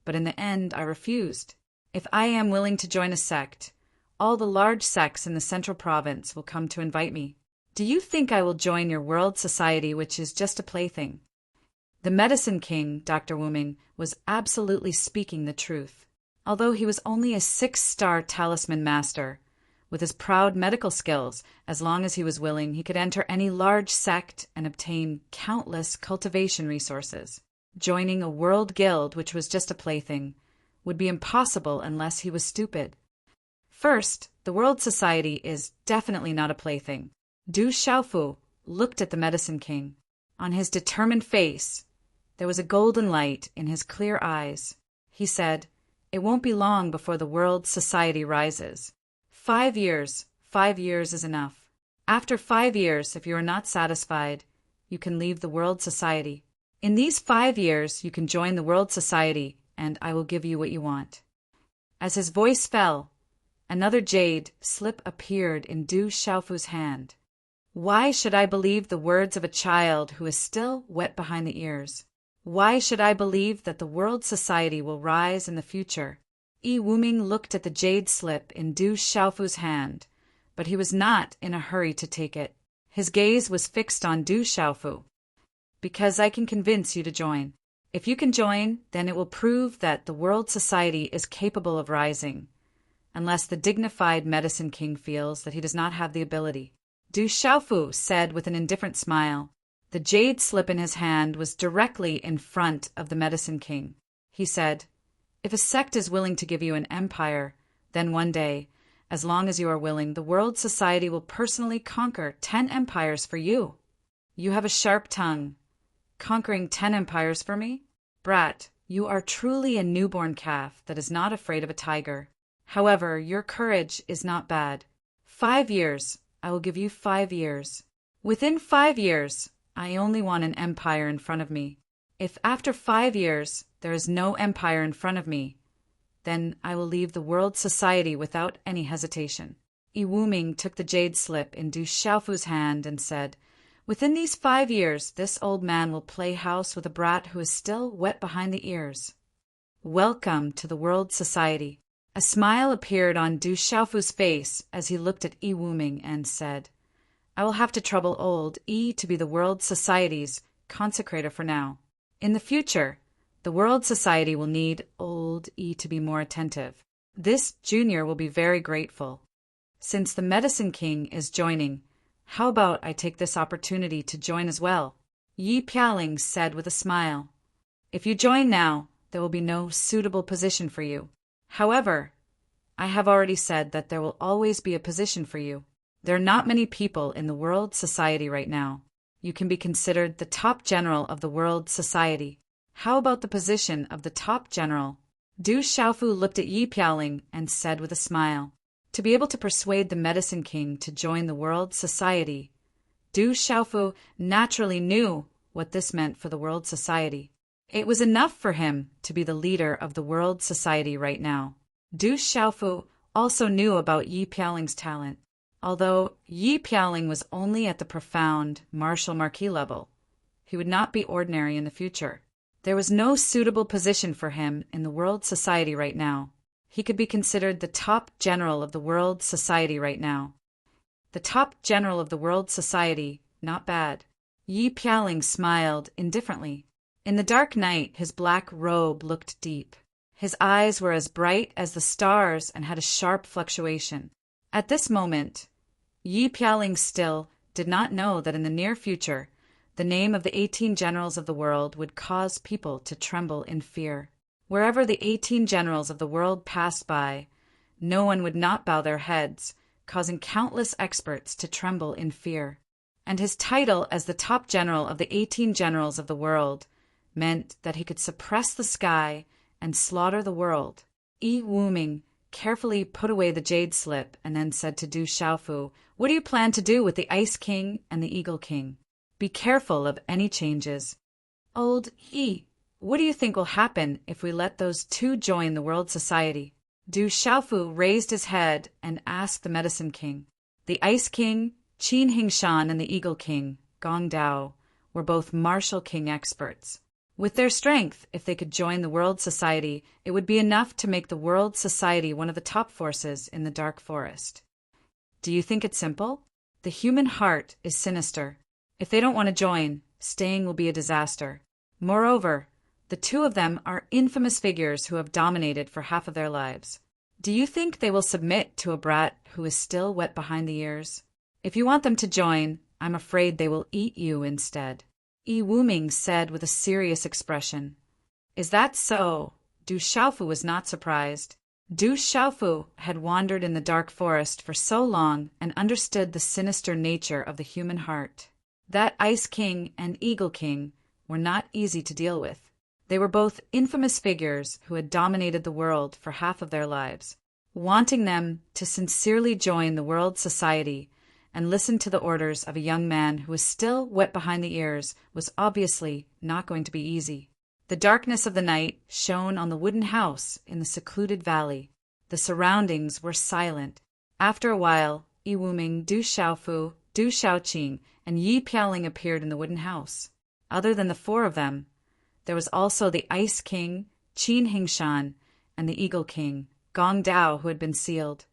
but in the end I refused. If I am willing to join a sect, all the large sects in the central province will come to invite me. Do you think I will join your World Society, which is just a plaything?" The Medicine King, Dr. Wuming, was absolutely speaking the truth. Although he was only a 6-star talisman master, with his proud medical skills, as long as he was willing, he could enter any large sect and obtain countless cultivation resources. Joining a world guild, which was just a plaything, would be impossible unless he was stupid. First, the World Society is definitely not a plaything. Du Xiaofu looked at the Medicine King. On his determined face, there was a golden light in his clear eyes. He said, "It won't be long before the World Society rises. 5 years. 5 years is enough. After 5 years, if you are not satisfied, you can leave the World Society. In these 5 years, you can join the World Society, and I will give you what you want." As his voice fell, another jade slip appeared in Du Xiaofu's hand. Why should I believe the words of a child who is still wet behind the ears? Why should I believe that the World Society will rise in the future? Yi Wuming looked at the jade slip in Du Xiaofu's hand, but he was not in a hurry to take it. His gaze was fixed on Du Xiaofu. "Because I can convince you to join. If you can join, then it will prove that the World Society is capable of rising, unless the dignified Medicine King feels that he does not have the ability." Du Xiaofu said with an indifferent smile. The jade slip in his hand was directly in front of the Medicine King. He said, "If a sect is willing to give you an empire, then one day, as long as you are willing, the World Society will personally conquer 10 empires for you." "You have a sharp tongue. Conquering 10 empires for me? Brat, you are truly a newborn calf that is not afraid of a tiger. However, your courage is not bad. 5 years. I will give you 5 years. Within 5 years, I only want an empire in front of me. If after 5 years there is no empire in front of me, then I will leave the World Society without any hesitation." Yi Wuming took the jade slip in Du Xiaofu's hand and said, "Within these 5 years, this old man will play house with a brat who is still wet behind the ears." Welcome to the World Society. A smile appeared on Du Xiaofu's face as he looked at Yi Wuming and said, I will have to trouble old Yi to be the World Society's consecrator for now. In the future, the World Society will need old Yi to be more attentive. This junior will be very grateful. Since the Medicine King is joining, how about I take this opportunity to join as well? Yi Pialing said with a smile. If you join now, there will be no suitable position for you. However, I have already said that there will always be a position for you. There are not many people in the World Society right now. You can be considered the top general of the World Society. How about the position of the top general? Du Xiaofu looked at Yi Pialing and said with a smile. To be able to persuade the Medicine King to join the World Society, Du Xiaofu naturally knew what this meant for the World Society. It was enough for him to be the leader of the World Society right now. Du Xiaofu also knew about Yi Pialing's talent. Although Yi Pialing was only at the profound Marshal Marquis level, he would not be ordinary in the future. There was no suitable position for him in the World Society right now. He could be considered the top general of the World Society right now. The top general of the World Society, not bad. Yi Pialing smiled indifferently. In the dark night, his black robe looked deep. His eyes were as bright as the stars and had a sharp fluctuation. At this moment, Yi Pialing still did not know that in the near future, the name of the 18 generals of the world would cause people to tremble in fear. Wherever the 18 generals of the world passed by, no one would not bow their heads, causing countless experts to tremble in fear. And his title as the top general of the 18 generals of the world meant that he could suppress the sky and slaughter the world. Yi Wuming carefully put away the jade slip and then said to Du Xiaofu, What do you plan to do with the Ice King and the Eagle King? Be careful of any changes. Old Yi, what do you think will happen if we let those two join the World Society? Du Xiaofu raised his head and asked the Medicine King. The Ice King, Qin Hingshan, and the Eagle King, Gong Dao, were both Martial King experts. With their strength, if they could join the World Society, it would be enough to make the World Society one of the top forces in the Dark Forest. Do you think it's simple? The human heart is sinister. If they don't want to join, staying will be a disaster. Moreover, the two of them are infamous figures who have dominated for half of their lives. Do you think they will submit to a brat who is still wet behind the ears? If you want them to join, I'm afraid they will eat you instead. Yi Wuming said with a serious expression. Is that so? Du Xiaofu was not surprised. Du Xiaofu had wandered in the dark forest for so long and understood the sinister nature of the human heart. That Ice King and Eagle King were not easy to deal with. They were both infamous figures who had dominated the world for half of their lives. Wanting them to sincerely join the World Society and listen to the orders of a young man who was still wet behind the ears was obviously not going to be easy. The darkness of the night shone on the wooden house in the secluded valley. The surroundings were silent. After a while, Yi Wuming, Du Xiaofu, Du Xiaoqing, and Yi Pialing appeared in the wooden house. Other than the four of them, there was also the Ice King, Qin Hingshan, and the Eagle King, Gong Dao, who had been sealed.